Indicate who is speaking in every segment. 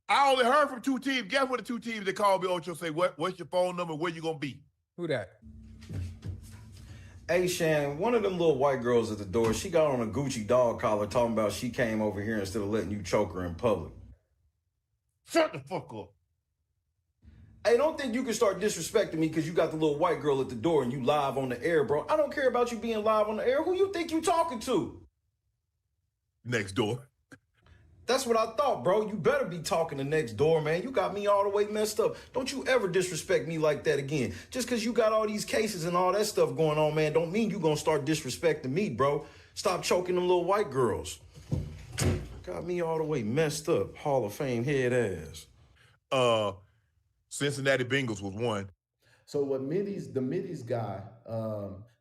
Speaker 1: I only heard from two teams. Guess what the two teams that called me, Ocho, say, what's your phone number? Where you going to be?
Speaker 2: Who that?
Speaker 3: Hey, Shan, one of them little white girls at the door, she got on a Gucci dog collar talking about she came over here instead of letting you choke her in public.
Speaker 1: Shut the fuck up.
Speaker 3: Hey, don't think you can start disrespecting me because you got the little white girl at the door and you live on the air, bro. I don't care about you being live on the air. Who you think you talking to?
Speaker 1: Next door.
Speaker 3: That's what I thought, bro. You better be talking to next door, man. You got me all the way messed up. Don't you ever disrespect me like that again. Just because you got all these cases and all that stuff going on, man, don't mean you going to start disrespecting me, bro. Stop choking them little white girls. Got me all the way messed up. Hall of Fame head ass.
Speaker 1: Cincinnati Bengals was one.
Speaker 4: So what the Middies guy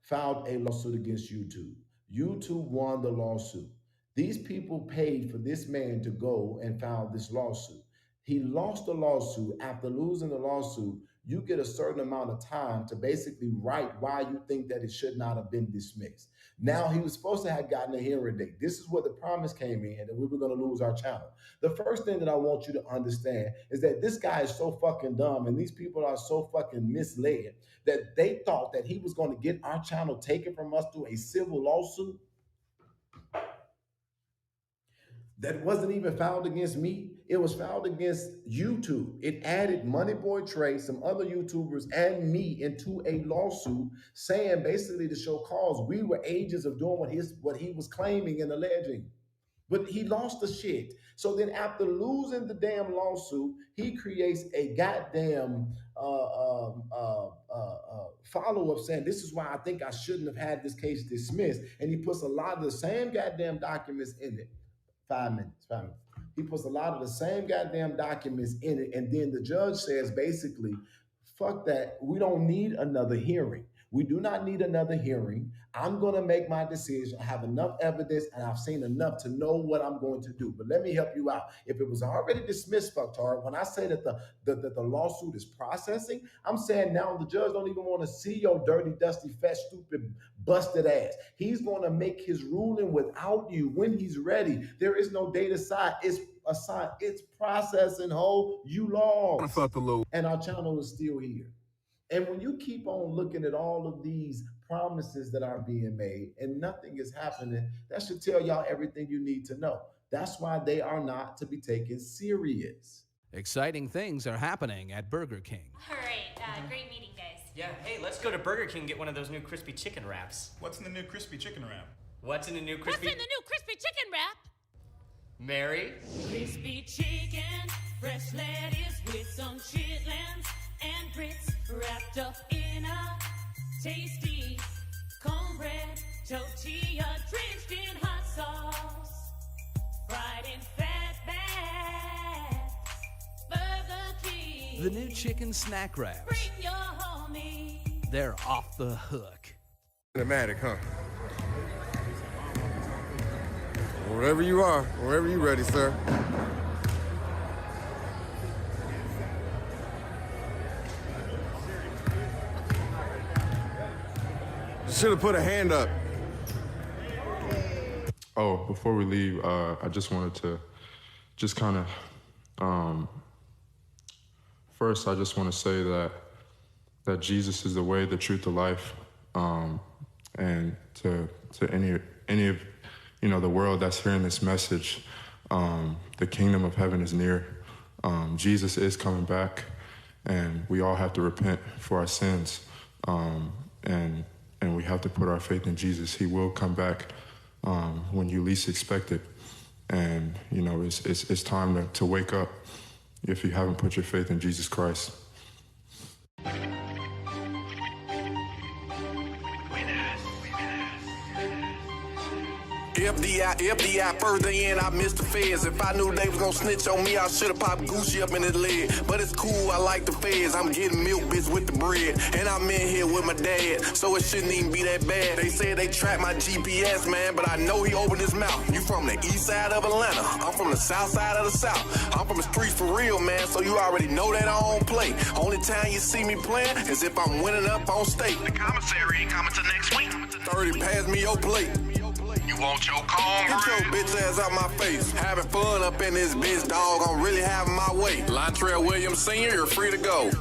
Speaker 4: filed a lawsuit against YouTube. YouTube won the lawsuit. These people paid for this man to go and file this lawsuit. He lost the lawsuit. After losing the lawsuit, you get a certain amount of time to basically write why you think that it should not have been dismissed. Now, he was supposed to have gotten a hearing date. This is what the promise came in, that we were going to lose our channel. The first thing that I want you to understand is that this guy is so fucking dumb and these people are so fucking misled that they thought that he was going to get our channel taken from us through a civil lawsuit that wasn't even filed against me. It was filed against YouTube. It added Moneyboy Trey, some other YouTubers, and me into a lawsuit saying basically to show cause we were agents of doing what he was claiming and alleging. But he lost the shit. So then after losing the damn lawsuit, he creates a goddamn follow-up saying, this is why I think I shouldn't have had this case dismissed. And he puts a lot of the same goddamn documents in it. 5 minutes. He puts a lot of the same goddamn documents in it. And then the judge says, basically, fuck that. We don't need another hearing. We do not need another hearing. I'm going to make my decision. I have enough evidence and I've seen enough to know what I'm going to do. But let me help you out. If it was already dismissed, fucktard, when I say that the lawsuit is processing, I'm saying now the judge don't even want to see your dirty, dusty, fat, stupid, busted ass. He's going to make his ruling without you when he's ready. There is no date aside. It's assigned. It's processing, ho. You lost. And our channel is still here. And when you keep on looking at all of these promises that are being made and nothing is happening, that should tell y'all everything you need to know. That's why they are not to be taken serious.
Speaker 5: Exciting things are happening at Burger King.
Speaker 6: All right, great meeting, guys.
Speaker 7: Yeah, hey, let's go to Burger King and get one of those new crispy chicken wraps.
Speaker 8: What's in the new crispy chicken wrap?
Speaker 7: What's in the new crispy...
Speaker 6: What's in the new crispy chicken wrap?
Speaker 7: Mary?
Speaker 9: Crispy chicken, fresh lettuce with some chitlins and grits wrapped up in a tasty cornbread tortilla drenched in hot sauce, fried in fat baths. Burger King.
Speaker 5: The new chicken snack wraps.
Speaker 9: Bring your homie.
Speaker 5: They're off the hook.
Speaker 10: Cinematic, huh? Wherever you are, wherever you ready, sir. Should have put a hand up.
Speaker 11: Oh, before we leave, I just wanted to just kind of, first, I just want to say that Jesus is the way, the truth, the life, and to any of, you know, the world that's hearing this message, the kingdom of heaven is near. Jesus is coming back, and we all have to repent for our sins, and we have to put our faith in Jesus. He will come back when you least expect it. And, you know, it's time to wake up if you haven't put your faith in Jesus Christ.
Speaker 12: FDI, further in, I missed the feds. If I knew they was gonna snitch on me, I should've popped Gucci up in his leg. But it's cool, I like the feds. I'm getting milk, bitch, with the bread. And I'm in here with my dad, so it shouldn't even be that bad. They said they tracked my GPS, man, but I know he opened his mouth. You from the east side of Atlanta, I'm from the south side of the south. I'm from the streets for real, man, so you already know that I don't play. Only time you see me playing is if I'm winning up on state. The commissary ain't coming till next week. 30, pass me your plate. You You want your cornbread? Get your bitch ass out my face. Having fun up in this bitch, dog. I'm really having my way. Lontrell Williams Sr., you're free to go.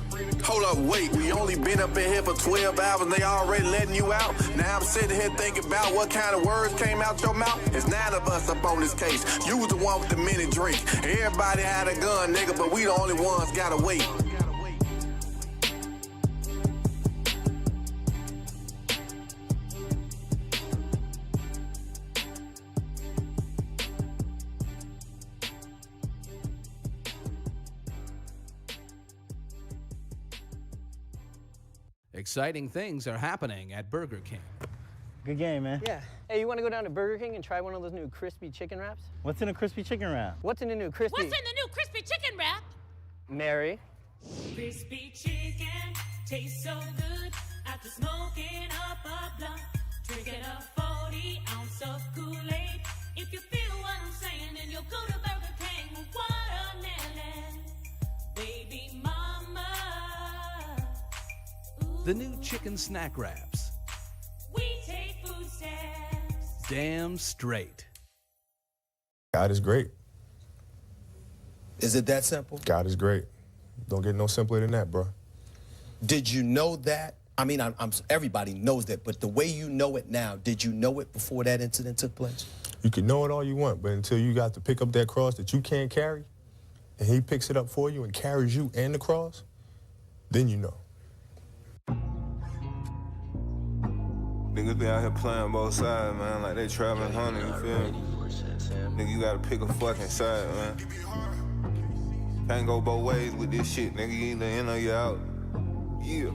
Speaker 12: Hold up, wait. We only been up in here for 12 hours and they already letting you out. Now I'm sitting here thinking about what kind of words came out your mouth. It's 9 of us up on this case. You was the one with the mini drink. Everybody had a gun, nigga, but we the only ones gotta wait.
Speaker 5: Exciting things are happening at Burger King.
Speaker 2: Good game, man.
Speaker 8: Yeah. Hey, you want to go down to Burger King and try one of those new crispy chicken wraps?
Speaker 2: What's in a crispy chicken wrap?
Speaker 8: What's in the new crispy?
Speaker 6: What's in the new crispy chicken wrap?
Speaker 8: Mary.
Speaker 9: Crispy chicken tastes so good after smoking up a blunt, drinking a 40-ounce of Kool-Aid. If you feel what I'm saying, then you'll go to Burger King. Watermelon, baby mama.
Speaker 5: The new chicken snack wraps.
Speaker 9: We take food stamps.
Speaker 5: Damn straight.
Speaker 10: God is great.
Speaker 13: Is it that simple?
Speaker 10: God is great. Don't get no simpler than that, bro.
Speaker 13: Did you know that? I mean, everybody knows that, but the way you know it now, did you know it before that incident took place?
Speaker 10: You can know it all you want, but until you got to pick up that cross that you can't carry, and he picks it up for you and carries you and the cross, then you know.
Speaker 14: Niggas be out here playing both sides, man, like they traveling honey, you feel me? Nigga, you gotta pick a fucking side, man. Can't go both ways with this shit, nigga, you either in or you out. Yeah.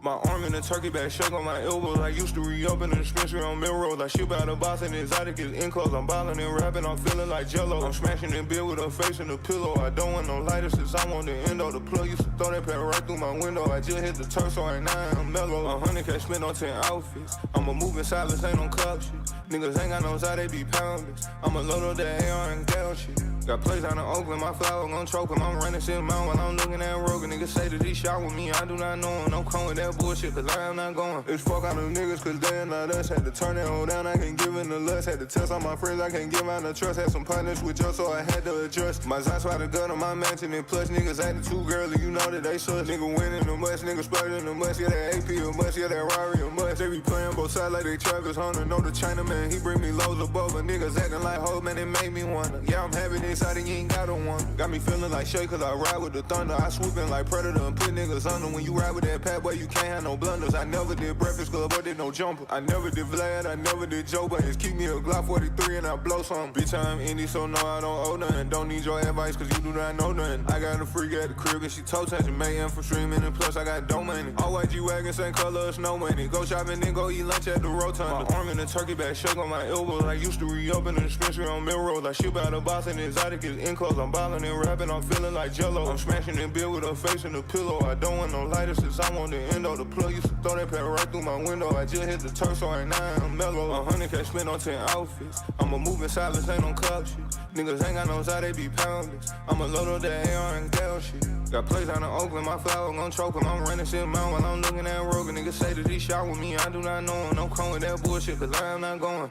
Speaker 14: My arm in a turkey bag, shake on my elbows. I used to reopen a dispensary on Melrose. I ship out a box and exotic is in close. I'm ballin' and rapping, I'm feeling like Jello. I'm smashing in bed with her face in the pillow. I don't want no lighter since I'm on the endo. The plug used to throw that pack right through my window. I just hit the turf, so right now I'm mellow. 100K spent on 10 outfits. I'm a moving silence, ain't no club shit. Niggas ain't got no side, they be poundless. I'm a load of that AR and gal shit. Got plays out in Oakland, my flower gon' choke him. I'm running shit mount while I'm looking at Rogan. Niggas say that he shot with me, I do not know him. No come with that bullshit, cause I am not going. It's fuck out them niggas, cause they ain't not us. Had to turn that hoe down, I can't give in the lust. Had to test all my friends, I can't give out the trust. Had some partners with Joe, so I had to adjust. My Zion's why the gun on my mansion, and plus niggas acting too girly, you know that they sus. Nigga winning the must, nigga splurging the must. Yeah, that AP a must, yeah, that Rari a must. They be playing both sides like they Travis Hunter. Know the Chinaman, he bring me loads of boba. Niggas acting like hoes, man, it made me wonder. Yeah, I'm happy inside and you ain't got one. Got me feeling like Shay, cause I ride with the thunder. I swoop in like Predator and put niggas under. When you ride with that pad, boy, you can't have no blunders. I never did Breakfast Club, or did no jumper. I never did Vlad, I never did Joe Budden. Keep me a Glock 43 and I blow some. Bitch, I'm indie, so no, I don't owe nothing. Don't need your advice, cause you do not know nothing. I got a freak at the crib and she toe touching. Man, from streaming and plus I got dough money. All white G-Wagon, same color, snow money. Go shopping, then go eat lunch at the Rotunda. My arm in a turkey bag, shake on my elbows. I used to reopen a dispensary on Melrose. I ship out a box and exotic is in close. I'm ballin' and rapping, I'm feeling like Jello. I'm smashing in bed with her face in the pillow. I don't want no lighter since I'm on the endo. The plug used to throw that pack right through my window. I just hit the turf, so right now I'm mellow. 100K spent on 10 outfits. I'm a moving silence, ain't no club shit. Niggas ain't got no side, they be poundless. I'm a load of that AR and gal shit. Got plays out in Oakland, my flower gon' choke him. I'm running shit mount while I'm looking at Rogan. Niggas say that he shot with me, I do not know him. Don't come with that bullshit, cause I am not going.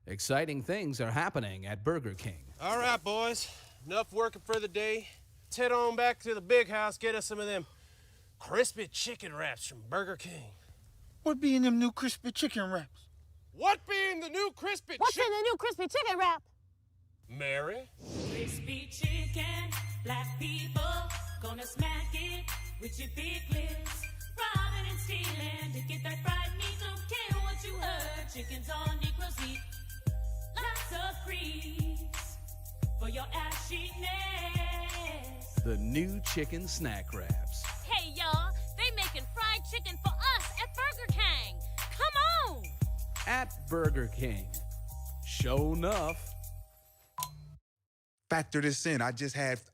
Speaker 5: Exciting things are happening at Burger King.
Speaker 15: All right, boys. Enough working for the day. Let's head on back to the big house, get us some of them crispy chicken wraps from Burger King.
Speaker 16: What be in them new crispy chicken wraps?
Speaker 15: What be in the new crispy
Speaker 6: What's in the new crispy chicken wrap?
Speaker 15: Mary?
Speaker 9: Crispy chicken, black people, gonna smack it with your big lips. Robbing and stealing to get that fried meat. Don't care what you heard, chicken's on Negro's heat. Lots of grease for your ashiness.
Speaker 5: The new chicken snack wraps.
Speaker 6: Hey, y'all, they making fried chicken for us at Burger King. Come on!
Speaker 5: At Burger King. Show enough.
Speaker 17: Factor this in. I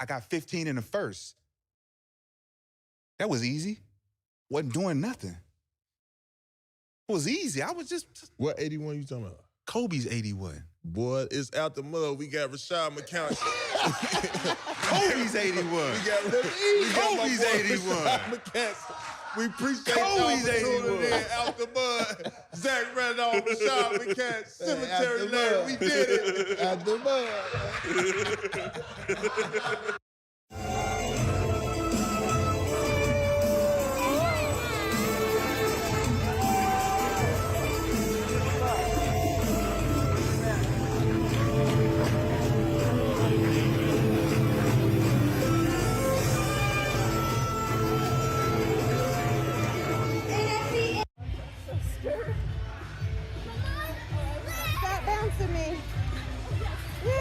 Speaker 17: got 15 in the first. That was easy. Wasn't doing nothing. It was easy. I was just...
Speaker 18: What 81 you talking about?
Speaker 17: Kobe's 81.
Speaker 18: Boy, it's out the mud. We got Rashad McCown.
Speaker 17: Kobe's 81.
Speaker 18: Kobe's
Speaker 17: 81.
Speaker 18: We appreciate
Speaker 17: Kobe's
Speaker 18: y'all for tuning
Speaker 17: 81.
Speaker 18: in. Out the mud. Zach Randolph, Rashad McCown, Cemetery Lane. We did it. Out the mud.
Speaker 19: Stop bouncing me. Yay!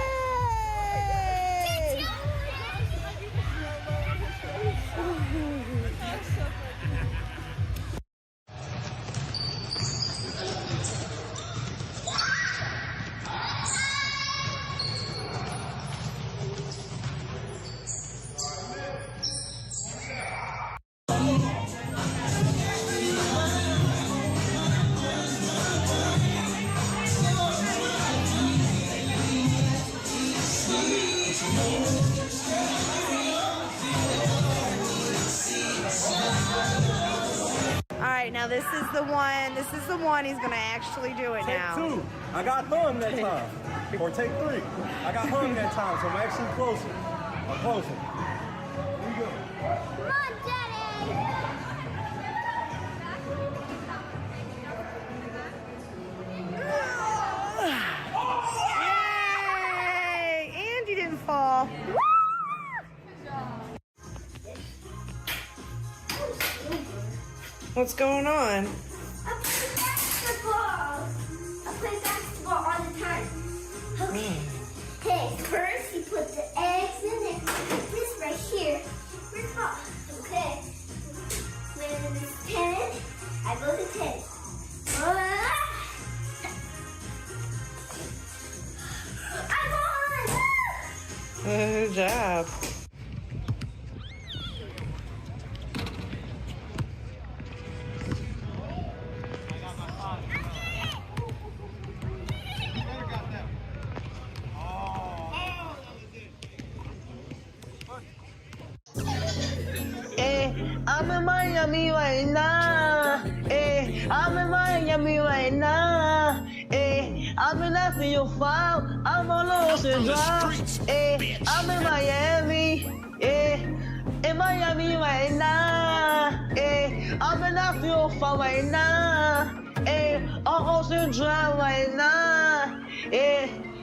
Speaker 19: All right, now this is the one. This is the one. He's gonna actually do it now.
Speaker 2: Take 2. I got hung that time. Or take 3. I got hung that time, so I'm actually closer. I'm closer. Here you go.
Speaker 19: Come on, Daddy. Yay! And you didn't fall. What's going on?
Speaker 20: I play basketball. I play basketball all the time. Okay. Hey, first you put the eggs in it. This right here. Where's Pop? Okay. When it's 10, I go to 10. I won!
Speaker 19: Good job.
Speaker 21: I'm in Miami right now. I'm in Miami right now. I'm in after your file. I'm on Ocean Drive. I'm in Miami. In Miami right now. I'm in after your file right now. On Ocean Drive right now.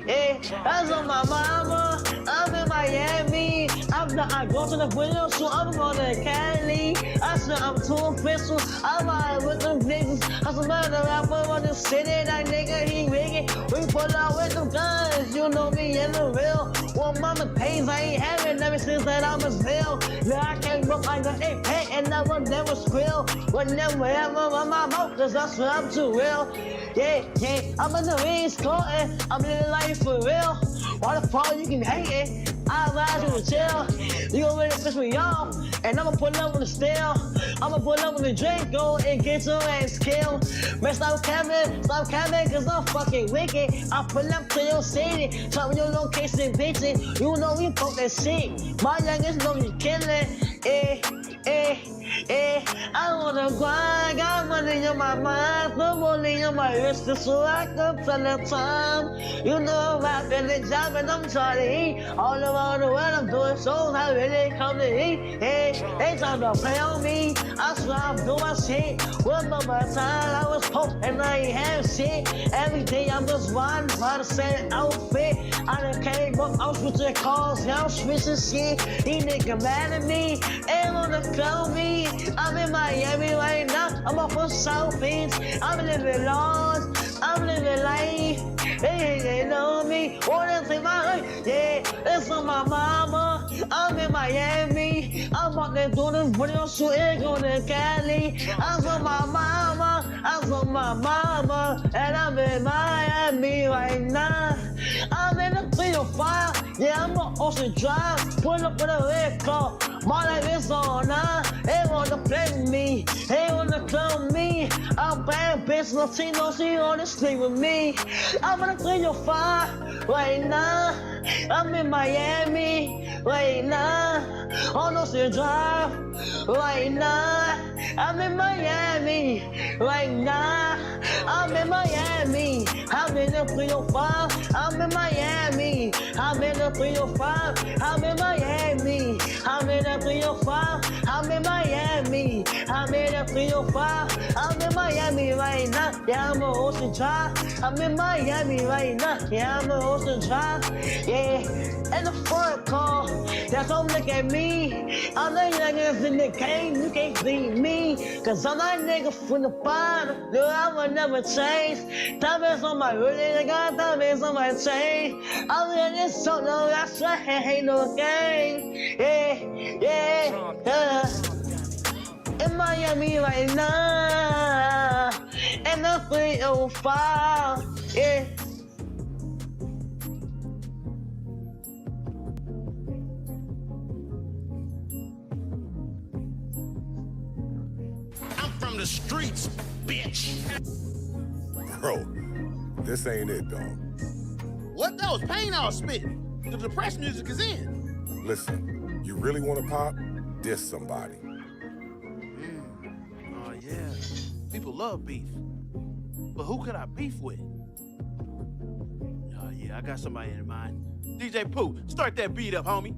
Speaker 21: That's on my mama. I'm in Miami. I go to the window, so I'm going to Cali. I said I'm too official. I'm out with them niggas. I'm another rapper on the city. That nigga, he rigging. We pull out with them guns. You know me in the real. Well, mama pays, I ain't having ever since that I was real. Yeah, I came up like an 8-pack and never squill. Whenever on my mouth, cause that's what I'm too real. Yeah, I'm in the ring scoring. I'm living life for real. Why the fuck you can hate it? I ride to the chill. You gon' really piss me off. And I'ma pull up with the steel. I'ma pull up with the Draco and get your ass killed. Man, stop capping, cause I'm fucking wicked. I pull up to your city, tell me your location, bitches. You know we fuck that shit. My youngest know you killing. I wanna grind, got money on my mind, put money on my wrist, so I can tell the time. You know I'm rapping the job and I'm trying to eat. All around the world I'm doing shows, I really come to eat. They trying to play on me, I swear I'm doing shit. One of my time I was poor and I ain't have shit. Every day I'm just riding by the same outfit. I done came up, I'm switching cars, yeah, I'm switching shit. These niggas mad at me, they wanna kill me. I'm in Miami right now, I'm off of South Beach. I'm living large, I'm living life. They know me, wanna take my life. Yeah, it's on my mama. I'm in Miami. I'm out there doing this video shooting, going to Cali. I'm on my mama, I'm on my mama. And I'm in Miami right now. I'm in the 305. Yeah, I'm on ocean drive, pull up with a red car. My life is on now. They wanna play with me, they wanna clone me. I'm bad bitch, no she wanna sleep with me. I'm gonna clean your fire right now. I'm in Miami right now. On Ocean Drive right now. I'm in Miami right now. I'm in Miami. I'm in the 305. I'm in Miami. I'm in the 305. I'm in Miami. I'm in the 305. I'm in Miami. I'm in the 305. I'm in Miami right now. Yeah, I'm on Ocean Drive. I'm in Miami right now. Yeah, I'm on Ocean Drive. Yeah, in the front car. That's don't look at me. I'm the youngest in the game. You can't see me. Cause I'm that nigga from the bottom. Girl, I will never change. Diamonds on my hoodie. I got diamonds on my chain. I'm in this song. No, that's right. Ain't no game. Yeah, yeah, yeah. In Miami right now. And the 305. Yeah.
Speaker 3: From the streets, bitch.
Speaker 22: Bro, this ain't it, dog.
Speaker 3: What? That was pain I was spitting. The depressed music is in.
Speaker 22: Listen, you really want to pop? Diss somebody.
Speaker 3: Oh, yeah. People love beef. But who could I beef with? Oh, yeah, I got somebody in mind. DJ Pooh, start that beat up, homie.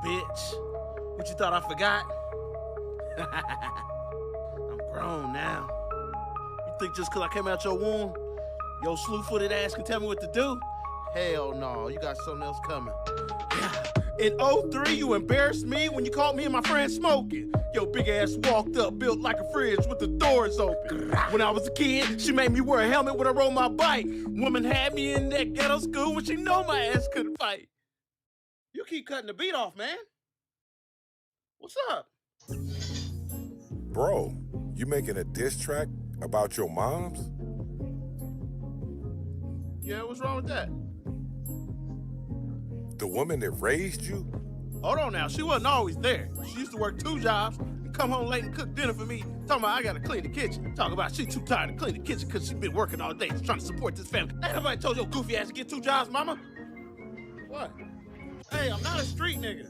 Speaker 3: Bitch, what you thought I forgot? I'm grown now. You think just because I came out your womb, your slew-footed ass can tell me what to do? Hell no, you got something else coming. In 03, you embarrassed me when you caught me and my friend smoking. Your big ass walked up, built like a fridge with the doors open. When I was a kid, she made me wear a helmet when I rode my bike. Woman had me in that ghetto school when she know my ass couldn't fight. You keep cutting the beat off, man. What's up?
Speaker 22: Bro, you making a diss track about your moms?
Speaker 3: Yeah, what's wrong with that?
Speaker 22: The woman that raised you?
Speaker 3: Hold on now, she wasn't always there. She used to work 2 jobs and come home late and cook dinner for me, talking about I gotta clean the kitchen. Talking about she too tired to clean the kitchen because she been working all day trying to support this family. Ain't nobody told your goofy ass to get 2 jobs, mama? What? Hey, I'm not a street nigga.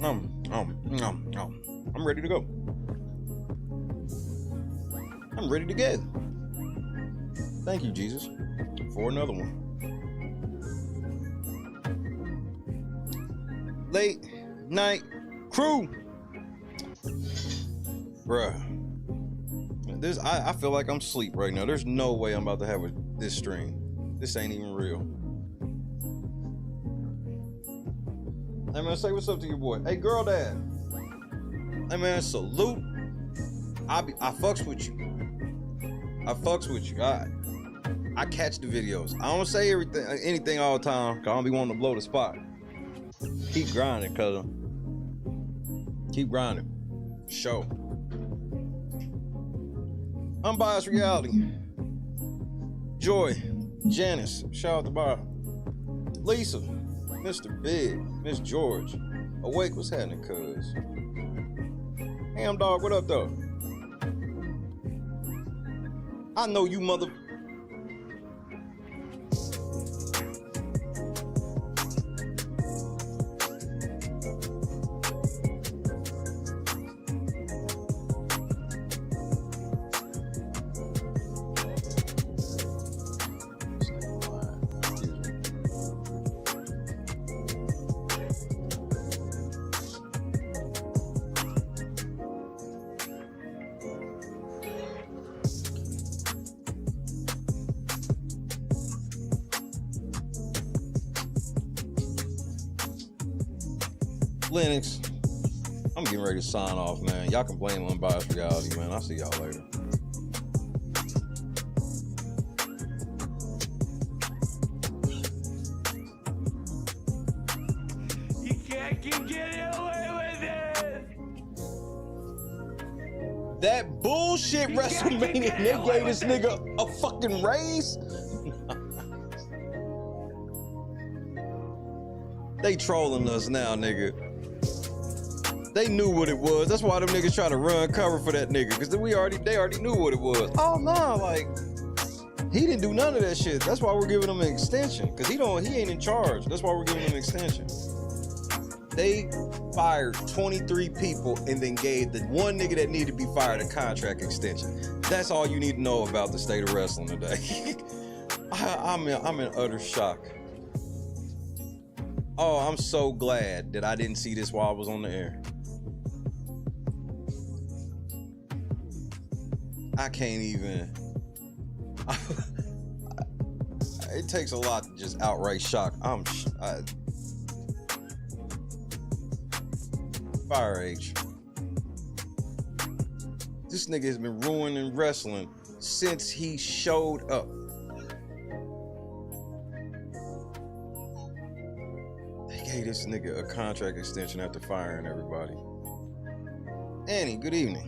Speaker 23: I'm ready to go. I'm ready to go. Thank you, Jesus, for another one. Late night crew. Bruh. I feel like I'm asleep right now. There's no way I'm about to have this stream. This ain't even real. Hey man, say what's up to your boy. Hey girl dad. Hey man, salute. I fucks with you. I fucks with you. I catch the videos. I don't say anything all the time, cause I don't be wanting to blow the spot. Keep grinding, cuz. Keep grinding. For sure. Unbiased reality. Joy. Janice. Shout out to Bar. Lisa. Mr. Big. Miss George. Awake, what's happening, cuz? Ham dog, what up, though? I know you mother... Linux, I'm getting ready to sign off, man. Y'all can blame Unbiased Reality, man. I'll see y'all later.
Speaker 3: You can't keep getting away with it.
Speaker 23: That bullshit WrestleMania, they gave this nigga a fucking raise. They trolling us now, nigga. They knew what it was. That's why them niggas try to run cover for that nigga, because they already knew what it was. Oh no, like he didn't do none of that shit. That's why we're giving him an extension, because he ain't in charge. That's why we're giving him an extension. They fired 23 people and then gave the one nigga that needed to be fired a contract extension. That's all you need to know about the state of wrestling today. I'm in utter shock. Oh, I'm so glad that I didn't see this while I was on the air. I can't even. It takes a lot to just outright shock. Fire H. This nigga has been ruining wrestling since he showed up. They gave this nigga a contract extension after firing everybody. Annie, good evening.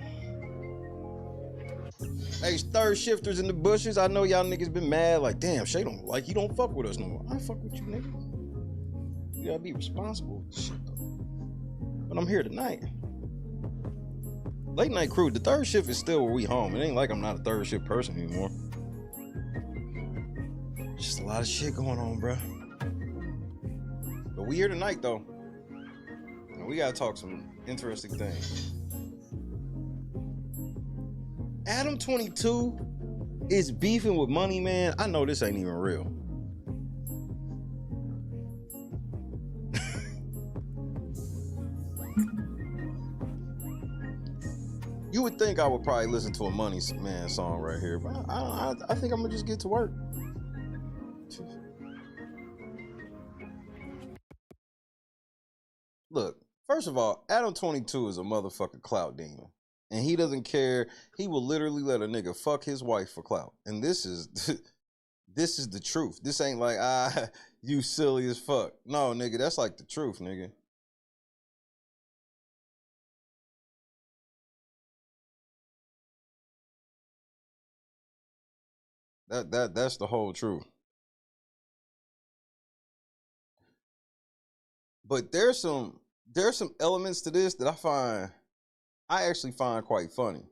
Speaker 23: Hey, third shifters in the bushes. I know y'all niggas been mad, like, damn, Shay he don't fuck with us no more. I fuck with you, nigga. You gotta be responsible with this shit, though. But I'm here tonight. Late night crew, the third shift is still where we home. It ain't like I'm not a third shift person anymore. Just a lot of shit going on, bro. But we here tonight, though. And we gotta talk some interesting things. Adam 22 is beefing with Money Man. I know this ain't even real. You would think I would probably listen to a Money Man song right here, but I think I'm gonna just get to work. Look, first of all, Adam 22 is a motherfucking clout demon. And he doesn't care. He will literally let a nigga fuck his wife for clout. And this is the truth. This ain't like, you silly as fuck. No, nigga, that's like the truth, nigga. That's the whole truth. But there's some elements to this that I actually find quite funny.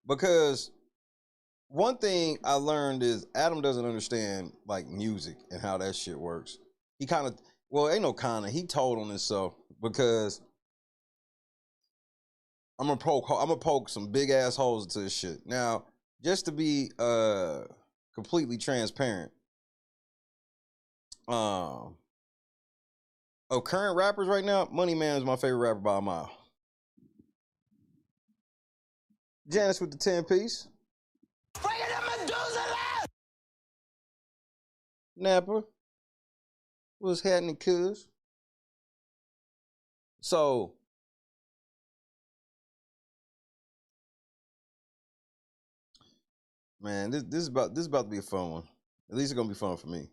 Speaker 23: Because one thing I learned is Adam doesn't understand like music and how that shit works. He kind of, well, ain't no kinda, he told on himself, because I'm gonna poke some big ass holes into this shit. Now, just to be completely transparent, of current rappers right now, Money Man is my favorite rapper by a mile. Janice with the 10-piece. Napper. What's happening, cuz? So, man, this is about to be a fun one. At least it's gonna be fun for me.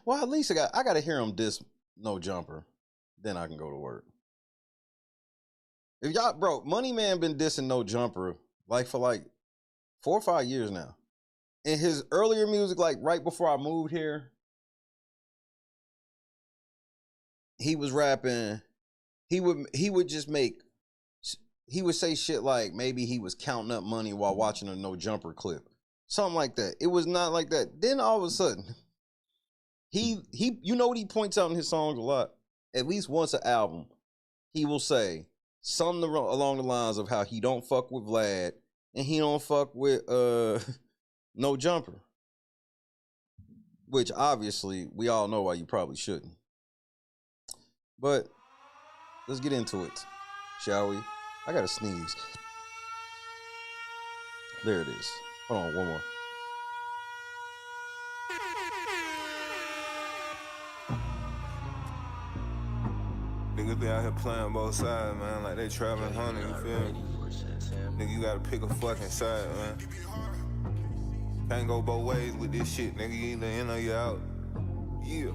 Speaker 23: Well, at least I gotta hear him diss No Jumper. Then I can go to work. If y'all, bro, Money Man been dissing No Jumper for 4 or 5 years now. In his earlier music, like right before I moved here, he was rapping. He would just he would say shit like maybe he was counting up money while watching a No Jumper clip. Something like that. It was not like that. Then all of a sudden, he you know what he points out in his songs a lot? At least once an album, he will say something along the lines of how he don't fuck with Vlad and he don't fuck with No Jumper. Which obviously we all know why you probably shouldn't. But let's get into it, shall we? I gotta sneeze. There it is. Hold on, one more.
Speaker 14: Niggas be out here playing both sides, man, like they traveling honey, you feel me? Nigga, you gotta pick a fucking side, man. Can't go both ways with this shit, nigga. You either in or you out. Yeah.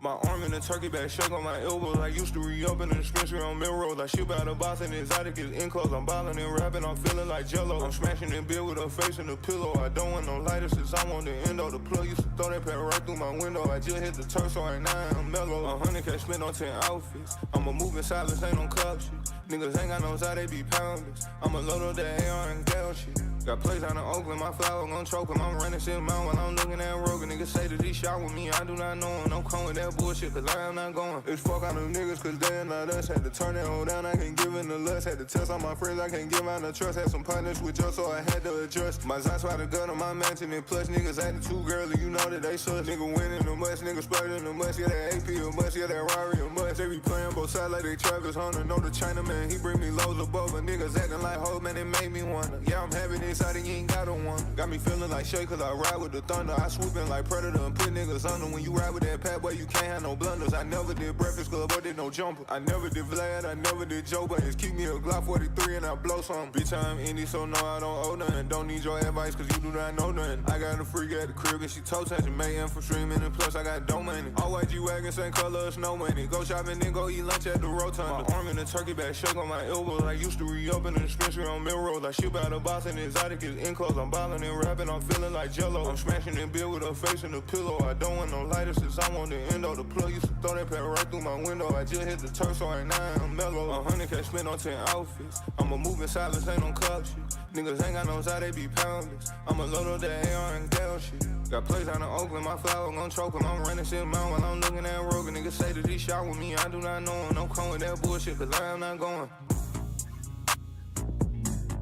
Speaker 14: My arm in a turkey bag, shake on my elbow. Like used to reopen the dispensary on Melrose. Like ship out of Boston, exotic is in close. I'm ballin' and rapping, I'm feeling like Jello. I'm smashing in bed with her face in the pillow. I don't want no lighter since I want the endo. The plug used to throw that pad right through my window. I just hit the turf, so right now I'm mellow. 100K spent on 10 outfits. I'm a moving silence, ain't no club shit. Niggas ain't got no side, they be poundless. I'm a load of the AR and gal shit. Got plays out in Oakland, my flower gon' choke him. I'm running shit mount while I'm looking at Rogan. Niggas say that he shot with me, I do not know him. Don't come with that bullshit, cause I am not going. It's fuck out them niggas, cause they ain't not us. Had to turn that hoe down, I can't give in the lust. Had to test all my friends, I can't give out the trust. Had some partners with us, so I had to adjust. My Zion's why the gun on my mansion, and plus niggas had the 2 girls, and you know that they sus. Nigga winning the must, nigga splurting the must. Yeah, that AP a must, yeah, that Rari a must. They be playing both sides like they Travis Hunter. Know the Chinaman, he bring me loads of bubble. Niggas acting like hoes, man, it made me wonder. Yeah, I'm happy inside, and you ain't got a one. Got me feeling like Shay, cause I ride with the thunder. I swoop in like Predator and put niggas under. When you ride with that pat, boy, you can't have no blunders. I never did Breakfast Club or did no jumper. I never did Vlad, I never did Joe Budden. Keep me a Glock 43 and I blow some. Bitch, I'm indie, so no, I don't owe nothing. Don't need your advice, cause you do not know nothing. I got a freak at the crib and she toe touching. Mayhem for streaming and plus I got dough money. All white G-Wagon, same color, snow money. Go shopping, then go eat lunch at the Rotunda. My arm in a turkey bag, shake on my elbow. Like used to reopen the dispensary on Melrose. Like ship out of Boston, exotic is in close. I'm ballin' and rapping, I'm feeling like Jello. I'm smashing in bed with her face in the pillow. I don't want no lighter since I want the endo. The plug used to throw that pad right through my window. I just hit the turf, so right now I'm mellow. 100K spent on 10 outfits. I'm a moving silence, ain't no club shit. Niggas ain't got no side, they be poundless. I'm a load of that AR and gal shit. Got plays out in Oakland, my flower gon' choke him. I'm running shit mount while I'm looking at Rogan. Niggas say that he shot with me, I do not know him. Don't come with that bullshit, cause I am not going.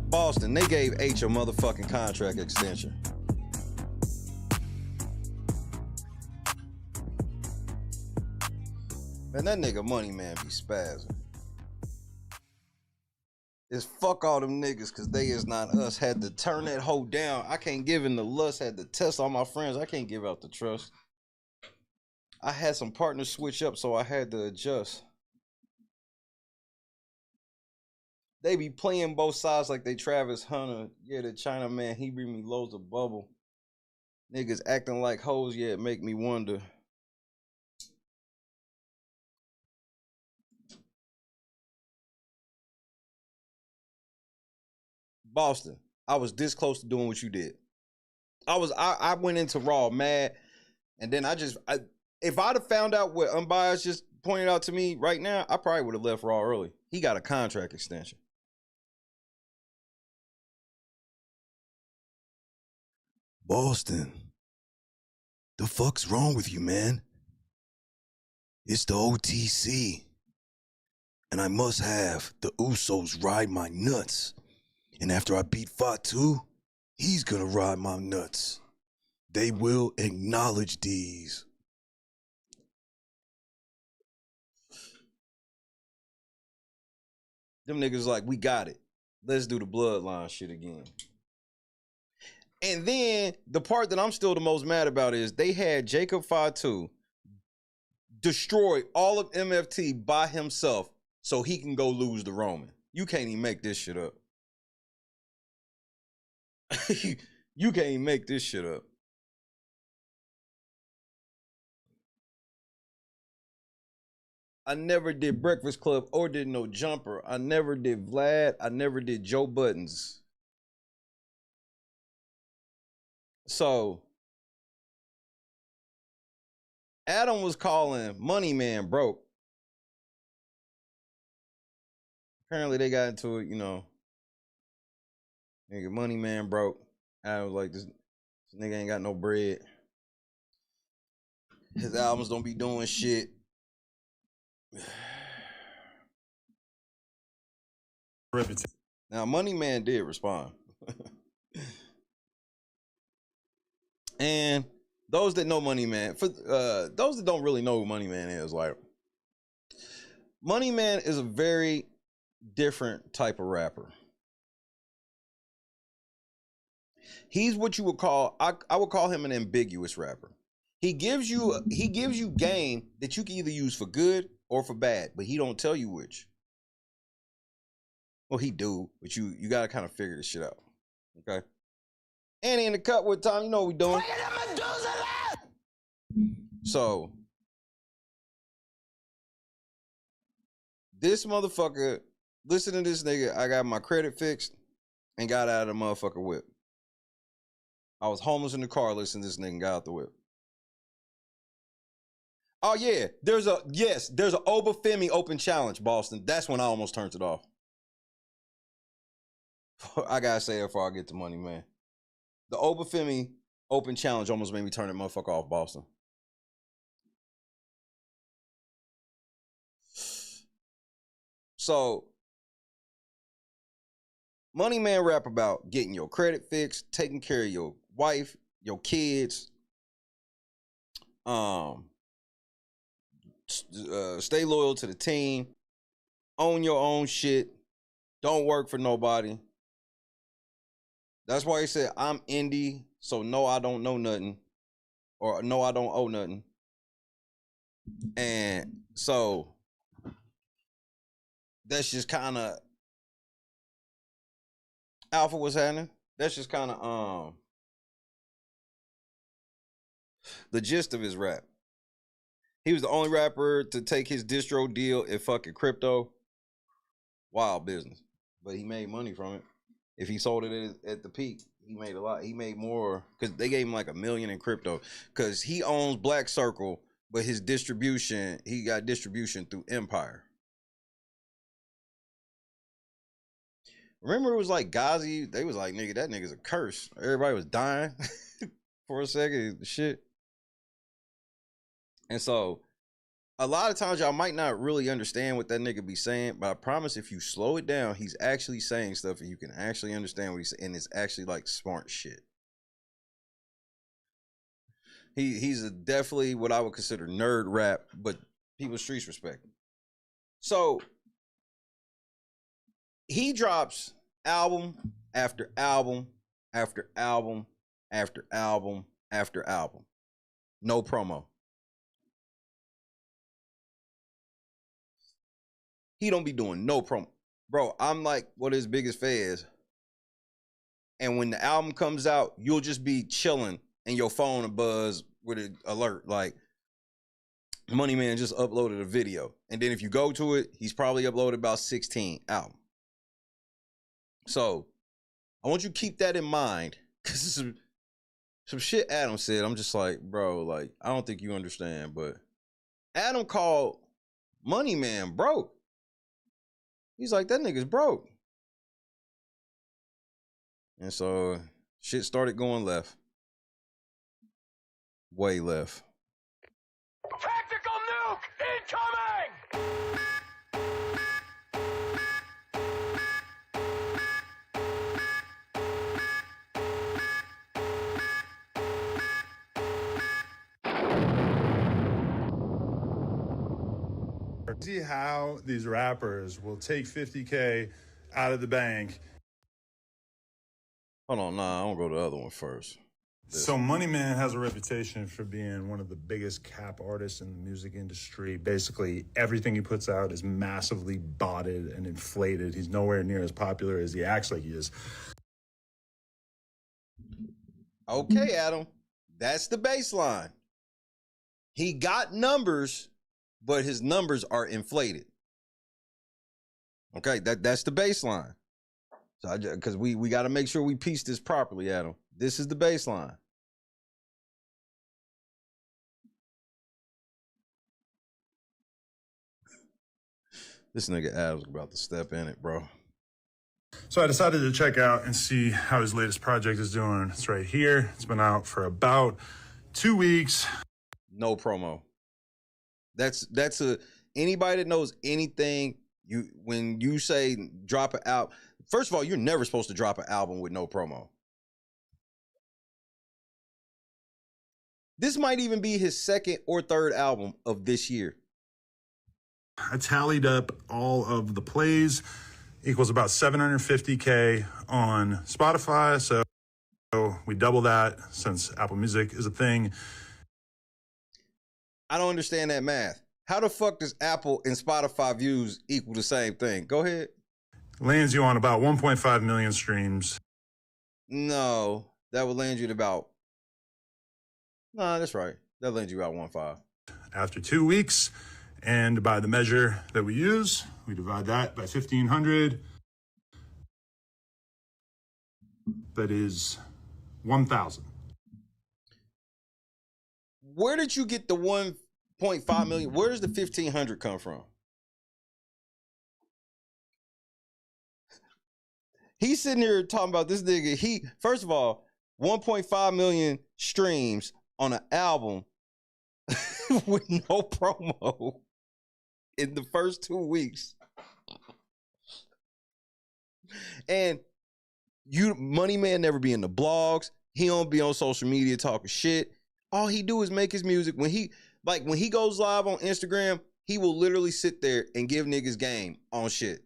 Speaker 23: Boston, they gave H a motherfucking contract extension. Man, that nigga Money Man be spazzing. It's fuck all them niggas, cause they is not us. Had to turn that hoe down. I can't give in the lust. Had to test all my friends. I can't give out the trust. I had some partners switch up, so I had to adjust. They be playing both sides like they Travis Hunter. Yeah, the Chinaman, he bring me loads of bubble. Niggas acting like hoes, yeah, it make me wonder. Boston, I was this close to doing what you did. I went into Raw mad, and then if I'd have found out what Unbiased just pointed out to me right now, I probably would have left Raw early. He got a contract extension.
Speaker 1: Boston, the fuck's wrong with you, man? It's the OTC, and I must have the Usos ride my nuts. And after I beat Fatu, he's gonna ride my nuts. They will acknowledge these.
Speaker 23: Them niggas like, we got it. Let's do the bloodline shit again. And then the part that I'm still the most mad about is they had Jacob Fatu destroy all of MFT by himself so he can go lose to Roman. You can't even make this shit up. You can't even make this shit up. I never did Breakfast Club or did no Jumper. I never did Vlad. I never did Joe Buttons. So Adam was calling Money Man broke. Apparently they got into it, you know. Nigga, Money Man broke. I was like, this nigga ain't got no bread. His albums don't be doing shit. Now, Money Man did respond. And those that know Money Man, for those that don't really know who Money Man is, like, Money Man is a very different type of rapper. He's what you would call, I would call him an ambiguous rapper. He gives you game that you can either use for good or for bad, but he don't tell you which. Well, he do, but you gotta kind of figure this shit out. Okay. And in the cut with time, you know what we doing. So This motherfucker, listen to this nigga. I got my credit fixed and got out of the motherfucker whip. I was homeless in the car listening to this nigga and got out the whip. Oh yeah, there's a Obafemi open challenge, Boston. That's when I almost turned it off. I gotta say it before I get the money, man. The Obafemi open challenge almost made me turn that motherfucker off, Boston. So, Money Man rap about getting your credit fixed, taking care of your wife, your kids, stay loyal to the team, own your own shit, don't work for nobody. That's why he said, I'm indie, so no, I don't know nothing, or no, I don't owe nothing. And so that's just kind of Alpha was happening. That's just kind of the gist of his rap. He was the only rapper to take his distro deal in fucking crypto. Wild business. But he made money from it. If he sold it at the peak, he made a lot. He made more because they gave him like $1 million in crypto. Because he owns Black Circle, but his distribution, he got distribution through Empire. Remember it was like Ghazi, they was like, nigga, that nigga's a curse. Everybody was dying for a second, shit. And so, a lot of times y'all might not really understand what that nigga be saying, but I promise if you slow it down, he's actually saying stuff and you can actually understand what he's saying, and it's actually like smart shit. He's definitely what I would consider nerd rap, but people streets respect him. So, he drops album after album after album after album after album. No promo. He don't be doing no promo. Bro, I'm like what his biggest fan is. And when the album comes out, you'll just be chilling and your phone will buzz with an alert like Money Man just uploaded a video. And then if you go to it, he's probably uploaded about 16 albums. So, I want you to keep that in mind. Because some shit Adam said, I'm just like, bro, like, I don't think you understand. But Adam called Money Man broke. He's like, that nigga's broke. And so, shit started going left. Way left.
Speaker 4: Tactical nuke incoming!
Speaker 7: See how these rappers will take 50K out of the bank.
Speaker 23: Hold on, nah, I want to go to the other one first.
Speaker 7: So Money Man has a reputation for being one of the biggest cap artists in the music industry. Basically, everything he puts out is massively botted and inflated. He's nowhere near as popular as he acts like he is.
Speaker 23: Okay, Adam, that's the baseline. He got numbers, but his numbers are inflated. Okay, that's the baseline. So because we got to make sure we piece this properly, Adam. This is the baseline. This nigga Adam's about to step in it, bro.
Speaker 7: So I decided to check out and see how his latest project is doing. It's right here. It's been out for about 2 weeks.
Speaker 23: No promo. That's anybody that knows anything, when you say drop an album, first of all, you're never supposed to drop an album with no promo. This might even be his second or third album of this year.
Speaker 7: I tallied up all of the plays, equals about 750K on Spotify. So we double that since Apple Music is a thing.
Speaker 23: I don't understand that math. How the fuck does Apple and Spotify views equal the same thing? Go ahead.
Speaker 7: Lands you on about 1.5 million streams.
Speaker 23: No, that would land you at about... Nah, that's right. That lands you about 1.5.
Speaker 7: After 2 weeks. And by the measure that we use, we divide that by 1,500. That is 1,000.
Speaker 23: Where did you get the 1.5 million? Where does the 1,500 come from? He's sitting here talking about this nigga. First of all, 1.5 million streams on an album with no promo in the first 2 weeks. And Money Man never be in the blogs. He don't be on social media talking shit. All he do is make his music. When he goes live on Instagram, he will literally sit there and give niggas game on shit.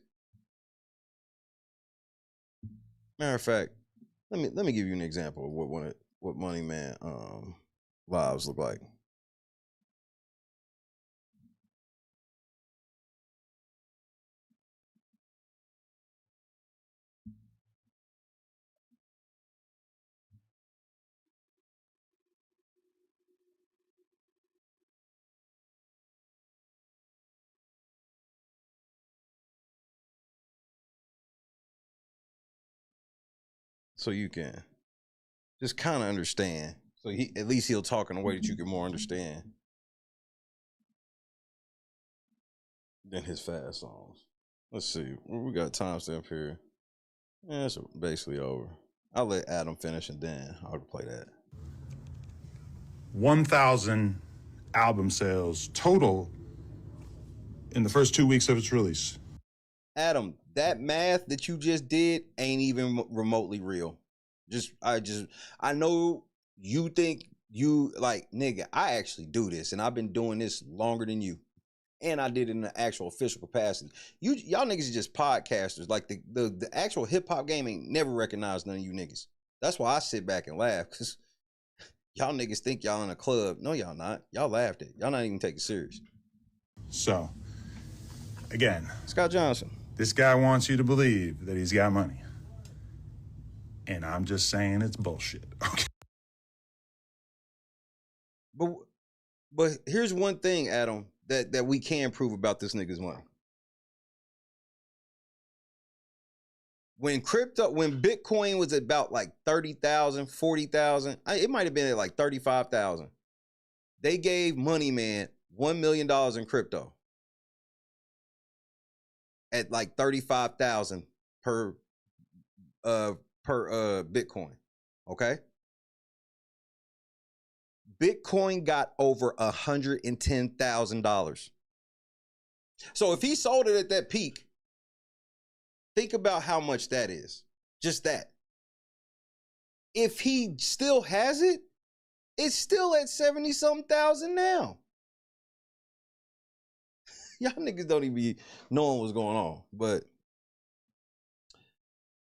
Speaker 23: Matter of fact, let me give you an example of what Money Man lives look like. So you can just kind of understand. So at least he'll talk in a way that you can more understand than his fast songs. Let's see. We got timestamp here. Yeah, it's basically over. I'll let Adam finish and then I'll play that.
Speaker 7: 1,000 album sales total in the first 2 weeks of its release.
Speaker 23: Adam, that math that you just did ain't even remotely real. I know you think you like, nigga, I actually do this and I've been doing this longer than you. And I did it in an actual official capacity. Y'all niggas are just podcasters. Like the actual hip hop game ain't never recognized none of you niggas. That's why I sit back and laugh, because y'all niggas think y'all in a club. No, y'all not. Y'all laughed at. Y'all not even taking it serious.
Speaker 7: So, again,
Speaker 23: Scott Johnson.
Speaker 7: This guy wants you to believe that he's got money. And I'm just saying it's bullshit. Okay.
Speaker 23: But here's one thing, Adam, that we can prove about this nigga's money. When Bitcoin was about like 30,000, 40,000, it might have been at like 35,000. They gave Money Man $1 million in crypto at like 35,000 per Bitcoin. Okay. Bitcoin got over $110,000. So if he sold it at that peak, think about how much that is. Just that. If he still has it, it's still at 70-something thousand now. Y'all niggas don't even be knowing what's going on. But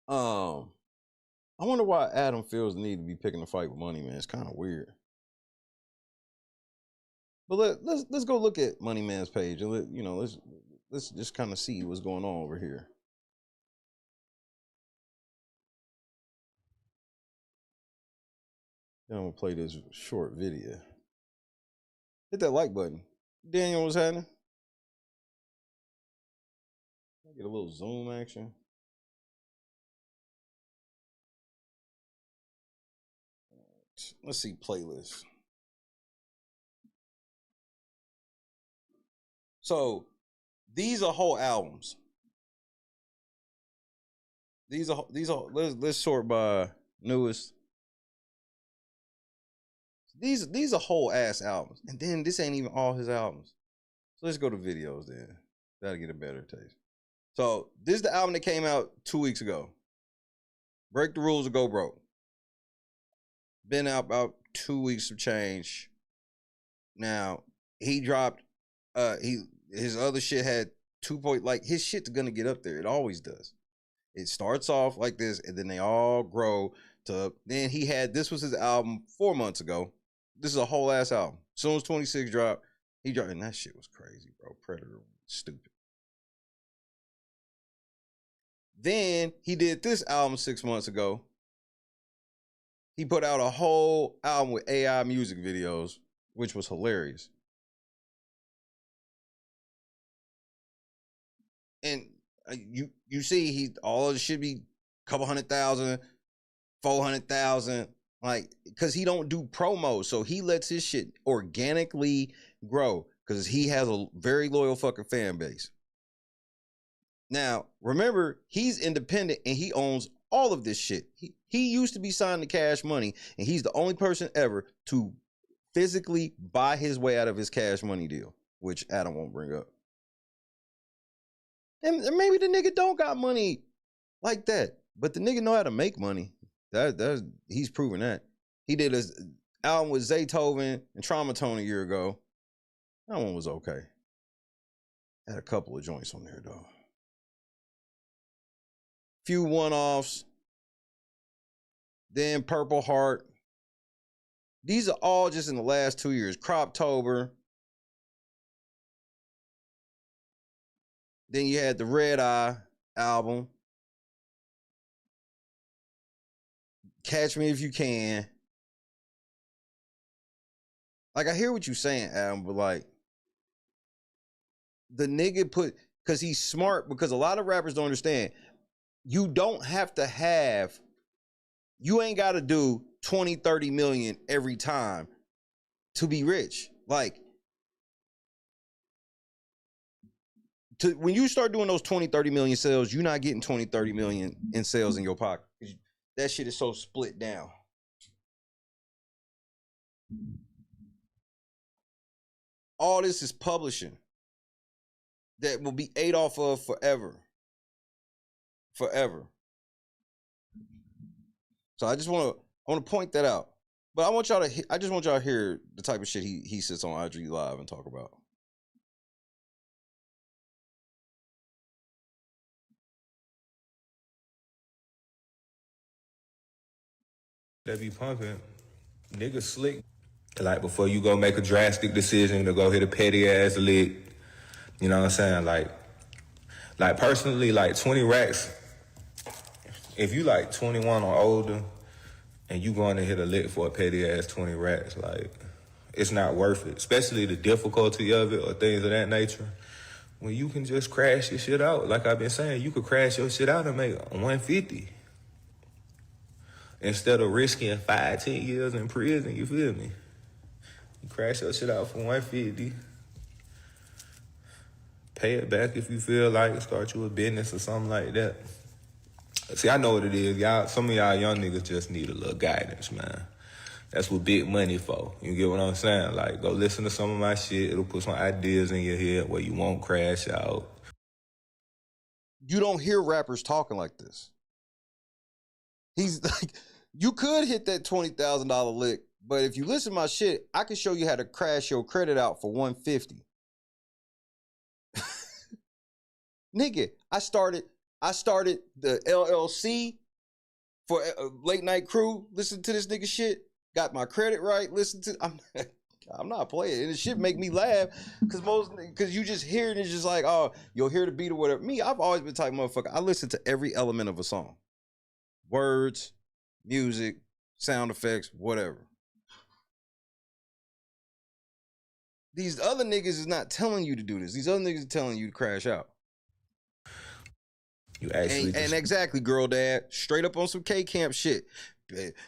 Speaker 23: I wonder why Adam feels the need to be picking a fight with Money Man. It's kind of weird. But let's go look at Money Man's page and let's just kind of see what's going on over here. Then I'm gonna play this short video. Hit that like button. Daniel, what's happening? Get a little zoom action. Let's see playlist. So these are whole albums. These are let's sort by newest. These are whole ass albums. And then this ain't even all his albums. So let's go to videos then. That'll get a better taste. So this is the album that came out 2 weeks ago. Break the Rules or Go Broke. Been out about 2 weeks of change. Now, he dropped his other shit had 2 point, like his shit's gonna get up there. It always does. It starts off like this and then they all grow to, then this was his album 4 months ago. This is a whole ass album. As soon as 26 dropped, he dropped, and that shit was crazy, bro. Predator, stupid. Then he did this album 6 months ago. He put out a whole album with AI music videos, which was hilarious. And you see all of it should be a couple 100,000, 400,000, like, because he don't do promos, so he lets his shit organically grow because he has a very loyal fucking fan base. Now, remember, he's independent and he owns all of this shit. He used to be signed to Cash Money, and he's the only person ever to physically buy his way out of his Cash Money deal, which Adam won't bring up. And maybe the nigga don't got money like that, but the nigga know how to make money. He's proven that. He did his album with Zaytoven and Traumatone a year ago. That one was okay. Had a couple of joints on there though. Few one-offs. Then Purple Heart. These are all just in the last 2 years. Croptober. Then you had the Red Eye album. Catch Me If You Can. Like, I hear what you're saying, Adam, but like, the nigga because he's smart, because a lot of rappers don't understand. You don't have to have, you ain't got to do 20, 30 million every time to be rich. Like, when you start doing those 20, 30 million sales, you're not getting 20, 30 million in sales in your pocket. That shit is so split down. All this is publishing that will be ate off of forever. Forever. So I want to point that out. But I just want y'all to hear the type of shit he sits on IG Live and talk about.
Speaker 8: That be pumping. Niggas slick. Like, before you go make a drastic decision to go hit a petty ass lick, you know what I'm saying? Like personally, like 20 racks, if you like 21 or older and you going to hit a lick for a petty ass 20 racks, like, it's not worth it. Especially the difficulty of it or things of that nature. When you can just crash your shit out. Like I've been saying, you could crash your shit out and make 150. Instead of risking 5-10 years in prison, you feel me? You crash your shit out for 150. Pay it back if you feel like it. Start you a business or something like that. See, I know what it is. Y'all, some of y'all young niggas just need a little guidance, man. That's what big money for. You get what I'm saying? Like, go listen to some of my shit. It'll put some ideas in your head where you won't crash out.
Speaker 23: You don't hear rappers talking like this. He's like, you could hit that $20,000 lick, but if you listen to my shit, I can show you how to crash your credit out for 150. Nigga, I started the LLC for Late Night Crew. Listen to this nigga shit. Got my credit right. Listen to, I'm not playing. And the shit make me laugh because you just hear it and it's just like, oh, you'll hear the beat or whatever. Me, I've always been the type of motherfucker. I listen to every element of a song. Words, music, sound effects, whatever. These other niggas is not telling you to do this. These other niggas are telling you to crash out.
Speaker 8: You actually
Speaker 23: and exactly, girl dad, straight up on some K-Camp shit.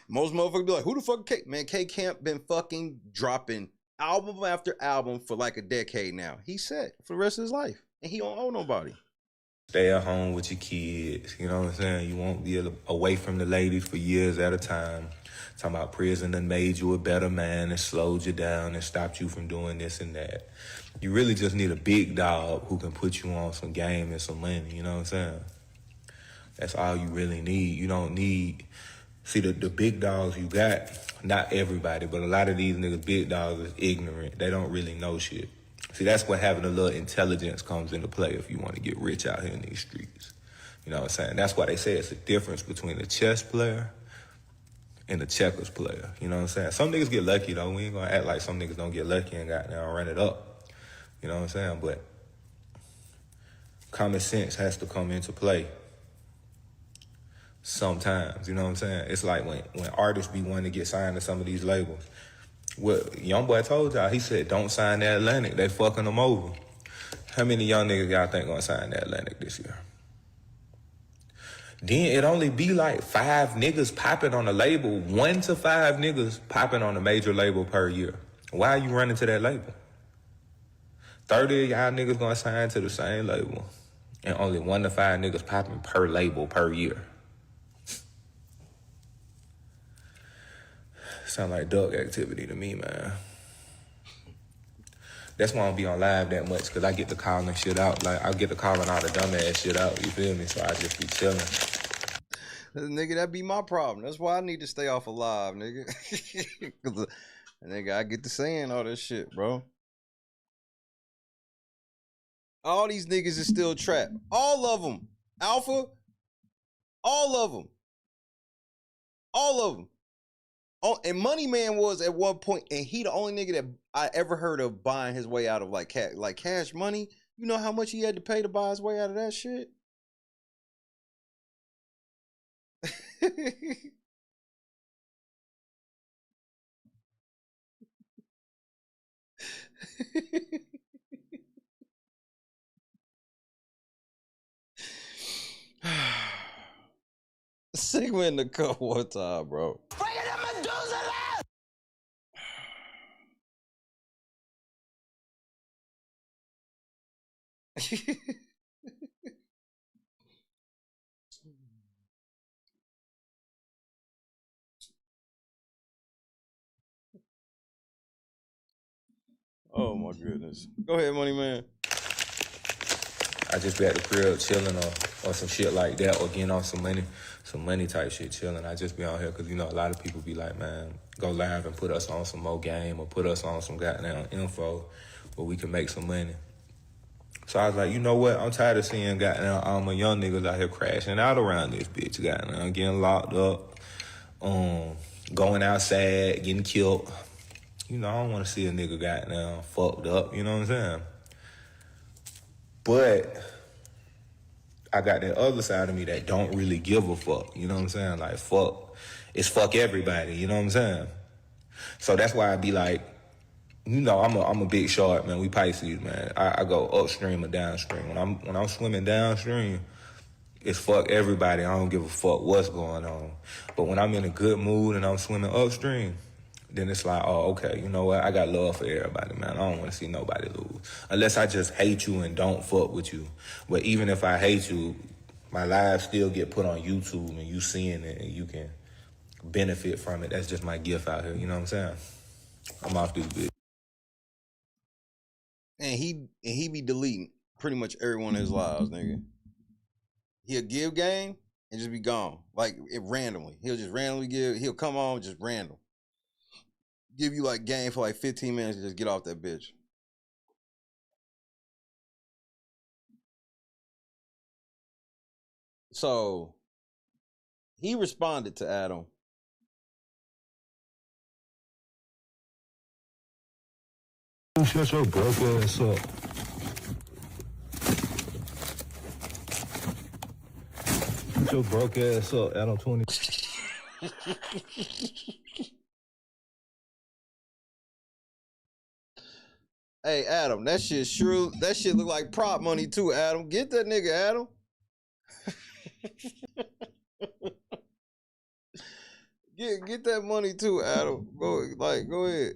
Speaker 23: Most motherfuckers be like, who the fuck K? Man, K-Camp been fucking dropping album after album for like a decade now. He's set for the rest of his life. And he don't owe nobody.
Speaker 8: Stay at home with your kids, you know what I'm saying? You won't be away from the ladies for years at a time. Talking about prison that made you a better man and slowed you down and stopped you from doing this and that. You really just need a big dog who can put you on some game and some money, you know what I'm saying? That's all you really need. You don't need, see the big dogs you got, not everybody, but a lot of these niggas big dogs is ignorant. They don't really know shit. See, that's where having a little intelligence comes into play if you want to get rich out here in these streets. You know what I'm saying? That's why they say it's a difference between a chess player and a checkers player. You know what I'm saying? Some niggas get lucky, though. We ain't going to act like some niggas don't get lucky and goddamn run it up. You know what I'm saying? But common sense has to come into play sometimes. You know what I'm saying? It's like when artists be wanting to get signed to some of these labels. What Young Boy told y'all, he said, don't sign the Atlantic. They fucking them over. How many young niggas y'all think gonna sign the Atlantic this year? Then it only be like 5 niggas popping on a label, 1 to 5 niggas popping on a major label per year. Why are you running to that label? 30 of y'all niggas gonna sign to the same label, and only 1 to 5 niggas popping per label per year. Sound like dog activity to me, man. That's why I don't be on live that much, because I get to calling shit out. Like, I get to calling all the dumbass shit out, you feel me? So I just be chilling.
Speaker 23: Nigga, that be my problem. That's why I need to stay off of live, nigga. Cause nigga, I get to saying all this shit, bro. All these niggas is still trapped. All of them. Alpha. All of them. All of them. Oh, and Money Man was at one point, and he the only nigga that I ever heard of buying his way out of like Cash Money. You know how much he had to pay to buy his way out of that shit? Sing me in the cup one time, bro. Oh my goodness. Go ahead, Money Man.
Speaker 8: I just be at the crib chilling or some shit like that, or getting on some money type shit chilling. I just be on here because, you know, a lot of people be like, man, go live and put us on some more game or put us on some goddamn info where we can make some money. So I was like, you know what? I'm tired of seeing goddamn all my young niggas out here crashing out around this bitch, goddamn, getting locked up, going outside, getting killed. You know, I don't want to see a nigga goddamn fucked up, you know what I'm saying? But I got that other side of me that don't really give a fuck, you know what I'm saying? Like, fuck, it's fuck everybody, you know what I'm saying? So that's why I be like, you know, I'm a big shark, man. We Pisces, man. I go upstream or downstream. When I'm swimming downstream, it's fuck everybody. I don't give a fuck what's going on. But when I'm in a good mood and I'm swimming upstream, then it's like, oh, okay, you know what? I got love for everybody, man. I don't want to see nobody lose. Unless I just hate you and don't fuck with you. But even if I hate you, my lives still get put on YouTube and you seeing it and you can benefit from it. That's just my gift out here, you know what I'm saying? I'm off this bitch.
Speaker 23: And he be deleting pretty much every one of his lives, nigga. He'll give game and just be gone. Like, it randomly. He'll just randomly he'll come on just random. Give you like game for like 15 minutes and just get off that bitch. So he responded to Adam.
Speaker 10: Shut your broke ass up. Shut your broke ass up, Adam 20.
Speaker 23: Hey, Adam, that shit look like prop money too, Adam. Get that nigga, Adam. Get that money too, Adam. Go ahead.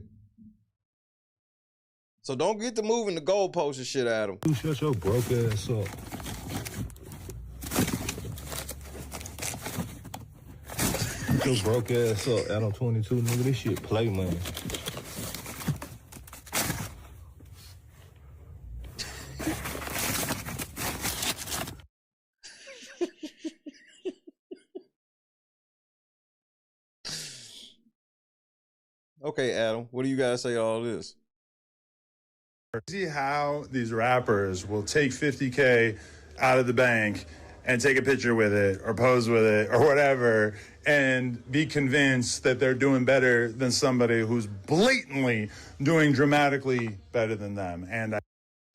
Speaker 23: So don't get to moving the goalposts and shit, Adam.
Speaker 10: Shut your broke ass up. Shut your broke ass up, Adam 22, nigga. This shit play money.
Speaker 23: Okay, Adam, what do you gotta say to all this?
Speaker 7: See how these rappers will take 50K out of the bank and take a picture with it or pose with it or whatever and be convinced that they're doing better than somebody who's blatantly doing dramatically better than them. And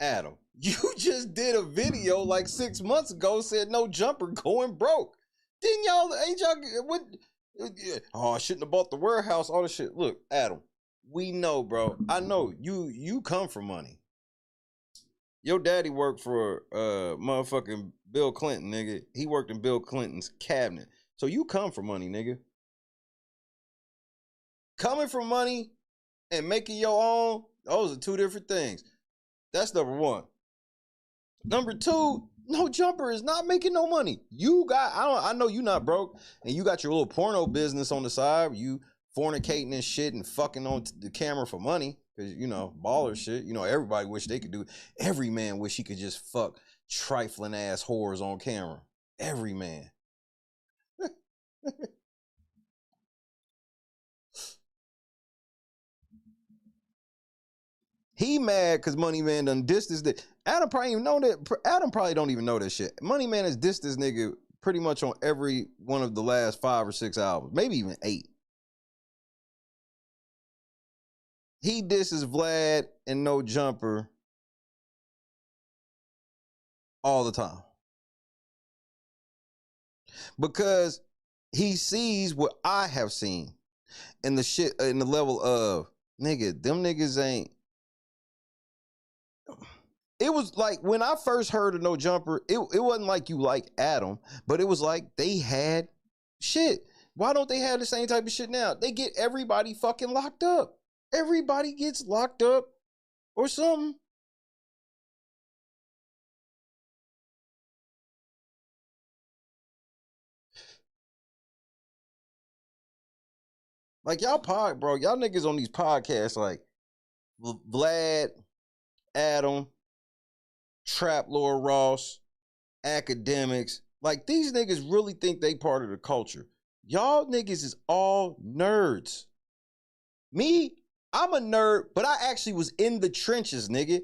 Speaker 23: Adam, you just did a video like 6 months ago, said no jumper going broke. Didn't y'all, what? Oh, I shouldn't have bought the warehouse, all this shit. Look, Adam, we know, bro. I know you come for money. Your daddy worked for motherfucking Bill Clinton, nigga. He worked in Bill Clinton's cabinet. So you come from money, nigga. Coming from money and making your own, those are two different things. That's number one. Number two, No Jumper is not making no money. You got, I know you not broke, and you got your little porno business on the side. You fornicating and shit and fucking on the camera for money. Because, you know, baller shit. You know, everybody wish they could do it. Every man wish he could just fuck trifling ass whores on camera. Every man. He mad because Money Man done dissed this. Adam probably even know that. Adam probably don't even know that shit. Money Man has dissed this nigga pretty much on every one of the last 5 or 6 albums, maybe even 8. He disses Vlad and No Jumper all the time because he sees what I have seen and the shit in the level of nigga. Them niggas ain't. It was like when I first heard of No Jumper, it wasn't like you like Adam, but it was like they had shit. Why don't they have the same type of shit now? They get everybody fucking locked up. Everybody gets locked up or something. Like y'all bro, y'all niggas on these podcasts like Vlad, Adam, Trap Lord Ross, academics. Like these niggas really think they part of the culture. Y'all niggas is all nerds. Me, I'm a nerd, but I actually was in the trenches, nigga.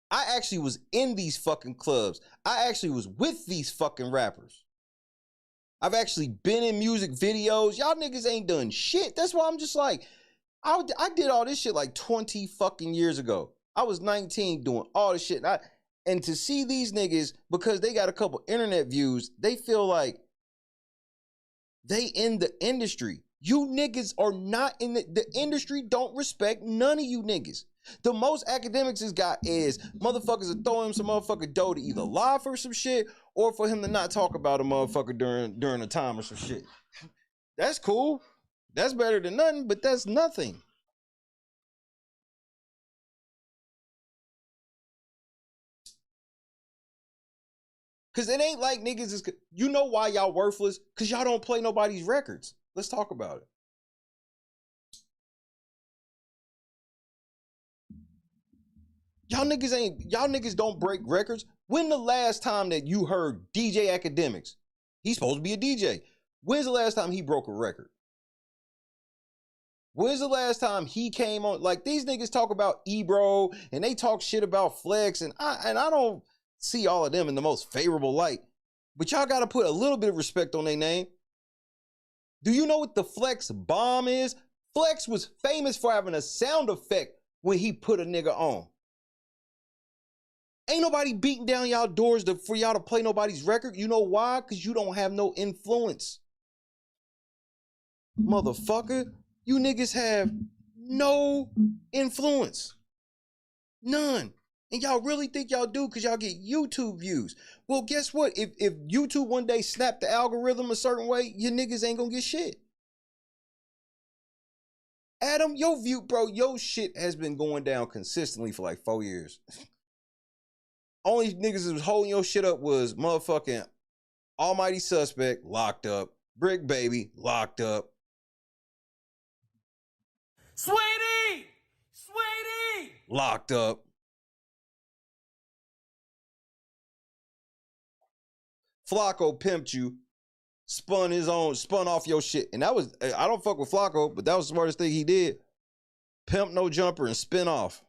Speaker 23: I actually was in these fucking clubs. I actually was with these fucking rappers. I've actually been in music videos. Y'all niggas ain't done shit. That's why I'm just like, I did all this shit like 20 fucking years ago. I was 19 doing all this shit. And to see these niggas, because they got a couple internet views, they feel like they in the industry. You niggas are not in the industry. Don't respect none of you niggas. The most academics has got is motherfuckers are throwing him some motherfucking dough to either lie for some shit or for him to not talk about a motherfucker during a time or some shit. That's cool. That's better than nothing, but that's nothing. Cause it ain't like niggas is, you know why y'all worthless? Cause y'all don't play nobody's records. Let's talk about it. Y'all niggas don't break records. When the last time that you heard DJ Academics? He's supposed to be a DJ. When's the last time he broke a record? When's the last time he came on? Like these niggas talk about Ebro and they talk shit about Flex and I don't see all of them in the most favorable light. But y'all gotta put a little bit of respect on their name. Do you know what the Flex bomb is? Flex was famous for having a sound effect when he put a nigga on. Ain't nobody beating down y'all doors for y'all to play nobody's record. You know why? Because you don't have no influence. Motherfucker, you niggas have no influence. None. And y'all really think y'all do because y'all get YouTube views. Well, guess what? If YouTube one day snap the algorithm a certain way, your niggas ain't gonna get shit. Adam, your view, bro, your shit has been going down consistently for like 4 years. Only niggas that was holding your shit up was motherfucking Almighty Suspect, locked up. Brick Baby, locked up.
Speaker 15: Sweetie! Sweetie!
Speaker 23: Locked up. Flacco pimped you, spun off your shit. And that was, I don't fuck with Flacco, but that was the smartest thing he did. Pimp No Jumper and spin off.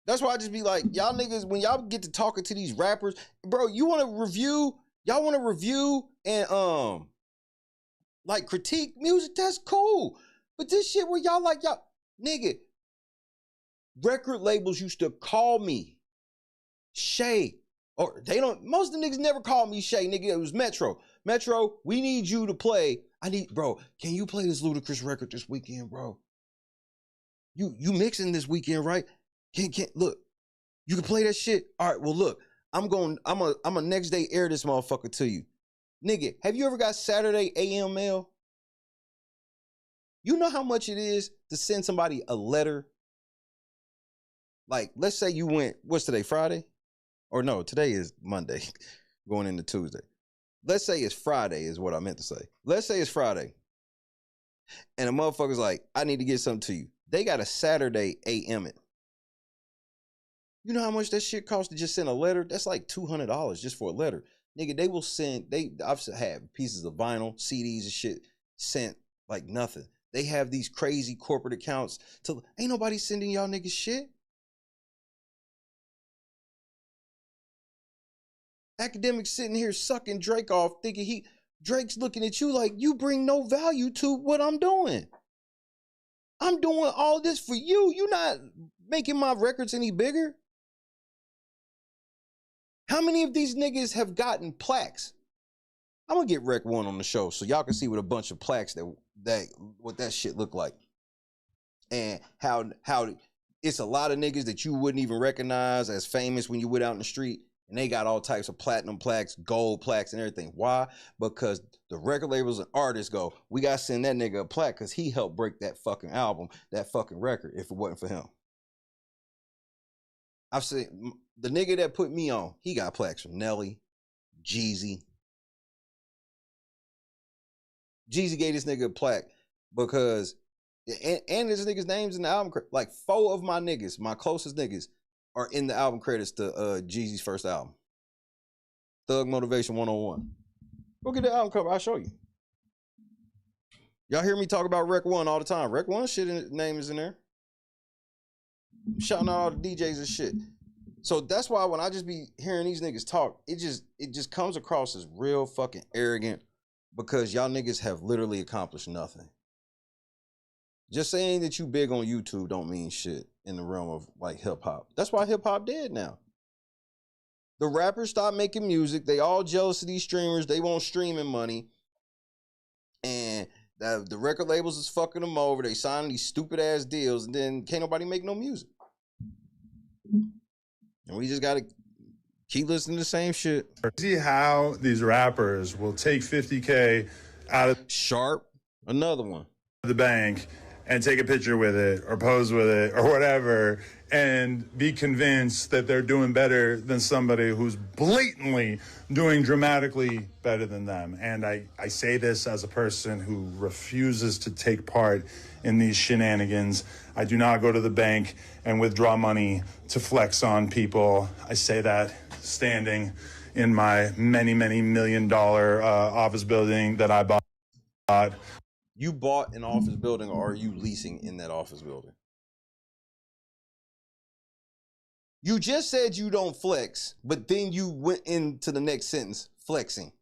Speaker 23: That's why I just be like, y'all niggas, when y'all get to talking to these rappers, bro, y'all want to review and like critique music, that's cool. But this shit where y'all like, y'all, nigga, record labels used to call me Shay. Or they don't, most of the niggas never call me Shay, nigga. It was Metro. Metro, we need you to play. Bro, can you play this Ludacris record this weekend, bro? You mixing this weekend, right? Can't look. You can play that shit. All right, well look, I'm a next day air this motherfucker to you. Nigga, have you ever got Saturday AM mail? You know how much it is to send somebody a letter? Like, let's say you went, what's today, Friday? Or no, today is Monday, going into Tuesday. Let's say it's Friday is what I meant to say. Let's say it's Friday. And a motherfucker's like, I need to get something to you. They got a Saturday AM it. You know how much that shit costs to just send a letter? That's like $200 just for a letter. Nigga, they will send, I've had pieces of vinyl, CDs and shit sent like nothing. They have these crazy corporate accounts to, ain't nobody sending y'all niggas shit. Academics sitting here sucking Drake off, thinking Drake's looking at you like you bring no value to what I'm doing. I'm doing all this for you. You're not making my records any bigger. How many of these niggas have gotten plaques? I'm gonna get Rec One on the show so y'all can see what a bunch of plaques what that shit look like. And how it's a lot of niggas that you wouldn't even recognize as famous when you went out in the street. And they got all types of platinum plaques, gold plaques, and everything. Why? Because the record labels and artists go, we got to send that nigga a plaque because he helped break that fucking album, that fucking record, if it wasn't for him. I've seen the nigga that put me on, he got plaques from Nelly, Jeezy. Jeezy gave this nigga a plaque because, and this nigga's name's in the album, like 4 of my niggas, my closest niggas, are in the album credits to Jeezy's first album. Thug Motivation 101. Go get the album cover, I'll show you. Y'all hear me talk about Rec One all the time. Rec One shit name is in there. Shouting out all the DJs and shit. So that's why when I just be hearing these niggas talk, it just comes across as real fucking arrogant because y'all niggas have literally accomplished nothing. Just saying that you big on YouTube don't mean shit in the realm of like hip hop. That's why hip hop dead now. The rappers stopped making music. They all jealous of these streamers. They want streaming money. And the record labels is fucking them over. They signing these stupid ass deals and then can't nobody make no music. And we just gotta keep listening to the same shit.
Speaker 7: See how these rappers will take 50K out of
Speaker 23: Sharp, another one,
Speaker 7: the bank and take a picture with it or pose with it or whatever and be convinced that they're doing better than somebody who's blatantly doing dramatically better than them. And I say this as a person who refuses to take part in these shenanigans. I do not go to the bank and withdraw money to flex on people. I say that standing in my many, many $1 million office building that I bought.
Speaker 23: You bought an office building or are you leasing in that office building? You just said you don't flex, but then you went into the next sentence, flexing.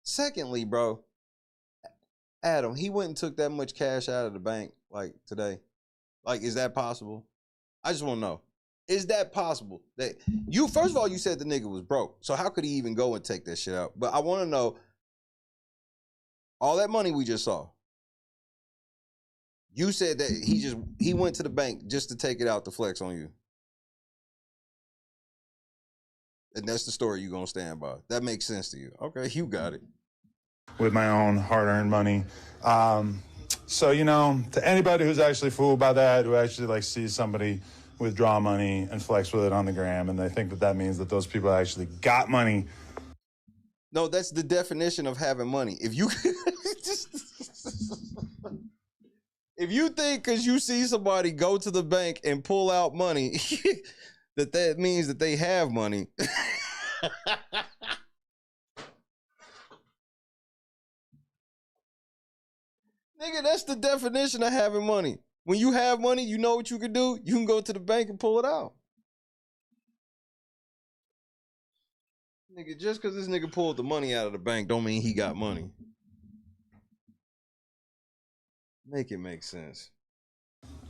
Speaker 23: Secondly, bro, Adam, he went and took that much cash out of the bank like today. Like, is that possible? I just want to know. Is that possible? That you, first of all, you said the nigga was broke. So how could he even go and take that shit out? But I want to know, all that money we just saw, you said that he went to the bank just to take it out to flex on you. And that's the story you're going to stand by. That makes sense to you. Okay, you got it.
Speaker 7: With my own hard-earned money. So, you know, to anybody who's actually fooled by that, who actually like sees somebody withdraw money and flex with it on the gram, and they think that means that those people actually got money.
Speaker 23: No, that's the definition of having money. If you if you think because you see somebody go to the bank and pull out money, that means that they have money. Nigga, that's the definition of having money. When you have money, you know what you can do? You can go to the bank and pull it out. Nigga, just because this nigga pulled the money out of the bank don't mean he got money. Make it make sense.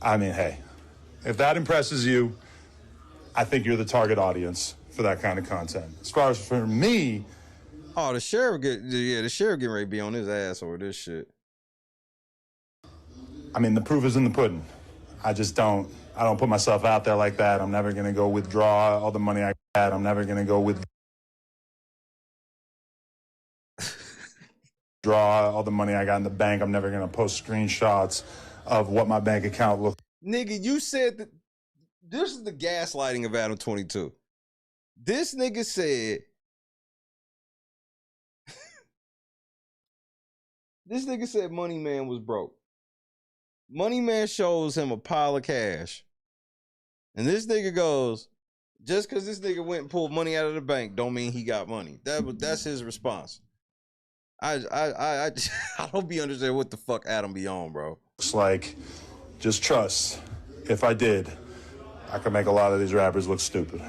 Speaker 7: I mean, hey, if that impresses you, I think you're the target audience for that kind of content. As far as for me...
Speaker 23: Oh, the sheriff getting ready to be on his ass over this shit.
Speaker 7: I mean, the proof is in the pudding. I don't put myself out there like that. I'm never gonna go withdraw all the money I had. I'm never gonna go withdraw all the money I got in the bank. I'm never gonna post screenshots of what my bank account looks.
Speaker 23: Nigga, you said that this is the gaslighting of Adam 22. This nigga said, this nigga said Money Man was broke. Money Man shows him a pile of cash. And this nigga goes, just because this nigga went and pulled money out of the bank don't mean he got money. That's his response. I don't be understanding what the fuck Adam be on, bro.
Speaker 7: Looks like, just trust. If I did, I could make a lot of these rappers look stupid.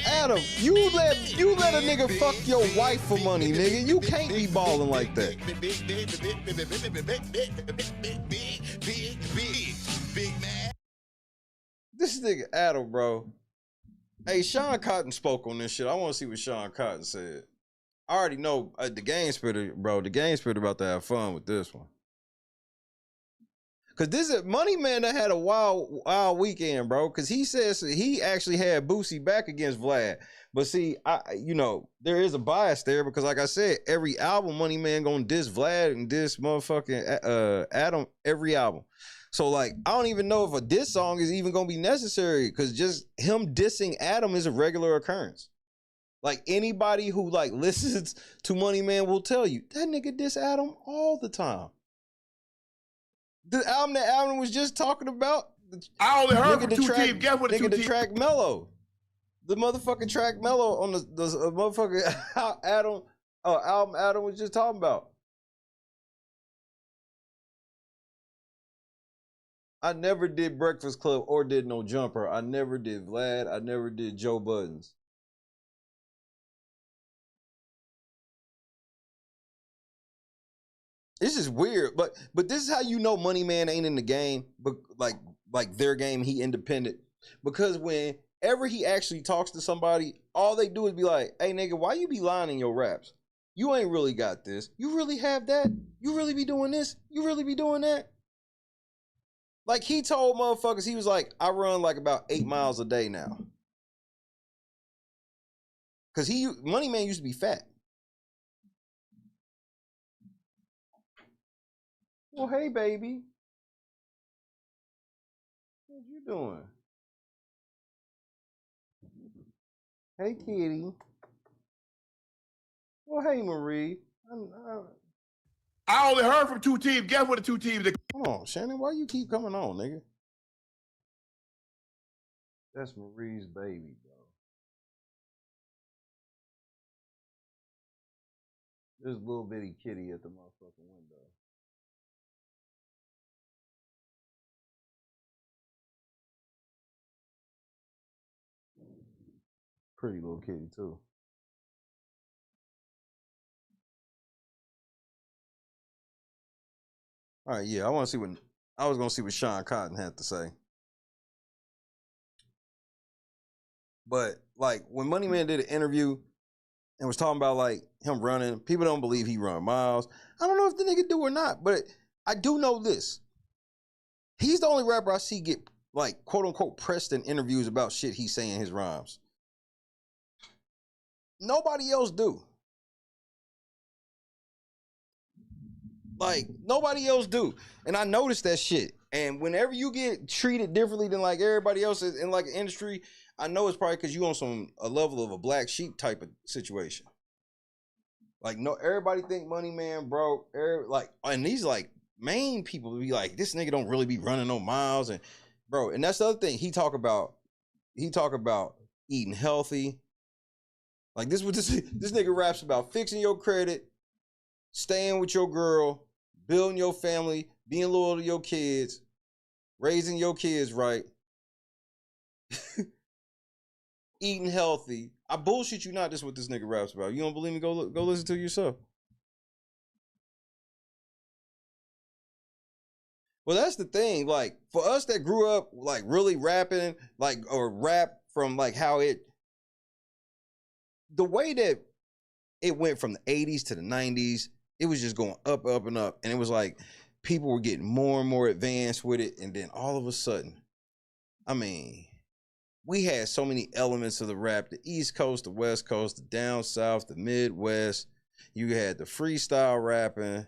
Speaker 7: Adam, you let a nigga fuck your wife for money, nigga. You can't be balling like that. This nigga Adam, bro. Hey, Sean Cotton spoke on this shit. I want to see what Sean Cotton said. I already know the game spirit, bro. The game spirit about to have fun with this one. Cause this is Money Man that had a wild weekend, bro. Cause he says he actually had Boosie back against Vlad. But see, there is a bias there because, like I said, every album Money Man gonna diss Vlad and diss motherfucking Adam every album. So like, I don't even know if a diss song is even gonna be necessary because just him dissing Adam is a regular occurrence. Like anybody who like listens to Money Man will tell you that nigga diss Adam all the time. The album that Adam was just talking about.
Speaker 17: I only heard from two teams. Guess what the two
Speaker 23: teams? The
Speaker 17: teams?
Speaker 23: track Mellow. The motherfucking track Mellow on the motherfucking album Adam was just talking about. I never did Breakfast Club or did No Jumper. I never did Vlad. I never did Joe Buddens. It's just weird, but this is how you know Money Man ain't in the game, but like their game, he independent. Because whenever he actually talks to somebody, all they do is be like, "Hey nigga, why you be lying in your raps? You ain't really got this. You really have that? You really be doing this? You really be doing that?" Like he told motherfuckers, he was like, "I run like about 8 miles a day now." Cause Money Man used to be fat. Well, hey, baby. What you doing? Hey, kitty. Well, hey, Marie.
Speaker 17: I only heard from two teams. Guess what the two teams?
Speaker 23: Come on, Shannon. Why you keep coming on, nigga? That's Marie's baby, bro. There's a little bitty kitty at the motherfucking window. Pretty little kitty too. All right, yeah, I was gonna see what Sean Cotton had to say. But like when Money Man did an interview and was talking about like him running, people don't believe he run miles. I don't know if the nigga do or not, but I do know this. He's the only rapper I see get like quote unquote pressed in interviews about shit he's saying in his rhymes. Nobody else do. Like, nobody else do. And I noticed that shit. And whenever you get treated differently than like everybody else in like an industry, I know it's probably because you on a level of a black sheep type of situation. Like, no, everybody think Money Man broke. And these like main people be like, this nigga don't really be running no miles. And bro, and that's the other thing. He talk about eating healthy. Like this nigga raps about fixing your credit, staying with your girl, building your family, being loyal to your kids, raising your kids right, eating healthy. I bullshit you not. This is what this nigga raps about. You don't believe me? Go listen to it yourself. Well, that's the thing. Like, for us that grew up, like, really rapping, like, or rap from, like, how the way that it went from the 80s to the 90s, it was just going up, up, and up. And it was like, people were getting more and more advanced with it. And then all of a sudden, I mean, we had so many elements of the rap, the East Coast, the West Coast, the down South, the Midwest. You had the freestyle rapping.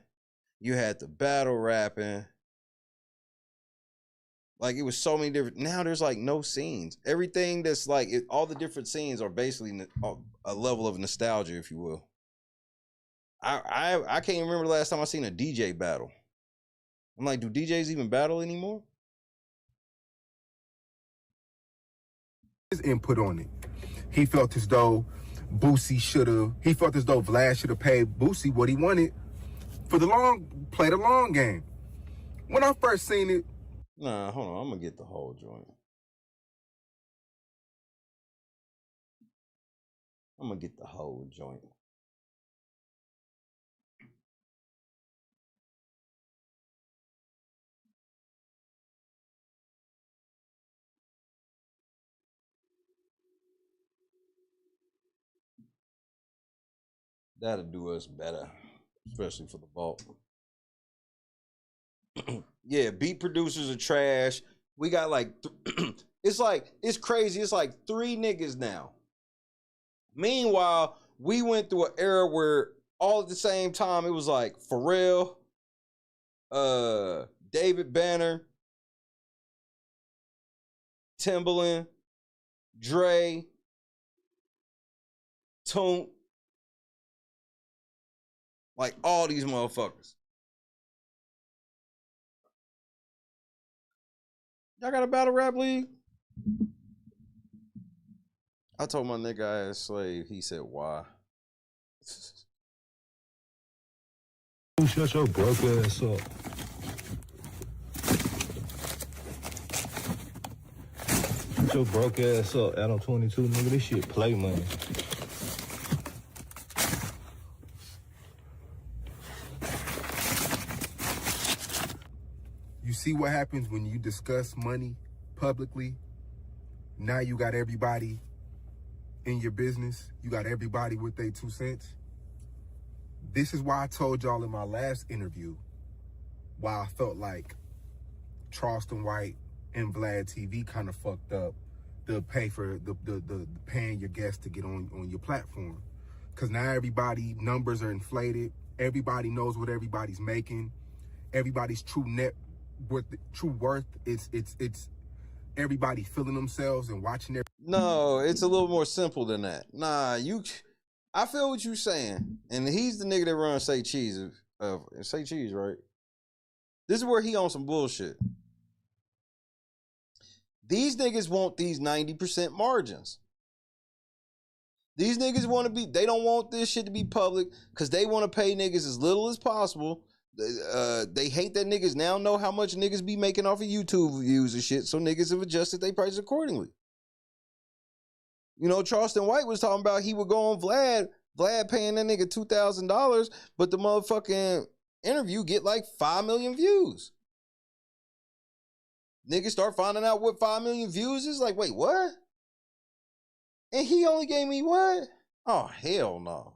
Speaker 23: You had the battle rapping. Like, it was so many different. Now there's like no scenes. Everything that's like, all the different scenes are basically a level of nostalgia, if you will. I can't remember the last time I seen a DJ battle. I'm like, do DJs even battle anymore?
Speaker 11: His input on it. He felt as though he felt as though Vlad should have paid Boosie what he wanted for play the long game. When I first seen it.
Speaker 23: Nah, hold on. I'm going to get the whole joint. I'm going to get the whole joint. That'll do us better, especially for the vault. Yeah, beat producers are trash. We got like, it's crazy. It's like 3 niggas now. Meanwhile, we went through an era where all at the same time, it was like Pharrell, David Banner, Timbaland, Dre, Toon, like all these motherfuckers. Y'all got a battle rap league? I told my nigga I had slave. He said, why?
Speaker 11: Shut your broke ass up. Shut your broke ass up. Adam 22, nigga. This shit play money. You see what happens when you discuss money publicly? Now you got everybody in your business. You got everybody with their 2 cents. This is why I told y'all in my last interview why I felt like Charleston White and Vlad TV kind of fucked up the pay for the paying your guests to get on your platform. Cause now everybody numbers are inflated. Everybody knows what everybody's making. Everybody's true worth. It's everybody feeling themselves and watching their.
Speaker 23: No, it's a little more simple than that. Nah, I feel what you're saying. And he's the nigga that runs Say Cheese. Say Cheese, right? This is where he on some bullshit. These niggas want these 90% margins. These niggas want to be, they don't want this shit to be public because they want to pay niggas as little as possible. They hate that niggas now know how much niggas be making off of YouTube views and shit, so niggas have adjusted their prices accordingly. You know, Charleston White was talking about he would go on Vlad paying that nigga $2,000, but the motherfucking interview get like 5 million views. Niggas start finding out what 5 million views is. Like, wait, what? And he only gave me what? Oh, hell no.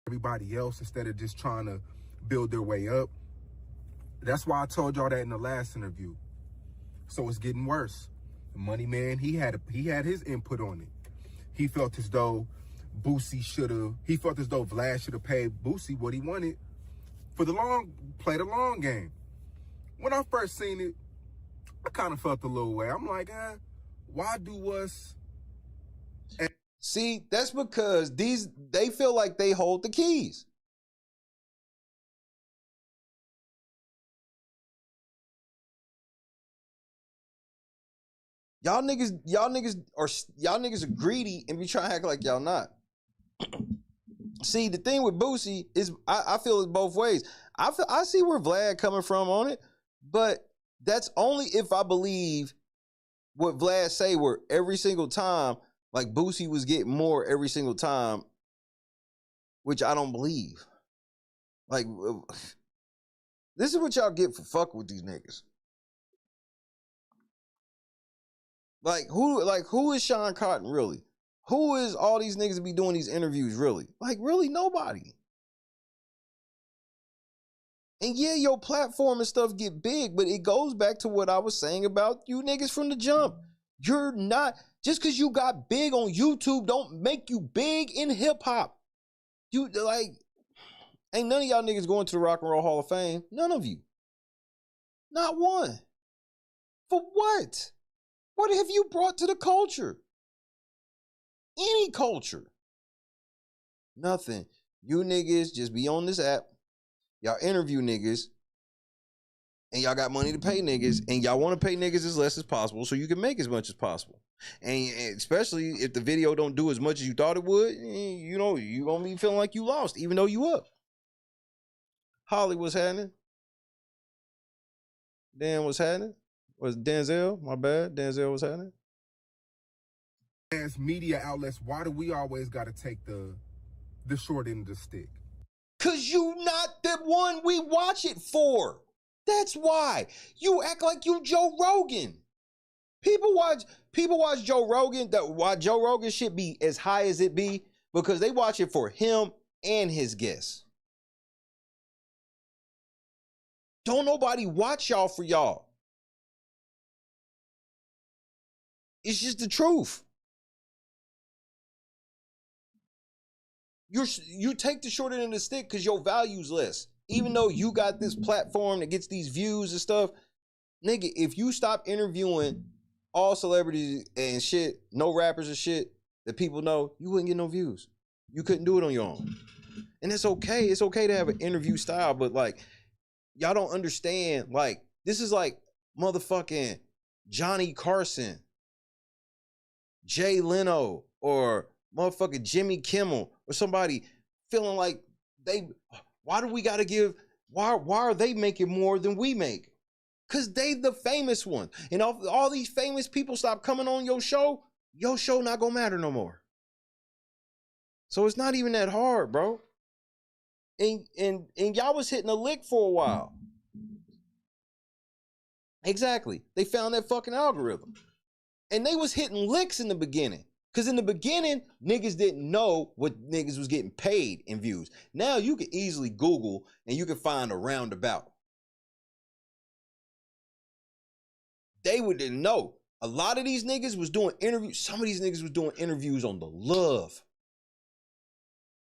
Speaker 11: Everybody else instead of just trying to build their way up. That's why I told y'all that in the last interview. So it's getting worse. The Money Man, he had his input on it. He felt as though Vlad should have paid Boosie what he wanted for play the long game. When I first seen it, I kind of felt a little way. I'm like, why do us?
Speaker 23: See, that's because they feel like they hold the keys. Y'all niggas are greedy and be trying to act like y'all not. See, the thing with Boosie is I feel it both ways. I see where Vlad coming from on it, but that's only if I believe what Vlad say, where every single time, like Boosie was getting more every single time which I don't believe. Like, this is what y'all get for fucking with these niggas. Like, who is Sean Cotton really? Who is all these niggas that be doing these interviews really? Like, really nobody. And yeah, your platform and stuff get big, but it goes back to what I was saying about you niggas from the jump. You're not, just because you got big on YouTube don't make you big in hip hop. You, like, ain't none of y'all niggas going to the Rock and Roll Hall of Fame. None of you. Not one. For what? What have you brought to the culture? Any culture. Nothing. You niggas just be on this app. Y'all interview niggas. And y'all got money to pay niggas. And y'all want to pay niggas as less as possible so you can make as much as possible. And especially if the video don't do as much as you thought it would, you know, you gonna be feeling like you lost, even though you up. Holly, what's happening? Dan, what's happening? Was Denzel? My bad. Denzel, what's happening?
Speaker 11: As media outlets, why do we always got to take the short end of the stick?
Speaker 23: Cause you not the one we watch it for. That's why. You act like you Joe Rogan. People watch Joe Rogan. Why Joe Rogan shit be as high as it be? Because they watch it for him and his guests. Don't nobody watch y'all for y'all. It's just the truth. You take the short end of the stick because your value's less. Even though you got this platform that gets these views and stuff, nigga, if you stop interviewing all celebrities and shit, no rappers and shit that people know, you wouldn't get no views. You couldn't do it on your own. And it's okay. It's okay to have an interview style, but like, y'all don't understand. Like, this is like motherfucking Johnny Carson, Jay Leno, or motherfucking Jimmy Kimmel, or somebody feeling like why are they making more than we make? Because they the famous one. And all these famous people stop coming on your show not gonna matter no more. So it's not even that hard, bro. And y'all was hitting a lick for a while. Exactly. They found that fucking algorithm. And they was hitting licks in the beginning. Because in the beginning, niggas didn't know what niggas was getting paid in views. Now you can easily Google and you can find a roundabout. They didn't know. A lot of these niggas was doing interviews. Some of these niggas was doing interviews on the love.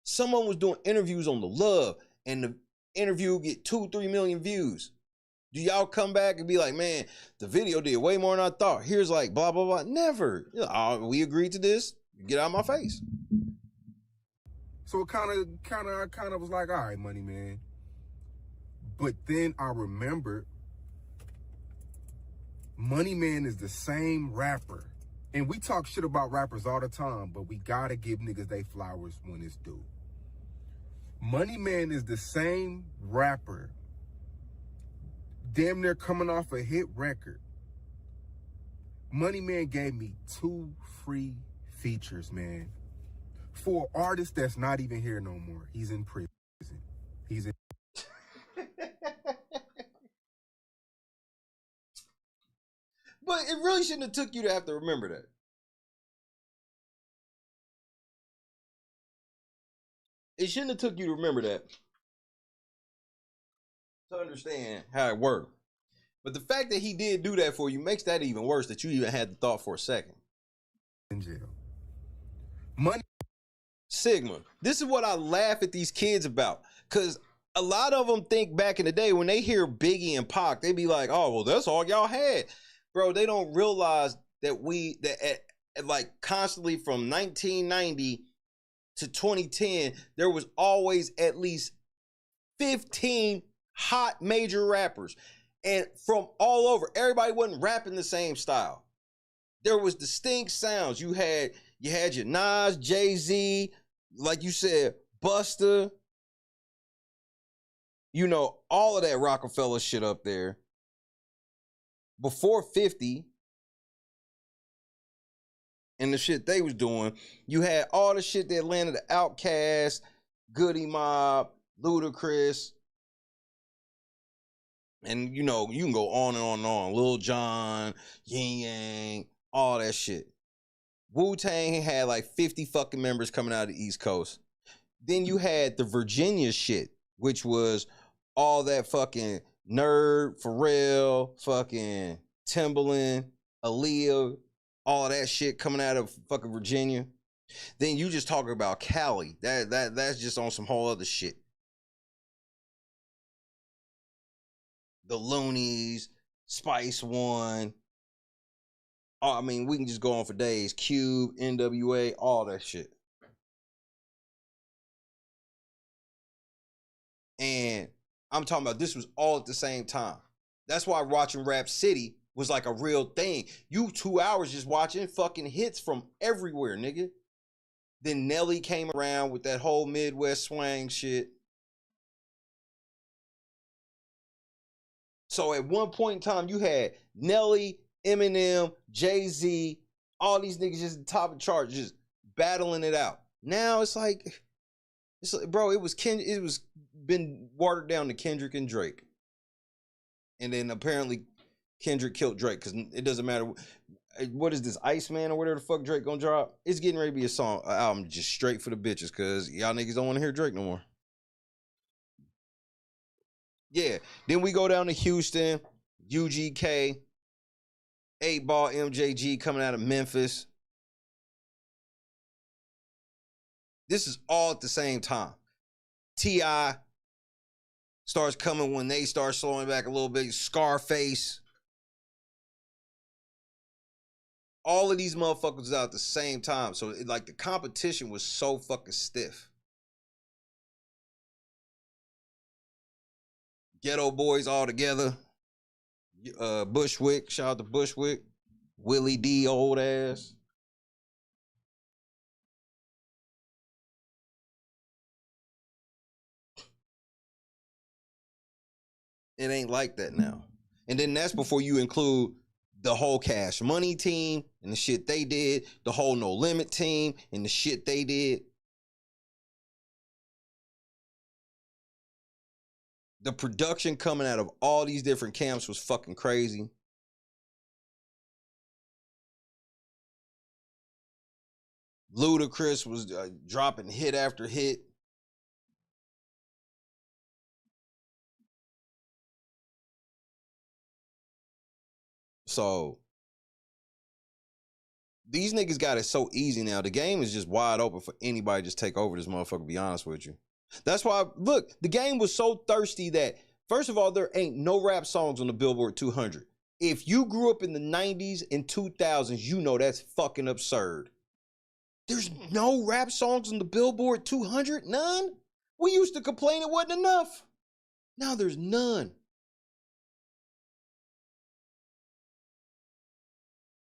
Speaker 23: Someone was doing interviews on the love. And the interview get 2-3 million views. Do y'all come back and be like, man, the video did way more than I thought. Here's like blah, blah, blah. Never. You know, we agreed to this. Get out of my face.
Speaker 11: So it kind of was like, all right, money, man. But then I remembered Money Man is the same rapper. And we talk shit about rappers all the time, but we gotta give niggas they flowers when it's due. Money Man is the same rapper, damn near coming off a hit record. Money Man gave me 2 free features, man. For an artist that's not even here no more. He's in prison. He's in.
Speaker 23: But it really shouldn't have took you to have to remember that. It shouldn't have took you to remember that to understand how it worked. But the fact that he did do that for you makes that even worse, that you even had the thought for a second.
Speaker 11: In jail. Money.
Speaker 23: Sigma. This is what I laugh at these kids about. Because a lot of them think back in the day when they hear Biggie and Pac, they be like, oh, well, that's all y'all had. Bro, they don't realize that like constantly from 1990 to 2010, there was always at least 15 hot major rappers. And from all over, everybody wasn't rapping the same style. There was distinct sounds. You had your Nas, Jay-Z, like you said, Busta, you know, all of that Rockefeller shit up there. Before 50 and the shit they was doing, you had all the shit that landed the Outkast, Goody Mob, Ludacris, and you know, you can go on and on and on. Lil Jon, Yin Yang, all that shit. Wu-Tang had like 50 fucking members coming out of the East Coast. Then you had the Virginia shit, which was all that fucking Nerd, Pharrell, fucking Timbaland, Aaliyah, all that shit coming out of fucking Virginia. Then you just talking about Cali. That's just on some whole other shit. The Loonies, Spice One. I mean, we can just go on for days. Cube, NWA, all that shit. And I'm talking about this was all at the same time. That's why watching Rap City was like a real thing. You 2 hours just watching fucking hits from everywhere, nigga. Then Nelly came around with that whole Midwest swang shit. So at one point in time, you had Nelly, Eminem, Jay-Z, all these niggas just at the top of the chart, just battling it out. Now it's like, bro, it was been watered down to Kendrick and Drake. And then apparently Kendrick killed Drake because it doesn't matter. What is this, Iceman or whatever the fuck Drake gonna drop? It's getting ready to be an album just straight for the bitches because y'all niggas don't want to hear Drake no more. Yeah, then we go down to Houston, UGK, 8-Ball, MJG coming out of Memphis. This is all at the same time. T.I. starts coming when they start slowing back a little bit. Scarface. All of these motherfuckers out at the same time. So like the competition was so fucking stiff. Ghetto Boys all together. Bushwick, shout out to Bushwick. Willie D, old ass. It ain't like that now. And then that's before you include the whole Cash Money team and the shit they did, the whole No Limit team and the shit they did. The production coming out of all these different camps was fucking crazy. Ludacris was dropping hit after hit. So these niggas got it so easy now. The game is just wide open for anybody to just take over this motherfucker, to be honest with you. That's why, look, the game was so thirsty that, first of all, there ain't no rap songs on the Billboard 200. If you grew up in the 90s and 2000s, you know that's fucking absurd. There's no rap songs on the Billboard 200? None? We used to complain it wasn't enough. Now there's none.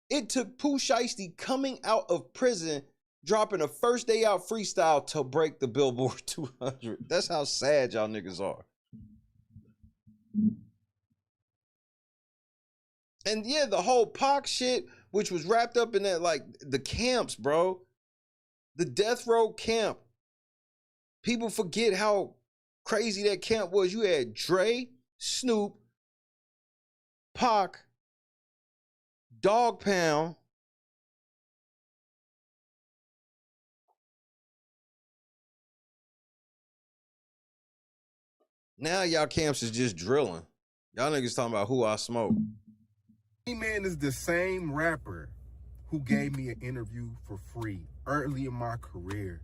Speaker 23: It took Pooh Shiesty coming out of prison, dropping a first day out freestyle to break the Billboard 200. That's how sad y'all niggas are. And yeah, the whole Pac shit, which was wrapped up in that, like, the camps, bro. The Death Row camp. People forget how crazy that camp was. You had Dre, Snoop, Pac, Dog Pound, now y'all camps is just drilling. Y'all niggas talking about who I smoke.
Speaker 11: Man is the same rapper who gave me an interview for free early in my career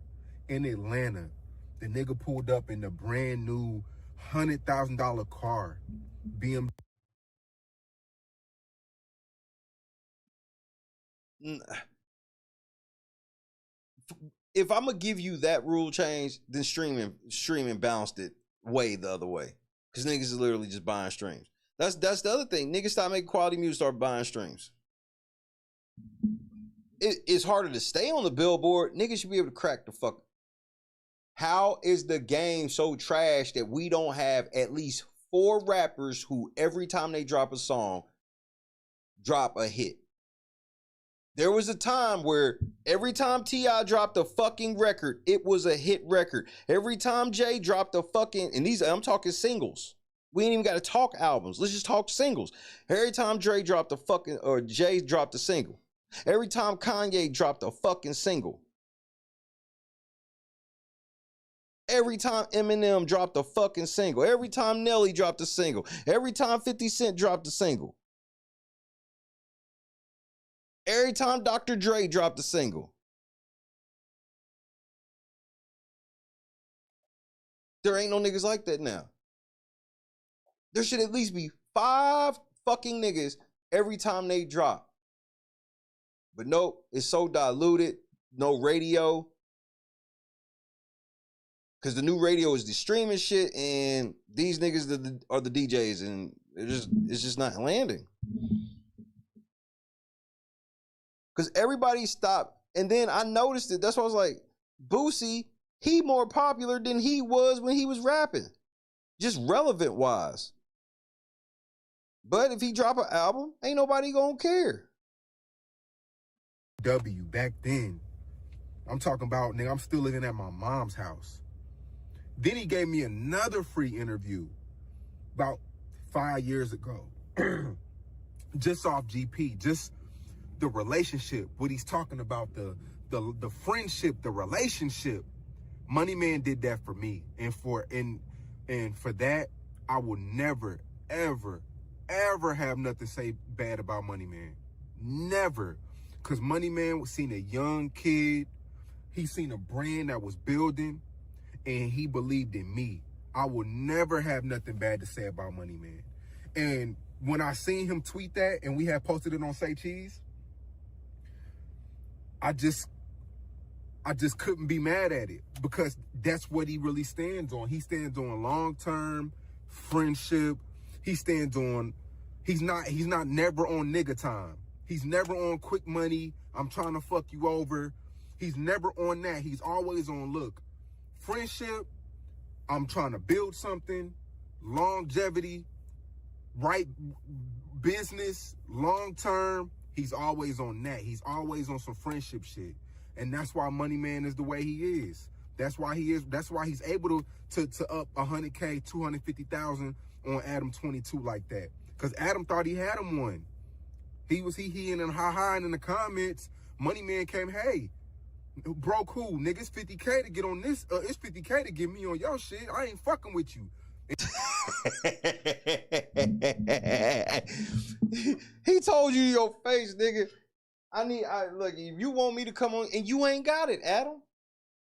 Speaker 11: in Atlanta. The nigga pulled up in a brand new $100,000 car, BMW. If
Speaker 23: I'm gonna give you that rule change, then streaming bounced it way the other way. Because niggas is literally just buying streams. That's the other thing. Niggas stop making quality music, start buying streams. It's harder to stay on the Billboard. Niggas should be able to crack the fuck. How is the game so trash that we don't have at least 4 rappers who every time they drop a song, drop a hit? There was a time where every time T.I. dropped a fucking record, it was a hit record. Every time Jay dropped a fucking, and these, I'm talking singles. We ain't even got to talk albums. Let's just talk singles. Every time Dre dropped a fucking, or Jay dropped a single. Every time Kanye dropped a fucking single. Every time Eminem dropped a fucking single. Every time Nelly dropped a single. Every time 50 Cent dropped a single. Every time Dr. Dre dropped a single. There ain't no niggas like that now. There should at least be 5 fucking niggas every time they drop. But nope, it's so diluted. No radio. Because the new radio is the streaming shit, and these niggas are the DJs, and it's just not landing. Because everybody stopped, and then I noticed it. That's why I was like, Boosie, he more popular than he was when he was rapping. Just relevant-wise. But if he drop an album, ain't nobody gonna care.
Speaker 11: Back then, I'm talking about, nigga, I'm still living at my mom's house. Then he gave me another free interview about 5 years ago. Just off GP, just the relationship, what he's talking about, the friendship, the relationship. Money Man did that for me. And for that, I will never, ever, ever have nothing to say bad about Money Man. Never. Because Money Man seen a young kid. He seen a brand that was building. And he believed in me. I will never have nothing bad to say about Money Man. And when I seen him tweet that, and we had posted it on Say Cheese, I just couldn't be mad at it, because that's what he really stands on. He stands on long-term friendship. He stands on, he's not never on nigga time. He's never on quick money. I'm trying to fuck you over. He's never on that. He's always on, look, friendship, I'm trying to build something, longevity, right business, long term. He's always on that. He's always on some friendship shit. And that's why Money Man is the way he is. That's why he is. That's why he's able to up 100K, 250,000 on Adam 22 like that. Because Adam thought he had him one. He and then ha in the comments. Money Man came, hey, bro, cool, nigga, it's 50K to get on this. It's 50K to get me on your shit. I ain't fucking with you.
Speaker 23: He told you your face, nigga. Look, if you want me to come on, and you ain't got it, Adam.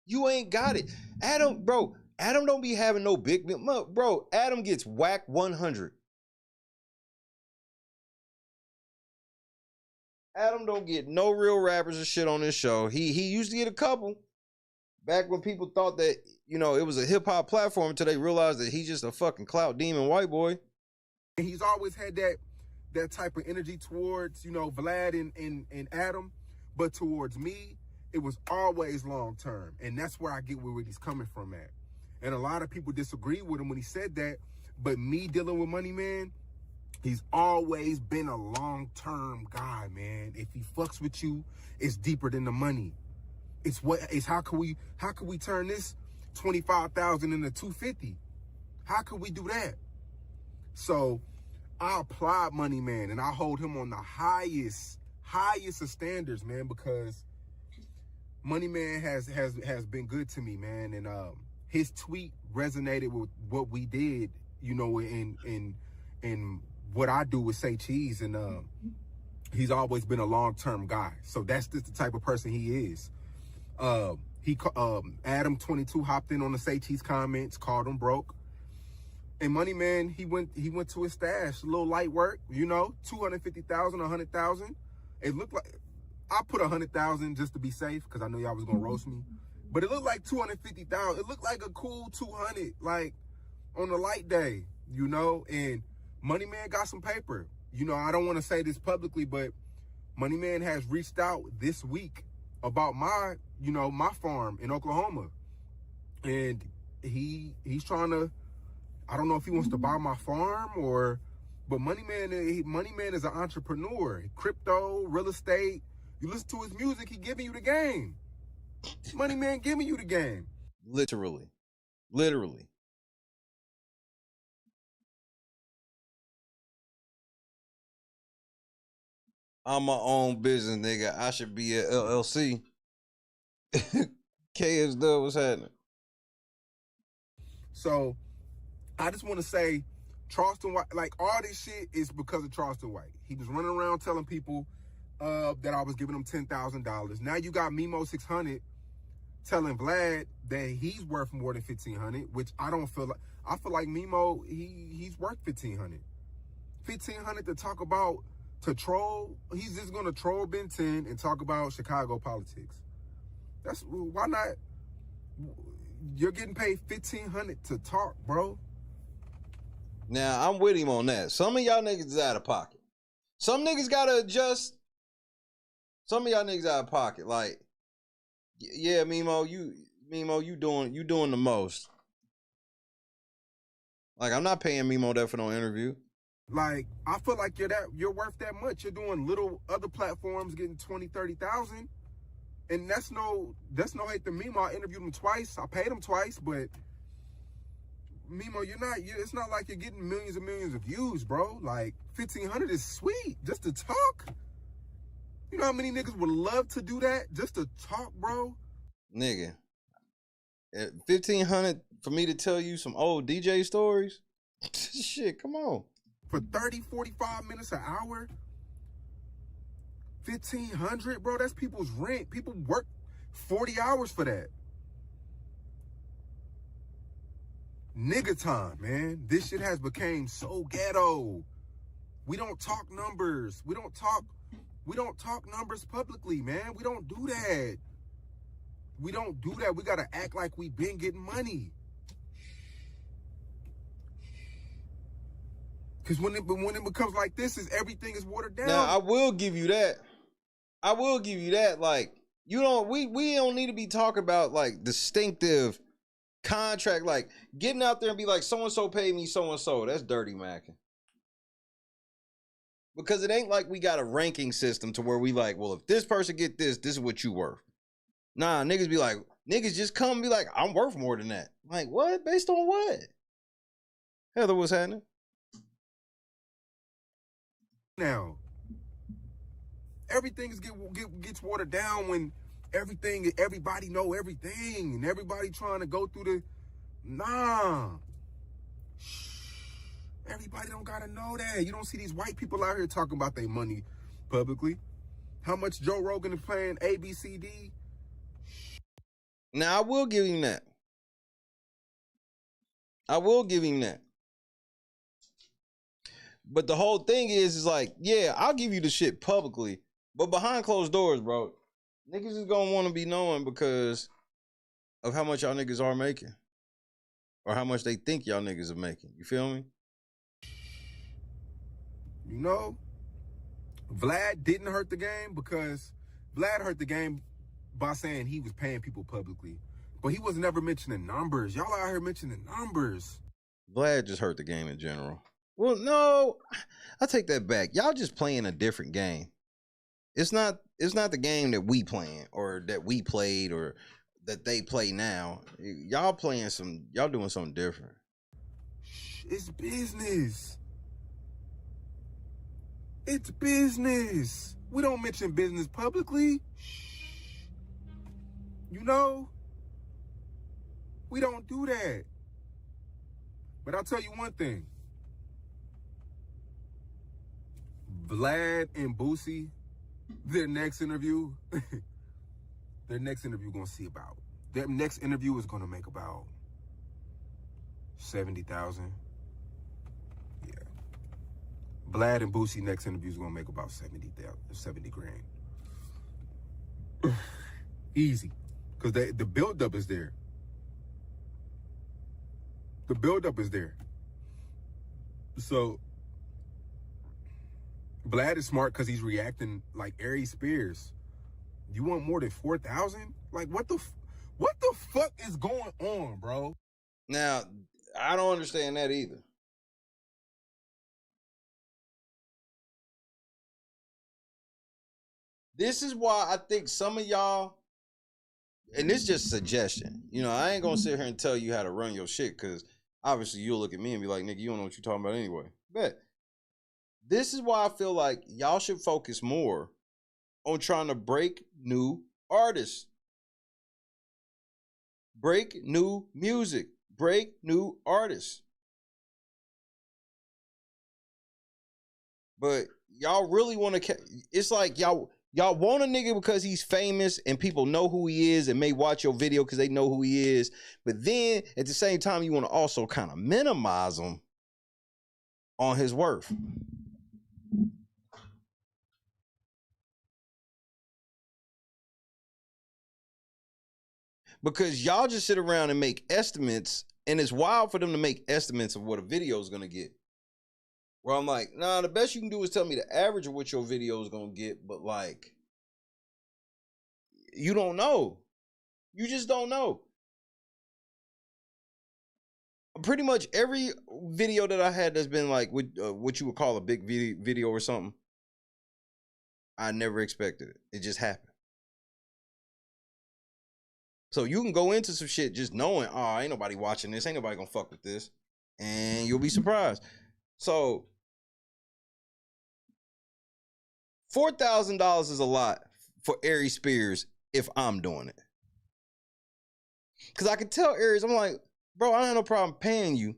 Speaker 23: You ain't got it. Adam don't be having no big, bro, Adam gets whack 100. Adam don't get no real rappers or shit on this show. He used to get a couple. Back when people thought that, it was a hip-hop platform, until they realized that he's just a fucking clout demon white boy.
Speaker 11: And he's always had that type of energy towards, Vlad and Adam. But towards me, it was always long-term. And that's where I get where he's coming from at. And a lot of people disagree with him when he said that. But me dealing with Money Man, he's always been a long-term guy, man. If he fucks with you, it's deeper than the money. It's how can we turn this 25,000 into 250? How can we do that? So I applaud Money Man, and I hold him on the highest of standards, man, because Money Man has been good to me, man. And his tweet resonated with what we did, in what I do with Say Cheese, and he's always been a long-term guy. So that's just the type of person he is. Adam 22 hopped in on the Say Cheese comments, called him broke. And Money Man, he went to his stash, a little light work, 250,000, 100,000. It looked like, I put 100,000 just to be safe, because I know y'all was gonna roast me. But it looked like 250,000. It looked like a cool 200, like on a light day, and Money Man got some paper. I don't want to say this publicly, but Money Man has reached out this week about my farm in Oklahoma. And he's trying to, I don't know if he wants to buy my farm but Money Man is an entrepreneur. Crypto, real estate, You listen to his music, he giving you the game. Money Man giving you the game.
Speaker 23: Literally. I'm my own business, nigga. I should be at LLC. KS Dub, what's happening?
Speaker 11: So, I just want to say, Charleston White, like all this shit is because of Charleston White. He was running around telling people that I was giving him $10,000. Now you got Mimo 600 telling Vlad that he's worth more than $1,500, which I don't feel like. I feel like Mimo, he's worth $1,500. $1,500 to talk about, to troll. He's just gonna troll Ben 10 and talk about Chicago politics. That's why not. You're getting paid $1,500 to talk, bro.
Speaker 23: Now, I'm with him on that. Some of y'all niggas is out of pocket. Some niggas gotta adjust. Some of y'all niggas out of pocket. Like, yeah, Mimo, you doing the most. Like, I'm not paying Mimo that for no interview.
Speaker 11: Like, I feel like you're worth that much. You're doing little other platforms getting 20, 30,000. And that's no hate to Mimo. I interviewed him twice. I paid him twice, but Mimo, it's not like you're getting millions and millions of views, bro. Like, 1,500 is sweet just to talk. You know how many niggas would love to do that just to talk, bro?
Speaker 23: Nigga, at 1,500 for me to tell you some old DJ stories? Shit, come on.
Speaker 11: For 30, 45 minutes, an hour? 1,500, bro, that's people's rent. People work 40 hours for that. Nigga time, man. This shit has become so ghetto. We don't talk numbers. We don't talk numbers publicly, man. We don't do that. We don't do that. We gotta act like we been getting money. Because when it becomes like this, everything is watered down.
Speaker 23: Now, I will give you that. Like, we don't need to be talking about like distinctive contract, like getting out there and be like, so-and-so paid me so-and-so. That's dirty macking. Because it ain't like we got a ranking system to where we like, well, if this person get this is what you worth. Nah, niggas be like, niggas just come and be like, I'm worth more than that. Like, what? Based on what? Heather, what's happening?
Speaker 11: Now, everything gets watered down when everybody know everything and everybody trying to go through the, nah. Everybody don't gotta know that. You don't see these white people out here talking about their money publicly. How much Joe Rogan is paying ABCD?
Speaker 23: Now, I will give him that. But the whole thing is like, yeah, I'll give you the shit publicly, but behind closed doors, bro, niggas is gonna want to be knowing because of how much y'all niggas are making or how much they think y'all niggas are making. You feel me?
Speaker 11: You know, Vlad didn't hurt the game because Vlad hurt the game by saying he was paying people publicly, but he was never mentioning numbers. Y'all out here mentioning numbers.
Speaker 23: Vlad just hurt the game in general. Well, no, I take that back. Y'all just playing a different game. It's not the game that we playing or that we played or that they play now. Y'all doing something different.
Speaker 11: It's business. It's business. We don't mention business publicly. You know? We don't do that. But I'll tell you one thing. Vlad and Boosie, their next interview gonna see about. Their next interview is gonna make about 70,000. Yeah. Vlad and Boosie next interview is gonna make about 70 grand. Easy. Because the buildup is there. The buildup is there. So Vlad is smart because he's reacting like Aries Spears. You want more than 4,000? Like, what the fuck is going on, bro?
Speaker 23: Now, I don't understand that either. This is why I think some of y'all, and this is just a suggestion. You know, I ain't gonna sit here and tell you how to run your shit, because obviously you'll look at me and be like, nigga, you don't know what you're talking about anyway. But this is why I feel like y'all should focus more on trying to break new artists. Break new music. Break new artists. But y'all really want to, it's like y'all want a nigga because he's famous and people know who he is and may watch your video because they know who he is. But then at the same time, you want to also kind of minimize him on his worth. Because y'all just sit around and make estimates, and it's wild for them to make estimates of what a video is going to get. Where I'm like, nah, the best you can do is tell me the average of what your video is going to get, but like, you don't know. You just don't know. Pretty much every video that I had that's been like with what you would call a big video or something, I never expected it. It just happened. So you can go into some shit just knowing, oh, ain't nobody watching this, ain't nobody gonna fuck with this, and you'll be surprised. So $4,000 is a lot for Aries Spears if I'm doing it. Because I can tell Aries, I'm like, bro, I don't have no problem paying you.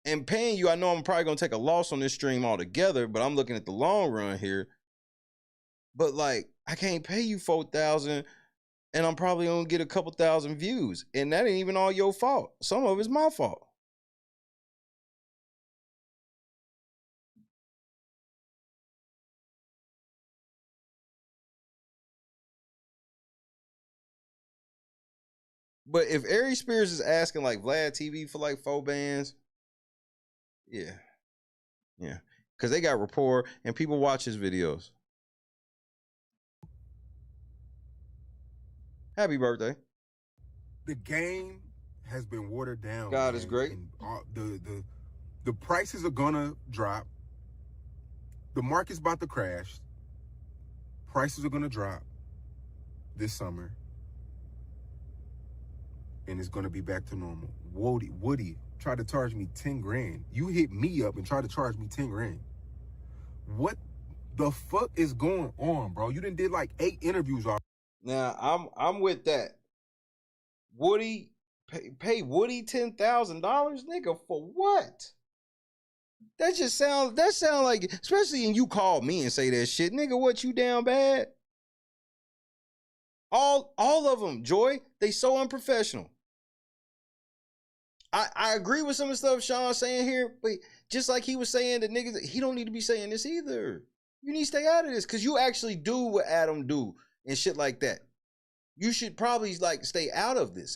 Speaker 23: And paying you, I know I'm probably gonna take a loss on this stream altogether, but I'm looking at the long run here. But like, I can't pay you $4,000 and I'm probably gonna get a couple thousand views. And that ain't even all your fault. Some of it's my fault. But if Aries Spears is asking like Vlad TV for like 4 bands, yeah. Because they got rapport and people watch his videos. Happy birthday.
Speaker 11: The game has been watered down.
Speaker 23: God is great.
Speaker 11: The prices are gonna drop. The market's about to crash. Prices are gonna drop this summer. And it's gonna be back to normal. Woody tried to charge me 10 grand. You hit me up and tried to charge me 10 grand. What the fuck is going on, bro? You done did like 8 interviews already.
Speaker 23: Now I'm with that. Woody, pay Woody $10,000, nigga, for what? That sound like, especially when you call me and say that shit, nigga, what, you down bad? All of them, Joy, they so unprofessional. I agree with some of the stuff Sean's saying here, but just like he was saying, the niggas, he don't need to be saying this either. You need to stay out of this, because you actually do what Adam do and shit like that. You should probably like stay out of this.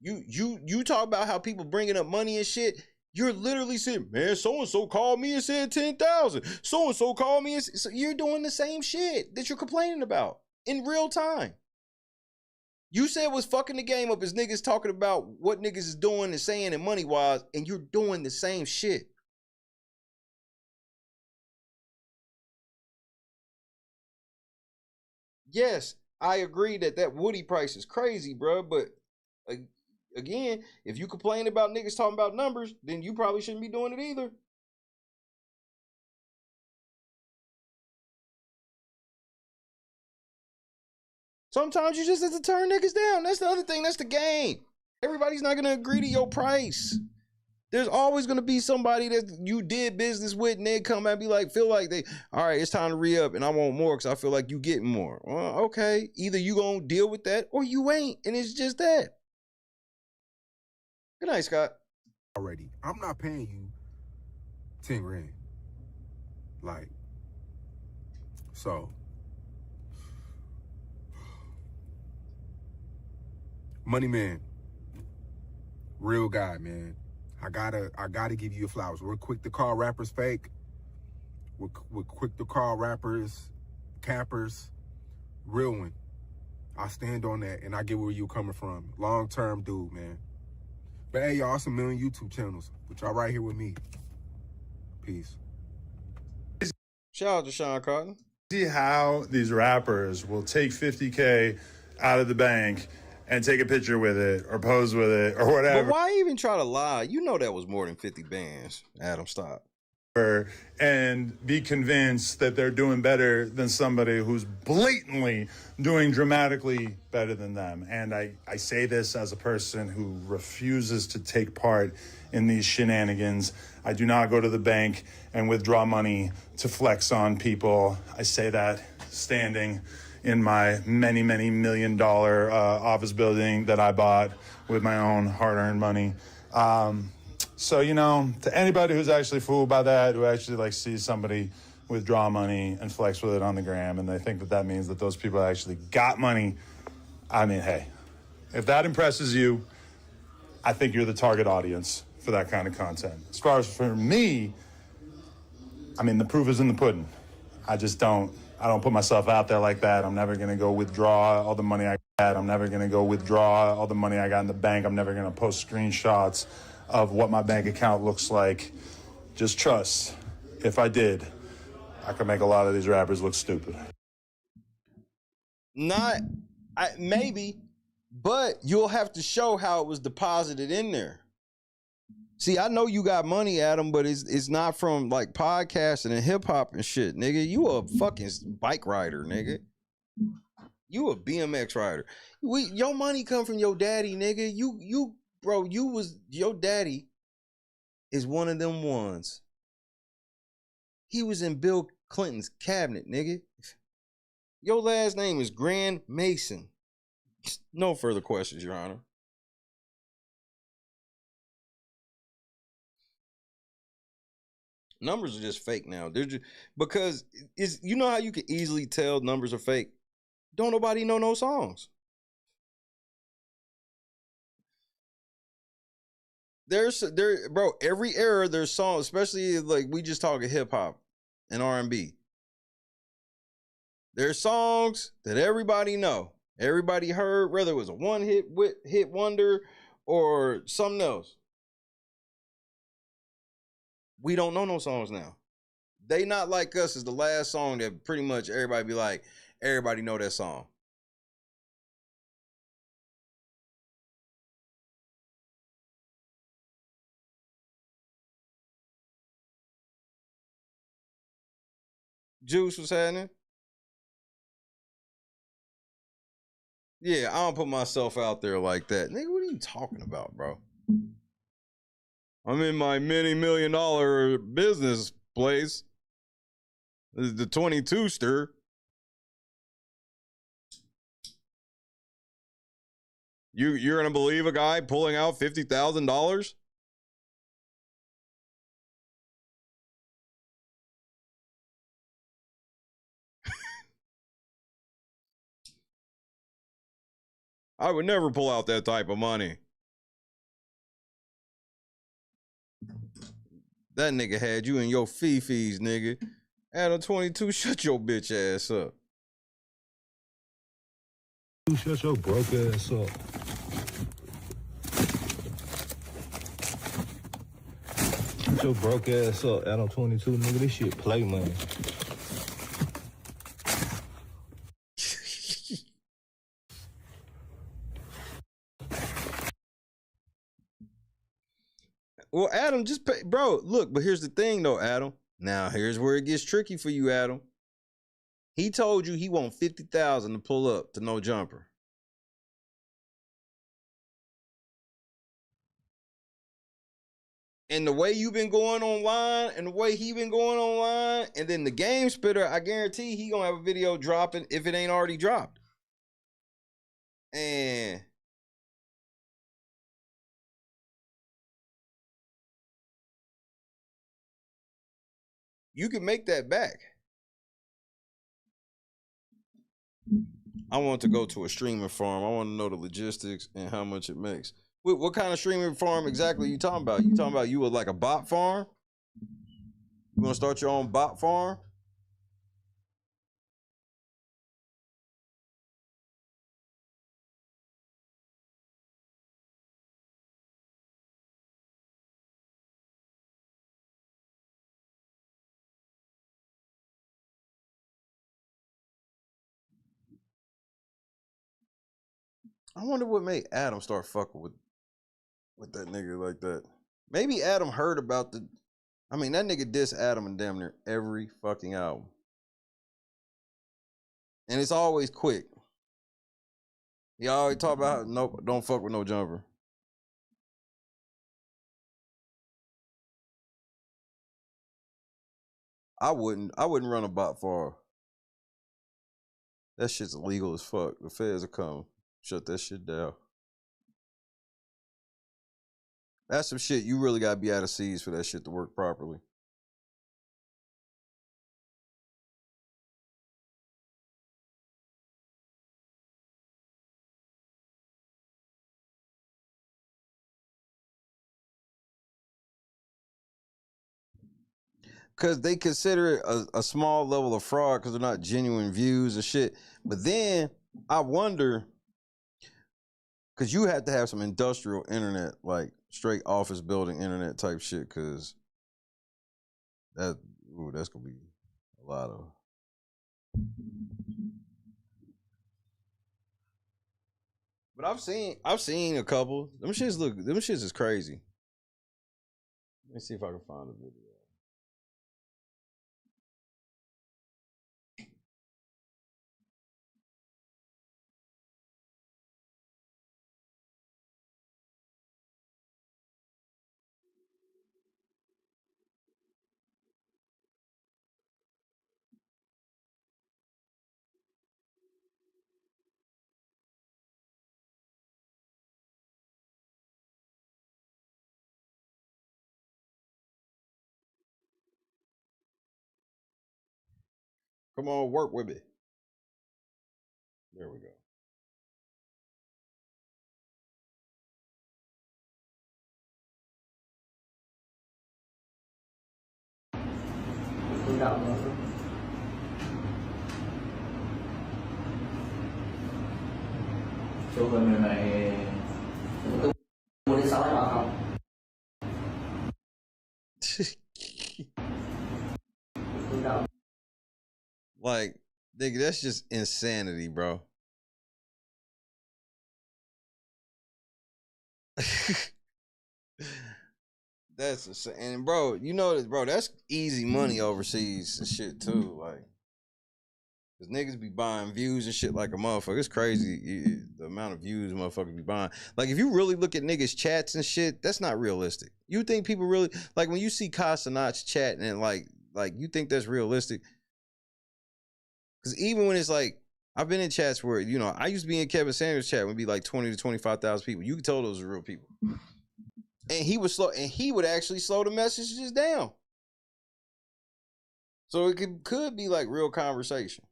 Speaker 23: You talk about how people bringing up money and shit. You're literally saying, man, so-and-so called me and said 10,000. So-and-so called me and so you're doing the same shit that you're complaining about in real time. You said what's fucking the game up is niggas talking about what niggas is doing and saying and money-wise, and you're doing the same shit. Yes, I agree that Woody price is crazy, bro, but again, if you complain about niggas talking about numbers, then you probably shouldn't be doing it either. Sometimes you just have to turn niggas down. That's the other thing. That's the game. Everybody's not going to agree to your price. There's always going to be somebody that you did business with and they come and be like, feel like they, all right, it's time to re-up and I want more because I feel like you getting more. Well, okay. Either you going to deal with that or you ain't. And it's just that. Good night, Scott.
Speaker 11: Already. I'm not paying you 10 grand. Like, so. Money Man. Real guy, man. I gotta give you your flowers. We're quick to call rappers fake. We're quick to call rappers cappers. Real one. I stand on that and I get where you coming from. Long-term dude, man. But hey, y'all, it's a million YouTube channels. But y'all right here with me. Peace.
Speaker 23: Shout out to Sean Cotton.
Speaker 7: See how these rappers will take 50K out of the bank and take a picture with it or pose with it or whatever.
Speaker 23: But why even try to lie? You know that was more than 50 bands. Adam, stop.
Speaker 7: And be convinced that they're doing better than somebody who's blatantly doing dramatically better than them. And I say this as a person who refuses to take part in these shenanigans. I do not go to the bank and withdraw money to flex on people. I say that standing in my many, many $1 million office building that I bought with my own hard-earned money. So, you know, to anybody who's actually fooled by that, who actually like sees somebody withdraw money and flex with it on the gram, and they think that that means that those people actually got money, I mean, hey, if that impresses you, I think you're the target audience for that kind of content. As far as for me, I mean, the proof is in the pudding. I don't put myself out there like that. I'm never going to go withdraw all the money I got. I'm never going to go withdraw all the money I got in the bank. I'm never going to post screenshots of what my bank account looks like. Just trust, if I did, I could make a lot of these rappers look stupid.
Speaker 23: Maybe, but you'll have to show how it was deposited in there. See, I know you got money, Adam, but it's not from like podcasting and hip hop and shit, nigga. You a fucking bike rider, nigga. You a BMX rider. Your money come from your daddy, nigga. Bro, your daddy is one of them ones. He was in Bill Clinton's cabinet, nigga. Your last name is Grand Mason. No further questions, Your Honor. Numbers are just fake now. They're just because you know how you can easily tell numbers are fake? Don't nobody know no songs. Bro, every era there's songs, especially like we just talking hip hop and R&B. There's songs that everybody know. Everybody heard, whether it was a one hit wonder or something else. We don't know no songs now. They Not Like Us is the last song that pretty much everybody be like, everybody know that song. Juice, what's happening? Yeah, I don't put myself out there like that. Nigga, what are you talking about, bro? I'm in my many $1 million business place. This is the 22 stir. You're gonna believe a guy pulling out $50,000? I would never pull out that type of money. That nigga had you in your fee-fees, nigga. Adam 22, shut your bitch ass up.
Speaker 10: Shut your broke ass up. Shut your broke ass up, Adam 22, nigga. This shit play money.
Speaker 23: Well, Adam, just pay, bro, look, but here's the thing though, Adam. Now, here's where it gets tricky for you, Adam. He told you he want 50,000 to pull up to No Jumper. And the way you've been going online and the way he been going online, and then the game spitter, I guarantee he gonna have a video dropping if it ain't already dropped. And you can make that back. I want to go to a streaming farm. I want to know the logistics and how much it makes. What kind of streaming farm exactly are you talking about? You talking about you with like a bot farm? You want to start your own bot farm? I wonder what made Adam start fucking with that nigga like that. Maybe Adam heard about the. I mean, that nigga diss Adam in damn near every fucking album, and it's always quick. He always talk about nope, don't fuck with no jumper. I wouldn't run a bot for her. That shit's illegal as fuck. The feds will come. Shut that shit down. That's some shit you really gotta be out of seas for that shit to work properly. Because they consider it a small level of fraud because they're not genuine views and shit. But then I wonder, because you have to have some industrial internet, like straight office building internet type shit, because that's going to be a lot of. But I've seen a couple. Them shits is crazy. Let me see if I can find a video. Come on, work with me. There we go.
Speaker 21: Số người này mua đến 6 em không?
Speaker 23: Like, nigga, that's just insanity, bro. That's insane. And bro, you know this, bro, that's easy money overseas and shit too. Like, cause niggas be buying views and shit like a motherfucker. It's crazy the amount of views motherfuckers be buying. Like, if you really look at niggas' chats and shit, that's not realistic. You think people really, like, when you see Casanach chatting and like you think that's realistic? Cause even when it's like, I've been in chats where, you know, I used to be in Kevin Sanders' chat when it'd be like 20 to 25,000 people. You could tell those are real people. And he was slow, and he would actually slow the messages down. So it could be like real conversation.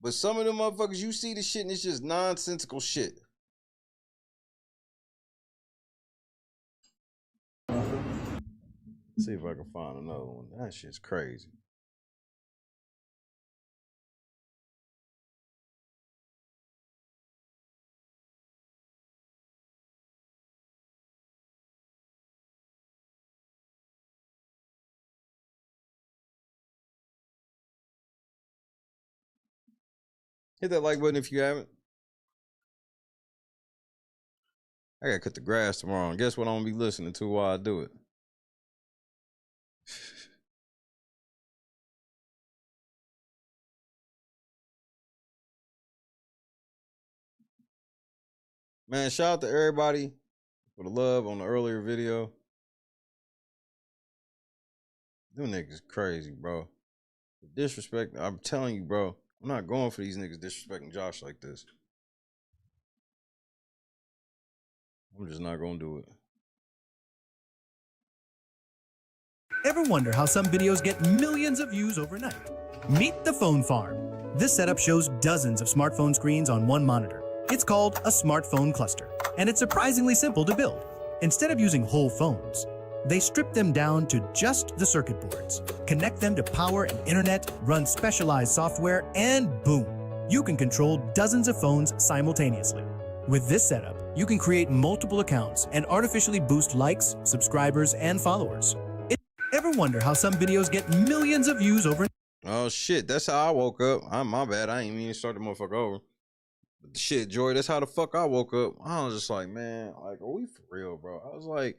Speaker 23: But some of them motherfuckers, you see the shit and it's just nonsensical shit. Let's see if I can find another one. That shit's crazy. Hit that like button if you haven't. I gotta cut the grass tomorrow, and guess what I'm gonna be listening to while I do it? Man, shout out to everybody for the love on the earlier video. Them niggas crazy, bro. The disrespect, I'm telling you, bro. I'm not going for these niggas disrespecting Josh like this. I'm just not gonna do it.
Speaker 12: Ever wonder how some videos get millions of views overnight? Meet the Phone Farm. This setup shows dozens of smartphone screens on one monitor. It's called a smartphone cluster, and it's surprisingly simple to build. Instead of using whole phones, they strip them down to just the circuit boards, connect them to power and internet, run specialized software, and boom, you can control dozens of phones simultaneously. With this setup, you can create multiple accounts and artificially boost likes, subscribers, and followers. Ever wonder how some videos get millions of views overnight?
Speaker 23: Oh shit, that's how I woke up. My bad. I ain't mean to start the motherfucker over. But shit, Joy, that's how the fuck I woke up. I was just like, man, like, are we for real, bro? I was like,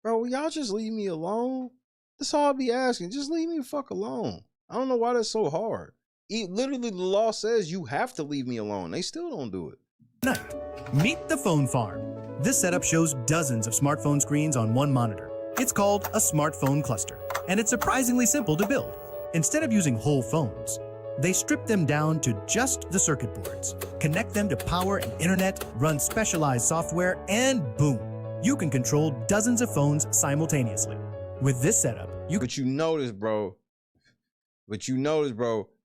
Speaker 23: bro, will y'all just leave me alone? That's all I be asking. Just leave me the fuck alone. I don't know why that's so hard. Literally, the law says you have to leave me alone. They still don't do it.
Speaker 12: Meet the phone farm. This setup shows dozens of smartphone screens on one monitor. It's called a smartphone cluster, and it's surprisingly simple to build. Instead of using whole phones, they strip them down to just the circuit boards, connect them to power and internet, run specialized software, and boom, you can control dozens of phones simultaneously. With this setup,
Speaker 23: But you notice, bro,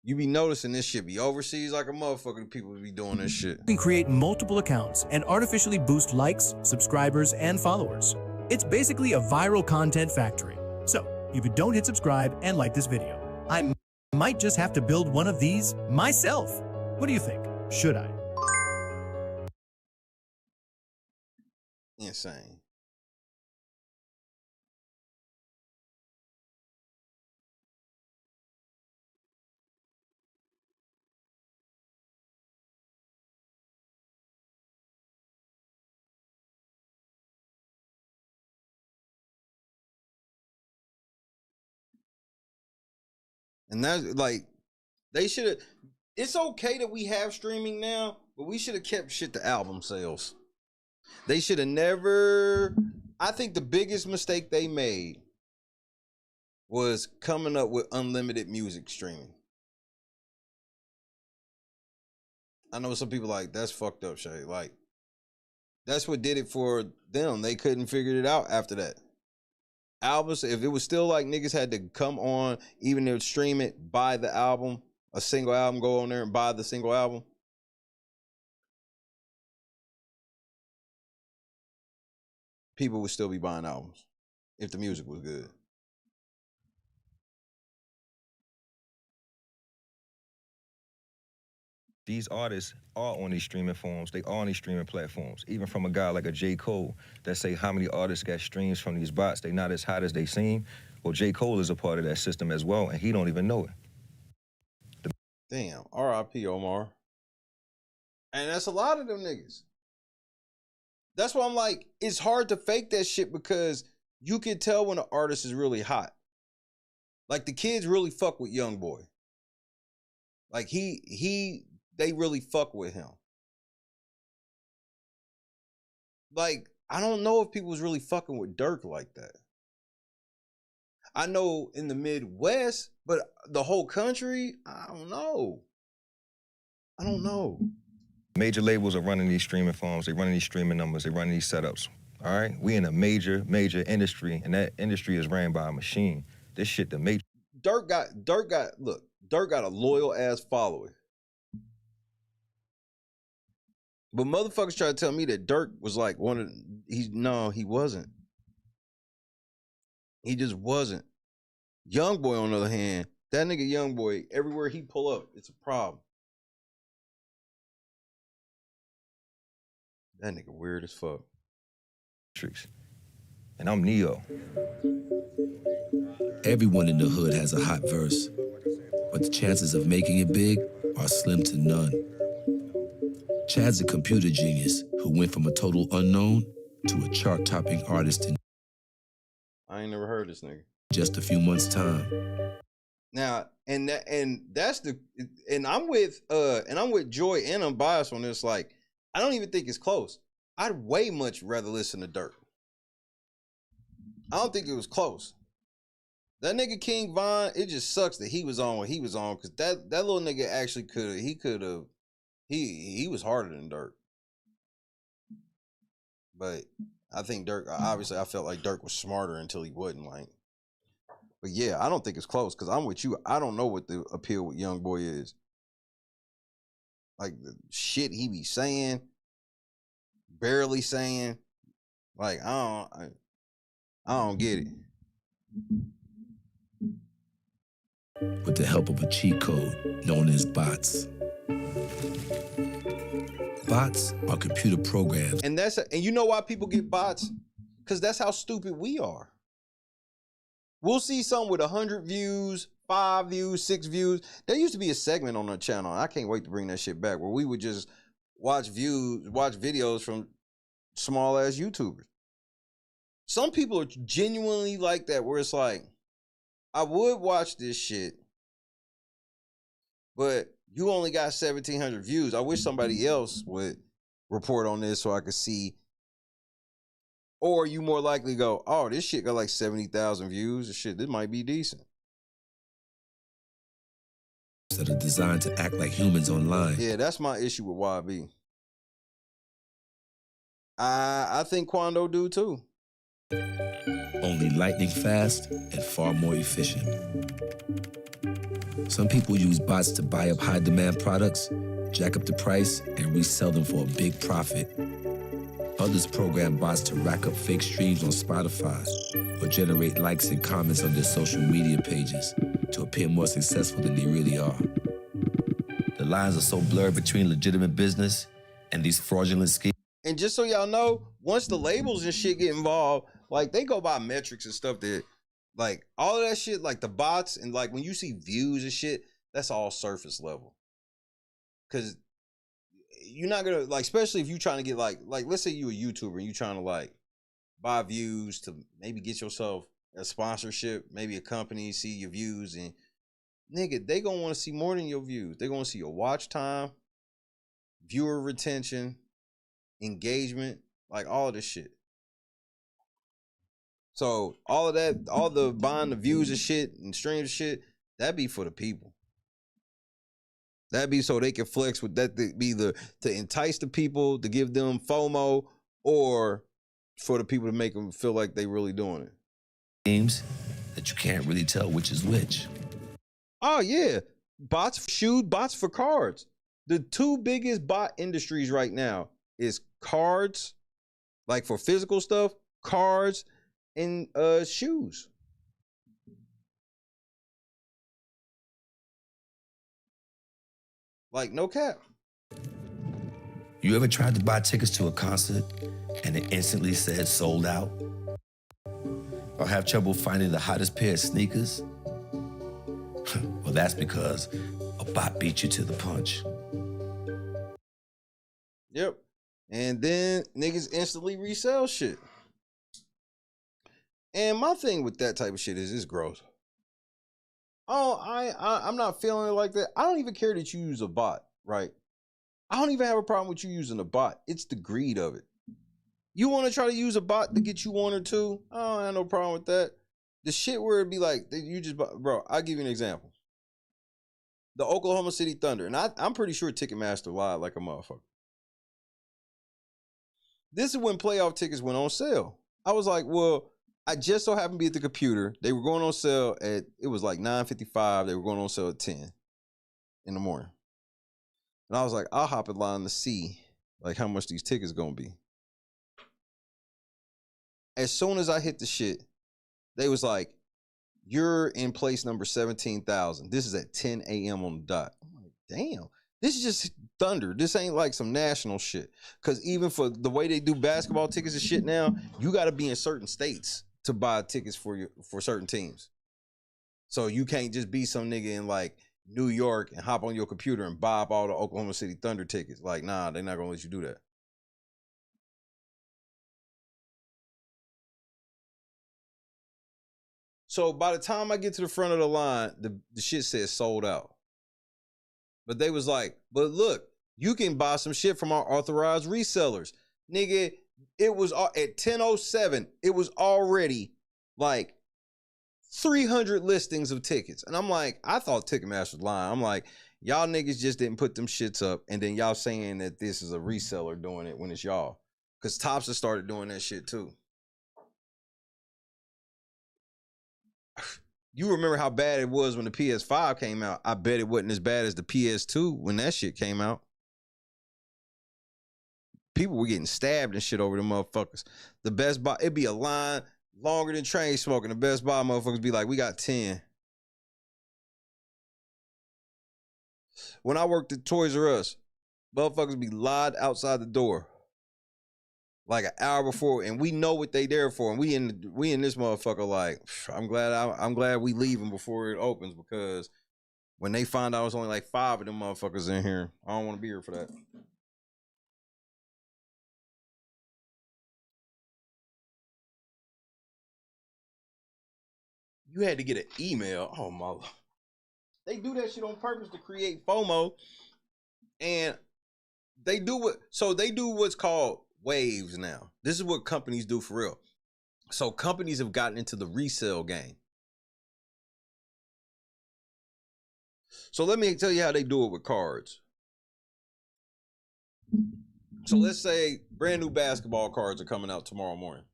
Speaker 23: you be noticing this shit be overseas like a motherfucker. The people be doing this shit.
Speaker 12: You can create multiple accounts and artificially boost likes, subscribers, and followers. It's basically a viral content factory. So, if you don't hit subscribe and like this video, I might just have to build one of these myself. What do you think? Should I?
Speaker 23: Insane. And that's like, they should have. It's okay that we have streaming now, but we should have kept shit to album sales. They should have never. I think the biggest mistake they made was coming up with unlimited music streaming. I know some people like, that's fucked up, Shay. Like, that's what did it for them. They couldn't figure it out after that. Albums, if it was still like niggas had to come on, even to stream it, buy the album, a single album, go on there and buy the single album. People would still be buying albums if the music was good.
Speaker 9: These artists are on these streaming forums. They are on these streaming platforms. Even from a guy like a J. Cole that say how many artists got streams from these bots. They not as hot as they seem. Well, J. Cole is a part of that system as well, and he don't even know it.
Speaker 23: Damn, R.I.P. Omar. And that's a lot of them niggas. That's why I'm like, it's hard to fake that shit because you can tell when an artist is really hot. Like the kids really fuck with YoungBoy. Like they really fuck with him. Like, I don't know if people was really fucking with Dirk like that. I know in the Midwest, but the whole country, I don't know. I don't know.
Speaker 9: Major labels are running these streaming forums. They running these streaming numbers. They running these setups. All right? We in a major industry, and that industry is ran by a machine. This shit, the major.
Speaker 23: Dirk got a loyal ass following. But motherfuckers try to tell me that Dirk was like no, he wasn't. He just wasn't. YoungBoy, on the other hand, that nigga YoungBoy, everywhere he pull up, it's a problem. That nigga weird as fuck.
Speaker 9: And I'm Neo.
Speaker 13: Everyone in the hood has a hot verse, but the chances of making it big are slim to none. Chad's a computer genius who went from a total unknown to a chart-topping artist in
Speaker 23: I ain't never heard this nigga.
Speaker 13: just a few months' time.
Speaker 23: Now, and I'm with Joy and I'm biased on this. Like, I don't even think it's close. I'd way much rather listen to Dirk. I don't think it was close. That nigga King Von, it just sucks that he was on what he was on, because that little nigga actually he was harder than Dirk. But I think Dirk, obviously I felt like Dirk was smarter until he wasn't, like. But yeah, I don't think it's close, because I'm with you. I don't know what the appeal with YoungBoy is. Like the shit he be saying, barely saying. Like, I don't get it.
Speaker 13: With the help of a cheat code known as bots. Bots are computer programs.
Speaker 23: And and you know why people get bots? Because that's how stupid we are. We'll see some with 100 views, 5 views, 6 views. There used to be a segment on our channel, and I can't wait to bring that shit back, where we would just watch videos from small ass YouTubers. Some people are genuinely like that, where it's like, I would watch this shit, but you only got 1,700 views. I wish somebody else would report on this so I could see. Or you more likely go, oh, this shit got like 70,000 views. Shit, this might be decent.
Speaker 13: That are designed to act like humans online.
Speaker 23: Yeah, that's my issue with YB. I think Quando do too.
Speaker 13: Only lightning fast and far more efficient. Some people use bots to buy up high demand products, jack up the price, and resell them for a big profit. Others program bots to rack up fake streams on Spotify or generate likes and comments on their social media pages to appear more successful than they really are. The lines are so blurred between legitimate business and these fraudulent schemes.
Speaker 23: And just so y'all know, once the labels and shit get involved, like they go by metrics and stuff that, like all of that shit, like the bots and like when you see views and shit, that's all surface level. Cause you're not gonna like, especially if you're trying to get like let's say you a YouTuber and you trying to like buy views to maybe get yourself a sponsorship, maybe a company see your views, and nigga, they gonna want to see more than your views. They gonna see your watch time, viewer retention, engagement, like all of this shit. So all of that, all the buying the views and shit and streams and shit, that be for the people. That be so they can flex with that, be the to entice the people, to give them FOMO, or for the people to make them feel like they really doing it.
Speaker 13: Games that you can't really tell which is which.
Speaker 23: Oh yeah, bots for shoes, bots for cards. The two biggest bot industries right now is cards, like for physical stuff, cards, and shoes. Like no cap.
Speaker 13: You ever tried to buy tickets to a concert and it instantly said sold out? Or have trouble finding the hottest pair of sneakers? Well, that's because a bot beat you to the punch.
Speaker 23: Yep. And then niggas instantly resell shit. And my thing with that type of shit is it's gross. Oh, I'm not feeling it like that. I don't even care that you use a bot, right? I don't even have a problem with you using a bot. It's the greed of it. You want to try to use a bot to get you one or two? I don't have no problem with that. The shit where it'd be like, you just, bro, I'll give you an example. The Oklahoma City Thunder, and I'm pretty sure Ticketmaster lied like a motherfucker. This is when playoff tickets went on sale. I was like, well, I just so happened to be at the computer. They were going on sale at, it was like 9:55. They were going on sale at 10 in the morning. And I was like, I'll hop in line to see like how much these tickets gonna be. As soon as I hit the shit, they was like, you're in place number 17,000. This is at 10 a.m. on the dot. I'm like, damn, this is just Thunder. This ain't like some national shit. Because even for the way they do basketball tickets and shit now, you got to be in certain states to buy tickets for certain teams. So you can't just be some nigga in like New York and hop on your computer and buy up all the Oklahoma City Thunder tickets. Like, nah, they're not going to let you do that. So by the time I get to the front of the line, the shit says sold out. But they was like, but look, you can buy some shit from our authorized resellers. Nigga, it was at 10:07, it was already like 300 listings of tickets. And I'm like, I thought Ticketmaster was lying. I'm like, y'all niggas just didn't put them shits up. And then y'all saying that this is a reseller doing it when it's y'all. Because Topps has started doing that shit too. You remember how bad it was when the PS5 came out. I bet it wasn't as bad as the PS2 when that shit came out. People were getting stabbed and shit over them motherfuckers. The Best Buy, it'd be a line longer than train smoking. The Best Buy motherfuckers be like, we got 10. When I worked at Toys R Us, motherfuckers be lied outside the door. like an hour before, and we know what they there for, and we in this motherfucker like, I'm glad we leaving before it opens, because when they find out it's only like 5 of them motherfuckers in here, I don't want to be here for that. You had to get an email. Oh my, they do that shit on purpose to create FOMO, and they do what's called waves now. This is what companies do for real. So companies have gotten into the resale game. So let me tell you how they do it with cards. So let's say brand new basketball cards are coming out tomorrow morning.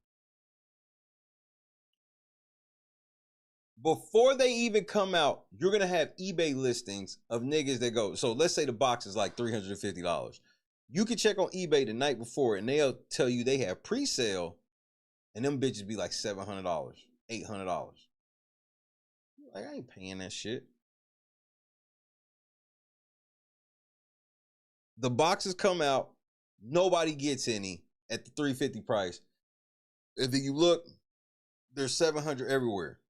Speaker 23: Before they even come out, you're going to have eBay listings of niggas that go. So let's say the box is like $350. You can check on eBay the night before, and they'll tell you they have pre-sale, and them bitches be like $700, $800. Like, I ain't paying that shit. The boxes come out, nobody gets any at the $350 price. And then you look, there's 700 everywhere.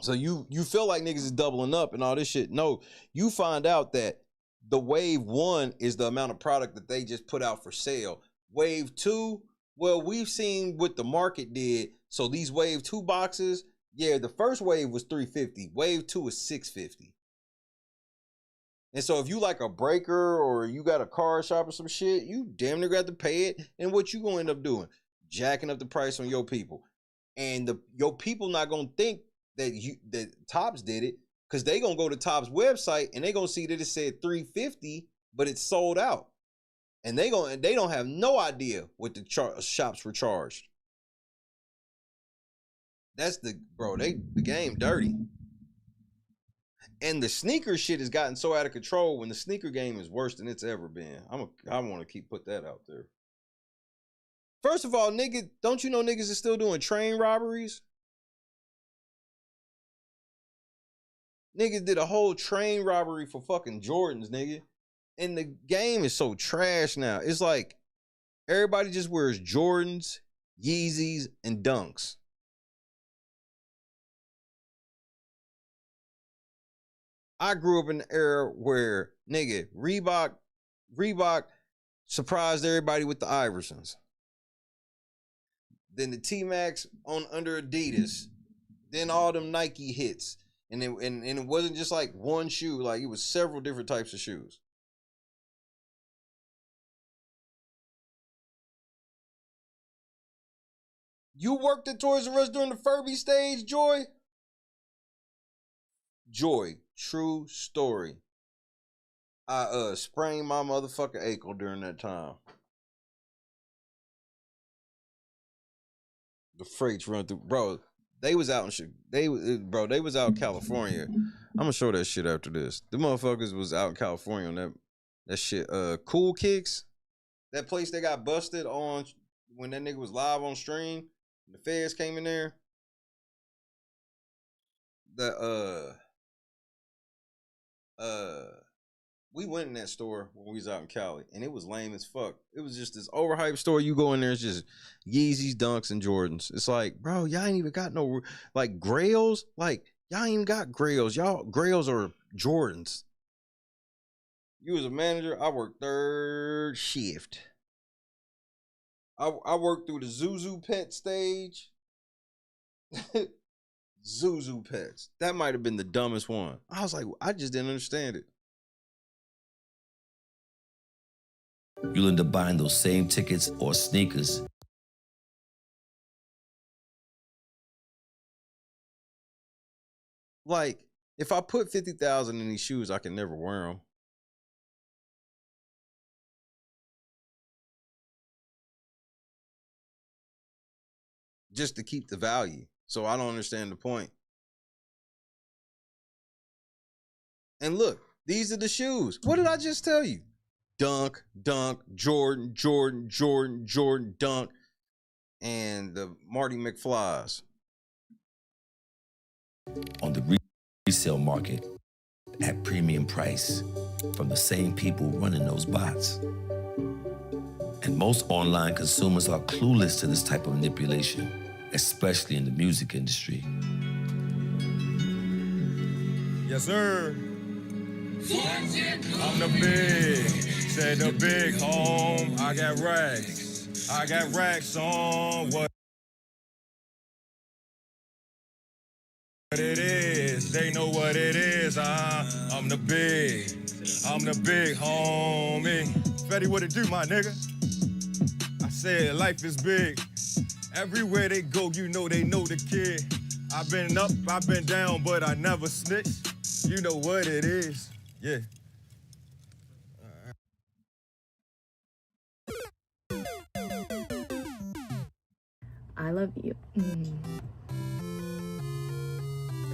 Speaker 23: So you feel like niggas is doubling up and all this shit. No, you find out that the wave 1 is the amount of product that they just put out for sale. Wave 2, well, we've seen what the market did. So these wave 2 boxes, yeah, the first wave was $350. Wave 2 is $650. And so if you like a breaker or you got a car shop or some shit, you damn near got to pay it. And what you gonna end up doing? Jacking up the price on your people. And your people not gonna think that Topps did it, because they gonna go to Topps website and they gonna see that it said $350, but it's sold out. And they don't have no idea what the shops were charged. That's the game dirty. And the sneaker shit has gotten so out of control when the sneaker game is worse than it's ever been. I want to put that out there. First of all, nigga, don't you know niggas is still doing train robberies? Niggas did a whole train robbery for fucking Jordans, nigga. And the game is so trash now. It's like everybody just wears Jordans, Yeezys, and Dunks. I grew up in the era where, nigga, Reebok surprised everybody with the Iversons. Then the T-Max under Adidas. Then all them Nike hits. And it wasn't just like one shoe, like it was several different types of shoes. You worked at Toys R Us during the Furby stage, Joy? Joy, true story. I sprained my motherfucking ankle during that time. The freights run through, bro. They was out in they was out in California. I'm gonna show that shit after this. The motherfuckers was out in California on that shit. Cool Kicks, that place they got busted on when that nigga was live on stream. The feds came in there. We went in that store when we was out in Cali, and it was lame as fuck. It was just this overhyped store. You go in there, it's just Yeezys, Dunks, and Jordans. It's like, bro, y'all ain't even got no, like, Grails. Like, y'all ain't even got Grails. Y'all, Grails are Jordans. You was a manager. I worked third shift. I worked through the Zuzu Pet stage. Zuzu Pets. That might have been the dumbest one. I was like, I just didn't understand it.
Speaker 13: You'll end up buying those same tickets or sneakers.
Speaker 23: Like, if I put 50,000 in these shoes, I can never wear them. Just to keep the value. So I don't understand the point. And look, these are the shoes. What did I just tell you? Dunk, Jordan, Dunk, and the Marty McFlys.
Speaker 13: On the resale market at premium price from the same people running those bots. And most online consumers are clueless to this type of manipulation, especially in the music industry.
Speaker 7: Yes, sir. I'm the big, said the big home. I got racks on what it is. They know what it is. I'm the big homie. Fetty, what it do, my nigga? I said life is big. Everywhere they go, you know they know the kid. I've been up, I've been down, but I never snitch. You know what it is. Yeah.
Speaker 5: I love you.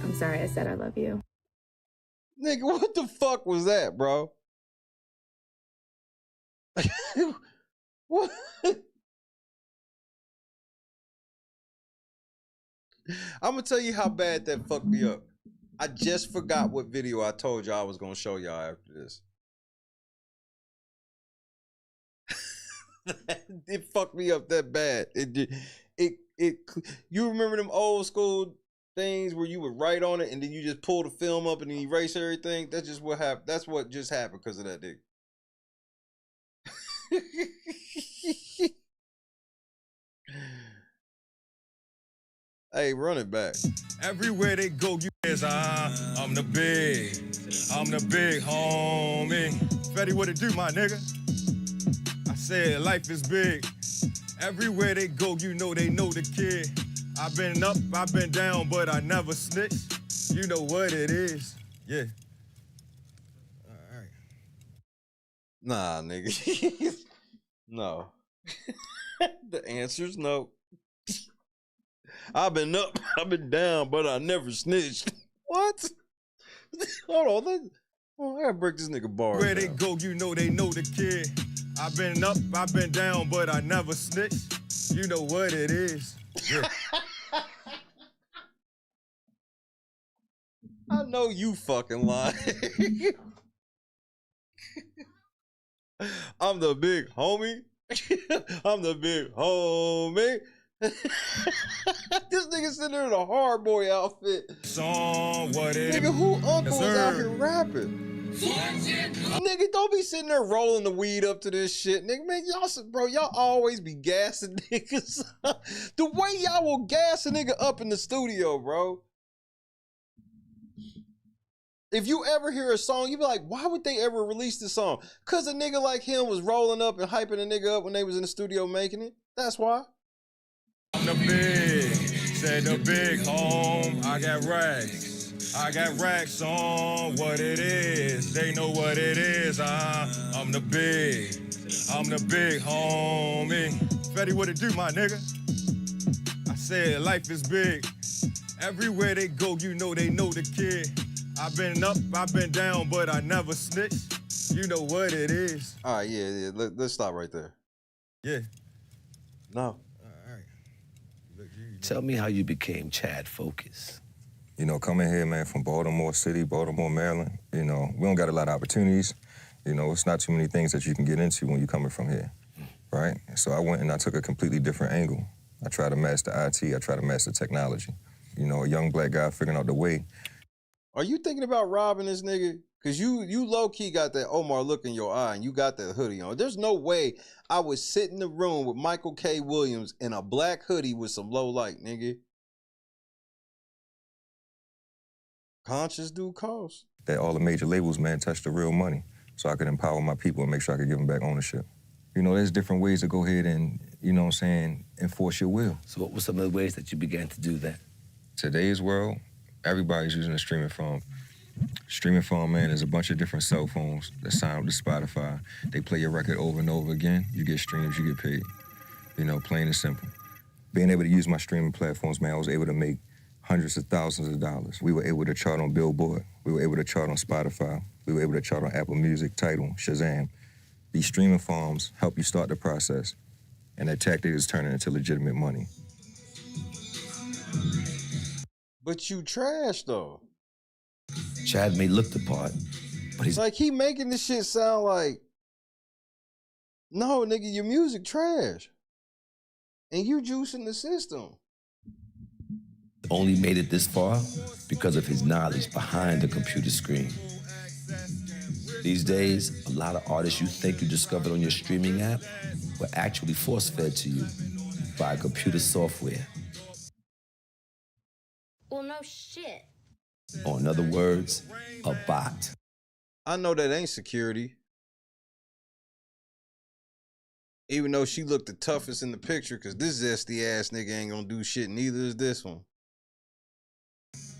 Speaker 5: I'm sorry I said I love you.
Speaker 23: Nigga, what the fuck was that, bro? What? I'm gonna tell you how bad that fucked me up. I just forgot what video I told y'all I was gonna show y'all after this. It fucked me up that bad. You remember them old school things where you would write on it and then you just pull the film up and then erase everything? That's just what happened. That's what just happened because of that nigga. Hey, run it back. Everywhere they go, you is I'm the big homie. Fetty, what it do, my nigga? I said life is big. Everywhere they go, you know they know the kid. I've been up, I've been down, but I never snitch. You know what it is. Yeah. All right. Nah, nigga. No. The answer's no. I've been up, I've been down, but I never snitched. What? Hold on. I gotta break this nigga bar. Where they go, you know they know the kid. I've been up, I've been down, but I never snitched. You know what it is. Yeah. I know you fucking lying. I'm the big homie. I'm the big homie. This nigga sitting there in a hard boy outfit. Song, what it nigga, who uncle is out here rapping? Nigga, don't be sitting there rolling the weed up to this shit. Nigga, man, y'all always be gassing niggas. The way y'all will gas a nigga up in the studio, bro. If you ever hear a song, you be like, why would they ever release this song? Cause a nigga like him was rolling up and hyping a nigga up when they was in the studio making it. That's why. I'm the big, said the big home. I got racks on what it is. They know what it is. I'm the big homie. Fetty, what it do, my nigga? I said life is big. Everywhere they go, you know they know the kid. I've been up, I've been down, but I never snitched. You know what it is. All right, yeah. Let's stop right there. Yeah. No.
Speaker 13: Tell me how you became Chad Focus.
Speaker 9: You know, coming here, man, from Baltimore City, Baltimore, Maryland, you know, we don't got a lot of opportunities. You know, it's not too many things that you can get into when you're coming from here, right? So I went and I took a completely different angle. I tried to master IT, I tried to master technology. You know, a young black guy figuring out the way.
Speaker 23: Are you thinking about robbing this nigga? Cause you low-key got that Omar look in your eye and you got that hoodie on. There's no way I would sit in the room with Michael K. Williams in a black hoodie with some low light, nigga. Conscious do cost.
Speaker 9: That all the major labels, man, touch the real money so I could empower my people and make sure I could give them back ownership. You know, there's different ways to go ahead and, you know what I'm saying, enforce your will.
Speaker 13: So what were some of the ways that you began to do that?
Speaker 9: Today's world, everybody's using a streaming phone. Streaming phone, man, is a bunch of different cell phones that sign up to Spotify. They play your record over and over again. You get streams, you get paid. You know, plain and simple. Being able to use my streaming platforms, man, I was able to make hundreds of thousands of dollars. We were able to chart on Billboard. We were able to chart on Spotify. We were able to chart on Apple Music, Tidal, Shazam. These streaming farms help you start the process, and that tactic is turning into legitimate money.
Speaker 23: But you trash, though.
Speaker 13: Chad may look the part, but he's
Speaker 23: like, he making this shit sound like No, nigga, your music trash. And you juicing the system.
Speaker 13: Only made it this far because of his knowledge behind the computer screen. These days, a lot of artists you think you discovered on your streaming app were actually force-fed to you by computer software.
Speaker 20: Well, no shit.
Speaker 13: Or in other words, a bot.
Speaker 23: I know that ain't security. Even though she looked the toughest in the picture, because this zesty ass nigga ain't gonna do shit, neither is this one.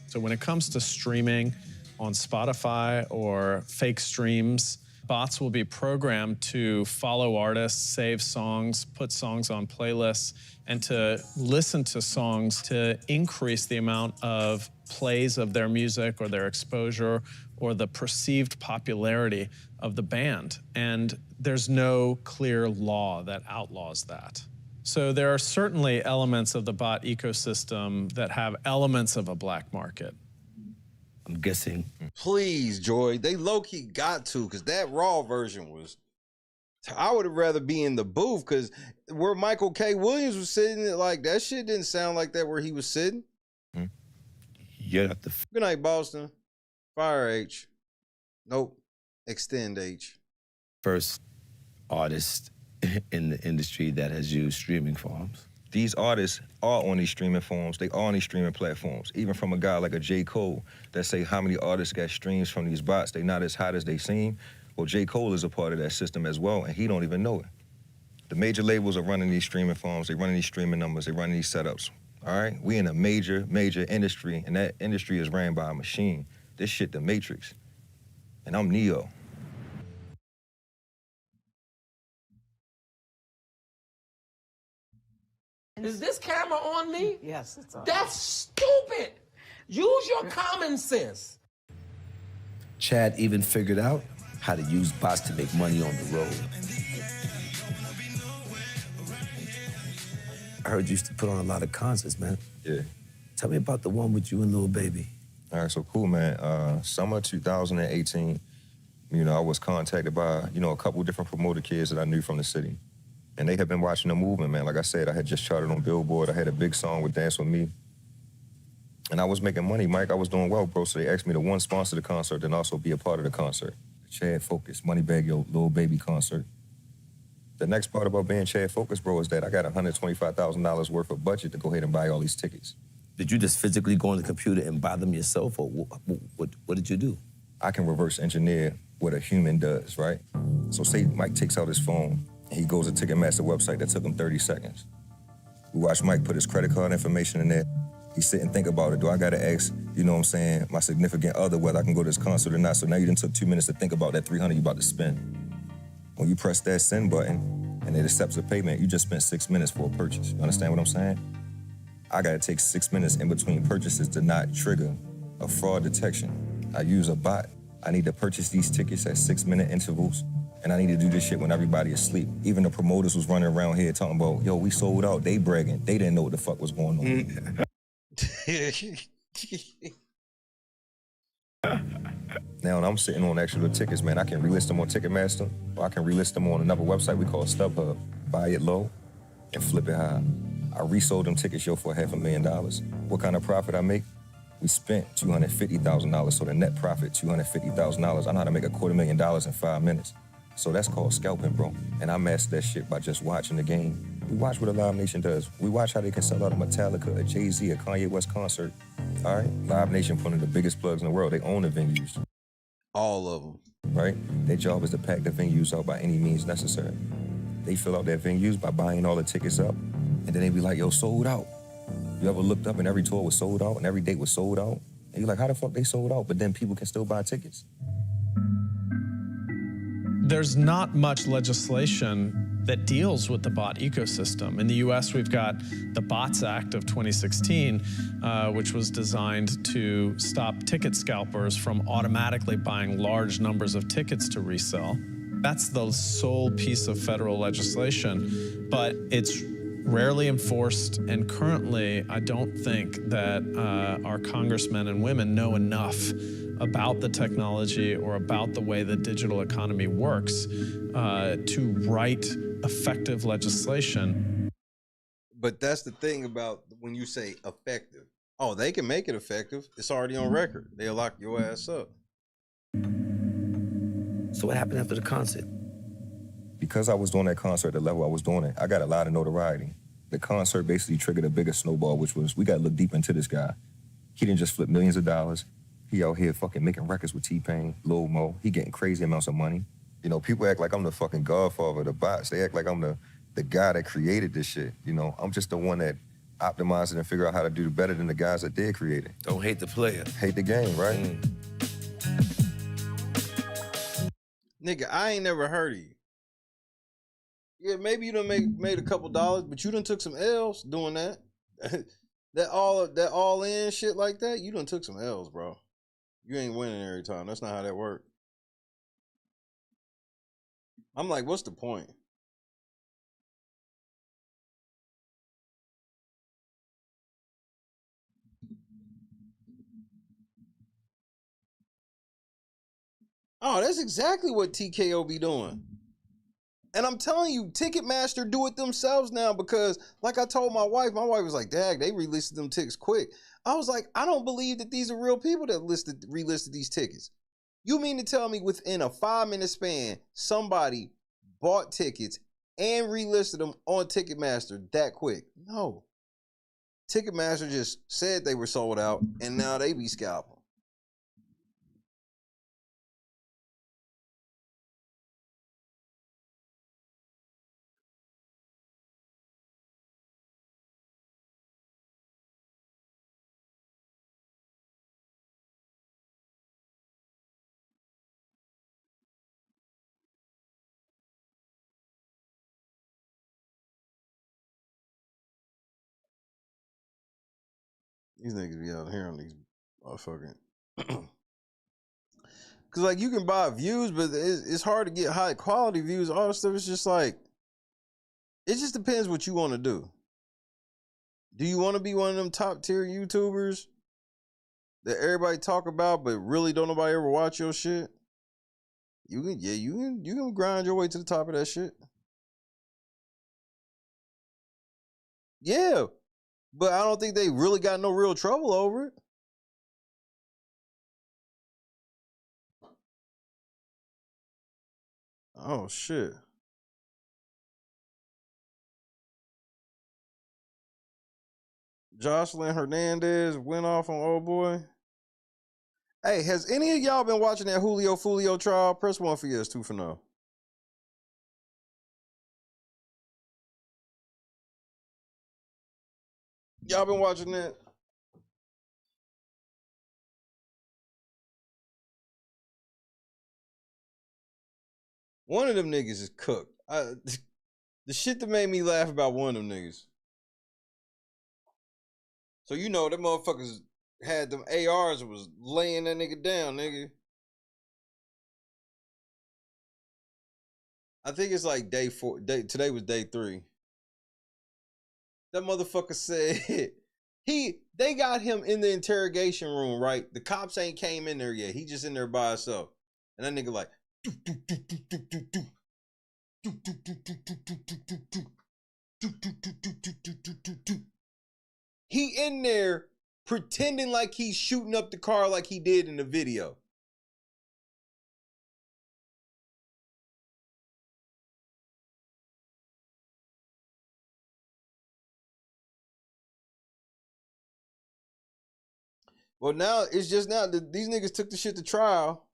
Speaker 6: So when it comes to streaming on Spotify or fake streams, bots will be programmed to follow artists, save songs, put songs on playlists, and to listen to songs to increase the amount of plays of their music or their exposure or the perceived popularity of the band. And there's no clear law that outlaws that. So there are certainly elements of the bot ecosystem that have elements of a black market.
Speaker 13: I'm guessing.
Speaker 23: Please, Joy, they low-key got to, because that raw version was... I would have rather be in the booth, because where Michael K. Williams was sitting, like, that shit didn't sound like that where he was sitting.
Speaker 13: Yeah.
Speaker 23: Good night, Boston. Fire H. Nope. Extend H.
Speaker 13: First artist in the industry that has used streaming forms.
Speaker 9: These artists are on these streaming forums. They are on these streaming platforms. Even from a guy like a J. Cole that say how many artists got streams from these bots. They not as hot as they seem. Well, J. Cole is a part of that system as well, and he don't even know it. The major labels are running these streaming forums. They running these streaming numbers. They running these setups. All right? We in a major industry, and that industry is ran by a machine. This shit the Matrix. And I'm Neo.
Speaker 16: Is this camera on me?
Speaker 18: Yes, it's on.
Speaker 16: That's stupid. Use your common sense.
Speaker 13: Chad even figured out how to use bots to make money on the road. I heard you used to put on a lot of concerts, man.
Speaker 9: Yeah.
Speaker 13: Tell me about the one with you and Lil Baby.
Speaker 9: All right, so cool, man. Summer 2018, I was contacted by, a couple different promoter kids that I knew from the city. And they had been watching the movement, man. Like I said, I had just charted on Billboard. I had a big song with Dance With Me. And I was making money, Mike. I was doing well, bro. So they asked me to, one, sponsor the concert, then also be a part of the concert. Chad Focus, Moneybag Yo, Lil Baby concert. The next part about being Chad Focus, bro, is that I got $125,000 worth of budget to go ahead and buy all these tickets.
Speaker 13: Did you just physically go on the computer and buy them yourself, or what did you do?
Speaker 9: I can reverse engineer what a human does, right? So say Mike takes out his phone, and he goes to Ticketmaster website that took him 30 seconds. We watch Mike put his credit card information in there. He sit and think about it. Do I gotta ask, my significant other whether I can go to this concert or not? So now you done took 2 minutes to think about that $300 you about to spend. When you press that send button and it accepts a payment, you just spent 6 minutes for a purchase. You understand what I'm saying? I gotta take 6 minutes in between purchases to not trigger a fraud detection. I use a bot. I need to purchase these tickets at 6-minute intervals. And I need to do this shit when everybody is asleep. Even the promoters was running around here talking about, yo, we sold out. They bragging. They didn't know what the fuck was going on. Now, when I'm sitting on actual tickets, man, I can relist them on Ticketmaster, or I can relist them on another website we call StubHub. Buy it low and flip it high. I resold them tickets, for $500,000. What kind of profit I make? We spent $250,000, so the net profit, $250,000. I know how to make $250,000 in 5 minutes. So that's called scalping, bro. And I mastered that shit by just watching the game. We watch what a Live Nation does. We watch how they can sell out a Metallica, a Jay-Z, a Kanye West concert. All right? Live Nation, one of the biggest plugs in the world. They own the venues.
Speaker 23: All of them.
Speaker 9: Right? Their job is to pack the venues out by any means necessary. They fill out their venues by buying all the tickets up, and then they be like, yo, sold out. You ever looked up and every tour was sold out and every date was sold out? And you're like, how the fuck they sold out, but then people can still buy tickets?
Speaker 6: There's not much legislation that deals with the bot ecosystem. In the US, we've got the Bots Act of 2016, which was designed to stop ticket scalpers from automatically buying large numbers of tickets to resell. That's the sole piece of federal legislation, but it's rarely enforced, and currently I don't think that our congressmen and women know enough about the technology or about the way the digital economy works to write effective legislation.
Speaker 23: But that's the thing about when you say effective. Oh, they can make it effective. It's already on record. They'll lock your ass up.
Speaker 13: So what happened after the concert?
Speaker 9: Because I was doing that concert at the level I was doing it, I got a lot of notoriety. The concert basically triggered a bigger snowball, which was, we got to look deep into this guy. He didn't just flip millions of dollars. He out here fucking making records with T-Pain, Lil Mo. He getting crazy amounts of money. You know, people act like I'm the fucking godfather of the bots. They act like I'm the guy that created this shit. You know, I'm just the one that optimized it and figure out how to do better than the guys that did create it.
Speaker 13: Don't hate the player.
Speaker 9: Hate the game, right?
Speaker 23: Nigga, I ain't never heard of you. Yeah, maybe you done made a couple dollars, but you done took some L's doing that. that all in shit like that, you done took some L's, bro. You ain't winning every time. That's not how that works. I'm like, what's the point? Oh, that's exactly what TKO be doing. And I'm telling you, Ticketmaster do it themselves now because, like I told my wife was like, Dag, they relisted them tickets quick. I was like, I don't believe that these are real people that relisted these tickets. You mean to tell me within a 5-minute span, somebody bought tickets and relisted them on Ticketmaster that quick? No. Ticketmaster just said they were sold out, and now they be scalping. These niggas be out here on these motherfucking. Cause like you can buy views, but it's hard to get high quality views. All this stuff is just like, it just depends what you want to do. Do you want to be one of them top tier YouTubers that everybody talk about, but really don't nobody ever watch your shit? You can grind your way to the top of that shit. Yeah. But I don't think they really got no real trouble over it. Oh, shit. Jocelyn Hernandez went off on old boy. Hey, has any of y'all been watching that Julio Fulio trial? Press 1 for yes, 2 for no. Y'all been watching that? One of them niggas is cooked. The shit that made me laugh about one of them niggas. So you know them motherfuckers had them ARs and was laying that nigga down, nigga. I think it's like day 4. Today was day 3. That motherfucker said they got him in the interrogation room, right? The cops ain't came in there yet. He just in there by himself. And that nigga like he in there pretending like he's shooting up the car like he did in the video. Well, now it's just now that these niggas took the shit to trial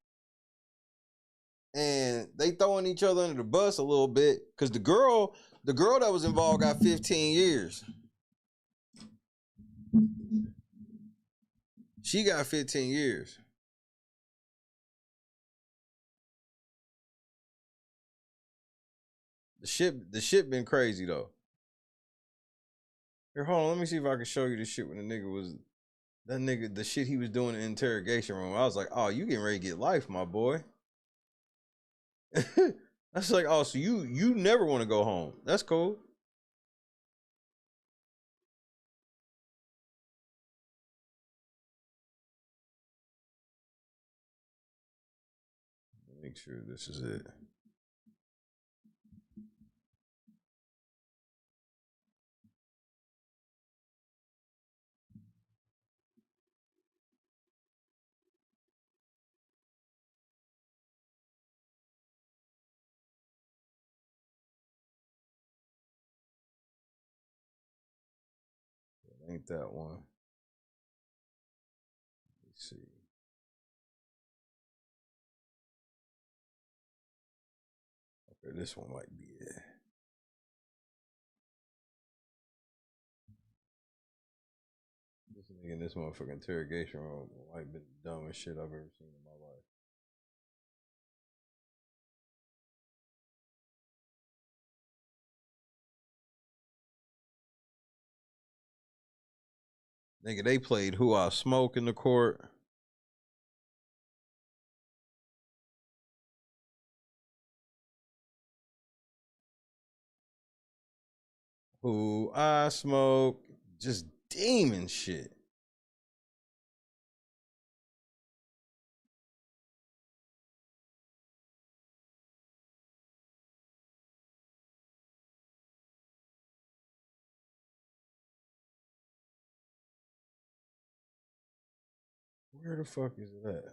Speaker 23: and they throwing each other under the bus a little bit because the girl that was involved got 15 years. She got 15 years. The shit been crazy though. Here, hold on, let me see if I can show you the shit when the shit he was doing in the interrogation room. I was like, oh, you getting ready to get life, my boy. That's like, oh, so you never want to go home. That's cool.
Speaker 2: make sure this is it. Ain't that one? Let's see. Okay, this one might be it. This nigga in this motherfucking interrogation room might be the dumbest shit I've ever seen in my life. Nigga, they played Who I Smoke in the court. Who I Smoke. Just demon shit. Where the fuck is it at?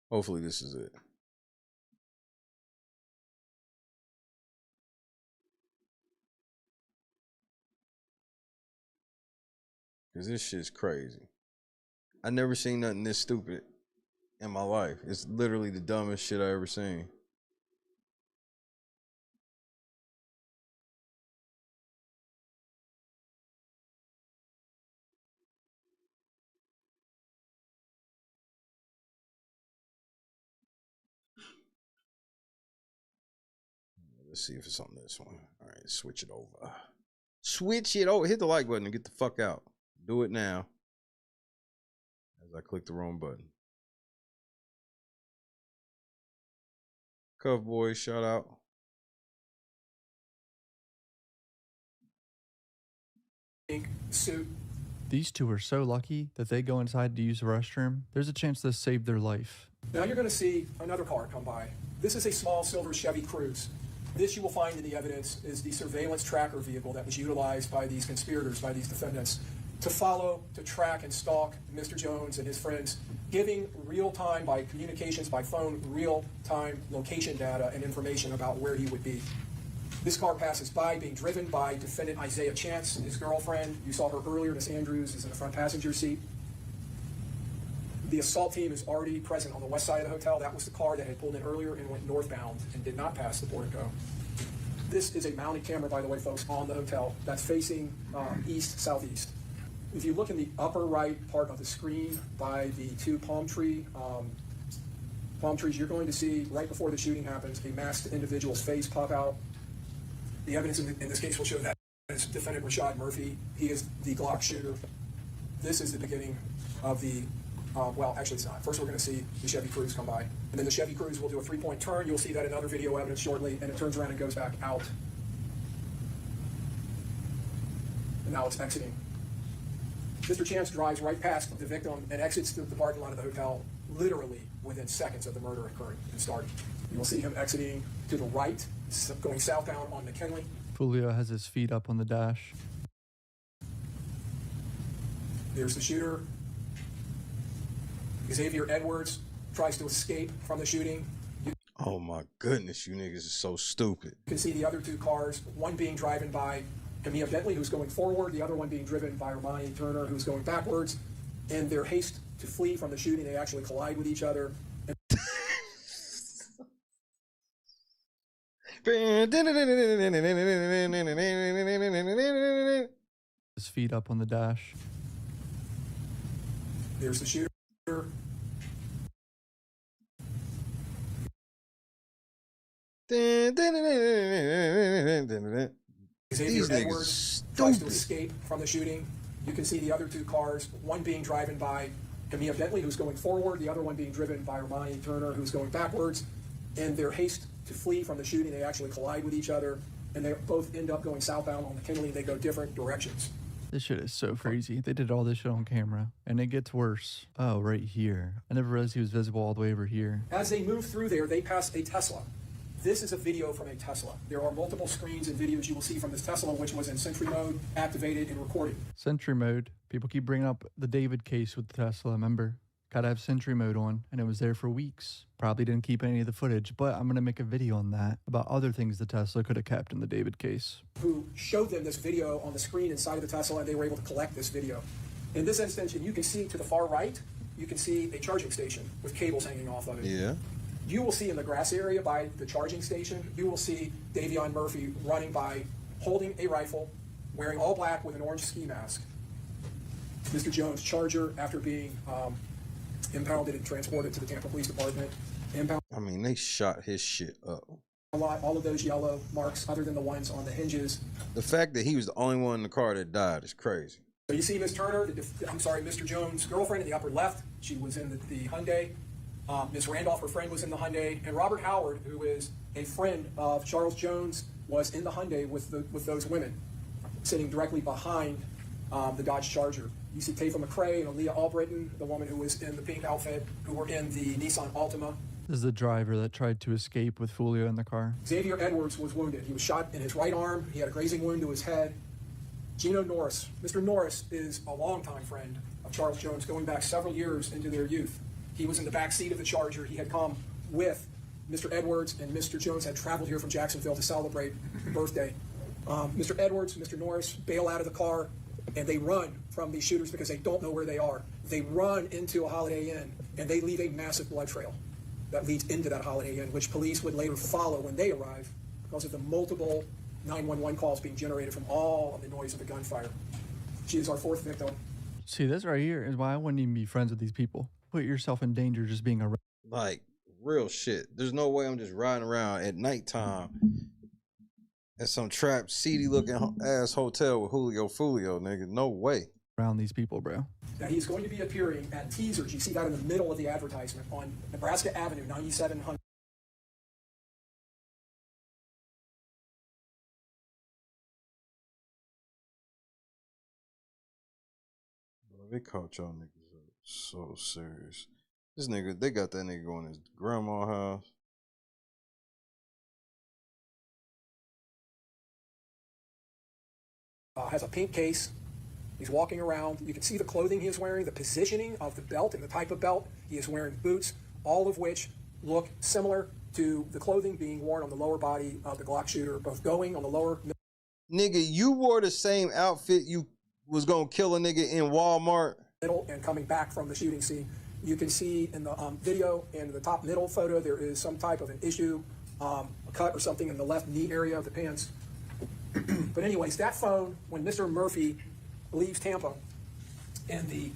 Speaker 2: Hopefully this is it. Cause this shit's crazy. I never seen nothing this stupid in my life. It's literally the dumbest shit I ever seen. Let's see if it's on this one. All right, switch it over. Switch it over. Hit the like button and get the fuck out. Do it now. As I click the wrong button. Cuff Boys, shout out.
Speaker 18: Suit. These two are so lucky that they go inside to use the restroom. There's a chance this saved their life.
Speaker 19: Now you're going to see another car come by. This is a small silver Chevy Cruze. This you will find in the evidence is the surveillance tracker vehicle that was utilized by these conspirators, by these defendants, to follow, to track, and stalk Mr. Jones and his friends, giving real-time, by communications, by phone, real-time location data and information about where he would be. This car passes by, being driven by defendant Isaiah Chance, his girlfriend. You saw her earlier. Miss Andrews is in the front passenger seat. The assault team is already present on the west side of the hotel. That was the car that had pulled in earlier and went northbound and did not pass the portico. This is a mounted camera, by the way, folks, on the hotel that's facing east-southeast. If you look in the upper right part of the screen by the two palm trees, you're going to see, right before the shooting happens, a masked individual's face pop out. The evidence in this case will show that it's defendant Rashad Murphy. He is the Glock shooter. This is the beginning of the, well, actually it's not. First we're going to see the Chevy Cruze come by. And then the Chevy Cruze will do a three-point turn. You'll see that in other video evidence shortly. And it turns around and goes back out. And now it's exiting. Mr. Chance drives right past the victim and exits the parking lot of the hotel literally within seconds of the murder occurring and starting. You will see him exiting to the right, going southbound on McKinley.
Speaker 18: Julio has his feet up on the dash.
Speaker 19: There's the shooter. Xavier Edwards tries to escape from the shooting.
Speaker 2: Oh my goodness, you niggas are so stupid.
Speaker 19: You can see the other two cars, one being driven by Camilla Bentley, who's going forward, the other one being driven by Romani Turner, who's going backwards. In their haste to flee from the shooting, they actually collide with each other.
Speaker 18: His feet up on the dash.
Speaker 19: There's the shooter.
Speaker 2: These
Speaker 23: These niggas
Speaker 19: Edwards tries to
Speaker 23: stupid.
Speaker 19: escape from the shooting. You can see the other two cars, one being driven by Camille Bentley, who's going forward, the other one being driven by Romani Turner, who's going backwards. In their haste to flee from the shooting, they actually collide with each other, and they both end up going southbound on the Kinley. They go different directions.
Speaker 18: This shit is so crazy. They did all this shit on camera, and it gets worse. Oh, right here. I never realized he was visible all the way over here.
Speaker 19: As they move through there, they pass a Tesla. This is a video from a Tesla. There are multiple screens and videos you will see from this Tesla, which was in Sentry mode, activated and recorded.
Speaker 18: Sentry mode. People keep bringing up the David case with the Tesla, remember? Gotta have Sentry mode on, and it was there for weeks. Probably didn't keep any of the footage, but I'm gonna make a video on that, about other things the Tesla could have kept in the David case.
Speaker 19: Who showed them this video on the screen inside of the Tesla, and they were able to collect this video. In this instance, and you can see to the far right, you can see a charging station with cables hanging off of it.
Speaker 23: Yeah.
Speaker 19: You will see in the grass area by the charging station, you will see Davion Murphy running by, holding a rifle, wearing all black with an orange ski mask. Mr. Jones' Charger, after being impounded and transported to the Tampa Police Department.
Speaker 23: I mean, they shot his shit up.
Speaker 19: All of those yellow marks, other than the ones on the hinges.
Speaker 23: The fact that he was the only one in the car that died is crazy.
Speaker 19: So you see Ms. Turner, Mr. Jones' girlfriend in the upper left. She was in the Hyundai. Ms. Randolph, her friend, was in the Hyundai. And Robert Howard, who is a friend of Charles Jones, was in the Hyundai with those women, sitting directly behind the Dodge Charger. You see Tafa McCrae and Aaliyah Albritton, the woman who was in the pink outfit, who were in the Nissan Altima.
Speaker 18: This is the driver that tried to escape with Julio in the car.
Speaker 19: Xavier Edwards was wounded. He was shot in his right arm. He had a grazing wound to his head. Gino Norris. Mr. Norris is a longtime friend of Charles Jones, going back several years into their youth. He was in the back seat of the Charger. He had come with Mr. Edwards, and Mr. Jones had traveled here from Jacksonville to celebrate the birthday. Mr. Edwards and Mr. Norris bail out of the car, and they run from these shooters because they don't know where they are. They run into a Holiday Inn, and they leave a massive blood trail that leads into that Holiday Inn, which police would later follow when they arrive because of the multiple 911 calls being generated from all of the noise of the gunfire. She is our fourth victim.
Speaker 18: See, this right here is why I wouldn't even be friends with these people. Put yourself in danger just being a...
Speaker 23: Like, real shit. There's no way I'm just riding around at nighttime at some trap, seedy looking ass hotel with Julio Fulio, nigga. No way.
Speaker 18: Around these people, bro.
Speaker 19: Now, he's going to be appearing at Teasers. You see that in the middle of the advertisement on Nebraska Avenue, 9700.
Speaker 23: They caught y'all niggas up so serious. This nigga, they got that nigga going to his grandma's house.
Speaker 19: Has a pink case. He's walking around. You can see the clothing he is wearing, the positioning of the belt and the type of belt. He is wearing boots, all of which look similar to the clothing being worn on the lower body of the Glock shooter, both going on the lower...
Speaker 23: Nigga, you wore the same outfit you was gonna kill a nigga in Walmart.
Speaker 19: Middle and coming back from the shooting scene. You can see in the video, in the top middle photo, there is some type of an issue, a cut or something in the left knee area of the pants. But anyways, that phone, when Mr. Murphy leaves Tampa in the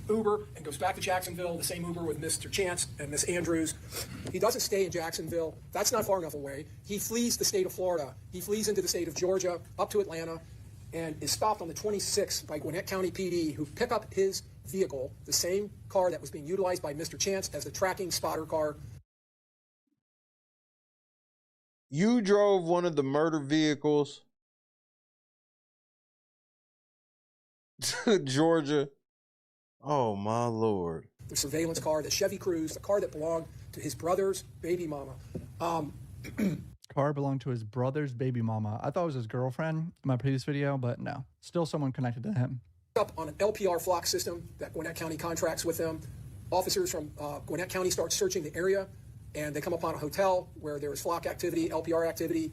Speaker 19: Uber and goes back to Jacksonville, the same Uber with Mr. Chance and Miss Andrews, he doesn't stay in Jacksonville. That's not far enough away. He flees the state of Florida. He flees into the state of Georgia, up to Atlanta, and is stopped on the 26th by Gwinnett County PD, who pick up his vehicle, the same car that was being utilized by Mr. Chance as the tracking spotter car.
Speaker 23: You drove one of the murder vehicles to Georgia. Oh my Lord.
Speaker 19: The surveillance car, the Chevy Cruze, the car that belonged to his brother's baby mama.
Speaker 18: Car belonged to his brother's baby mama. I thought it was his girlfriend in my previous video, but no. Still someone connected to him.
Speaker 19: Up on an LPR flock system that Gwinnett County contracts with them. Officers from Gwinnett County start searching the area, and they come upon a hotel where there is flock activity, LPR activity.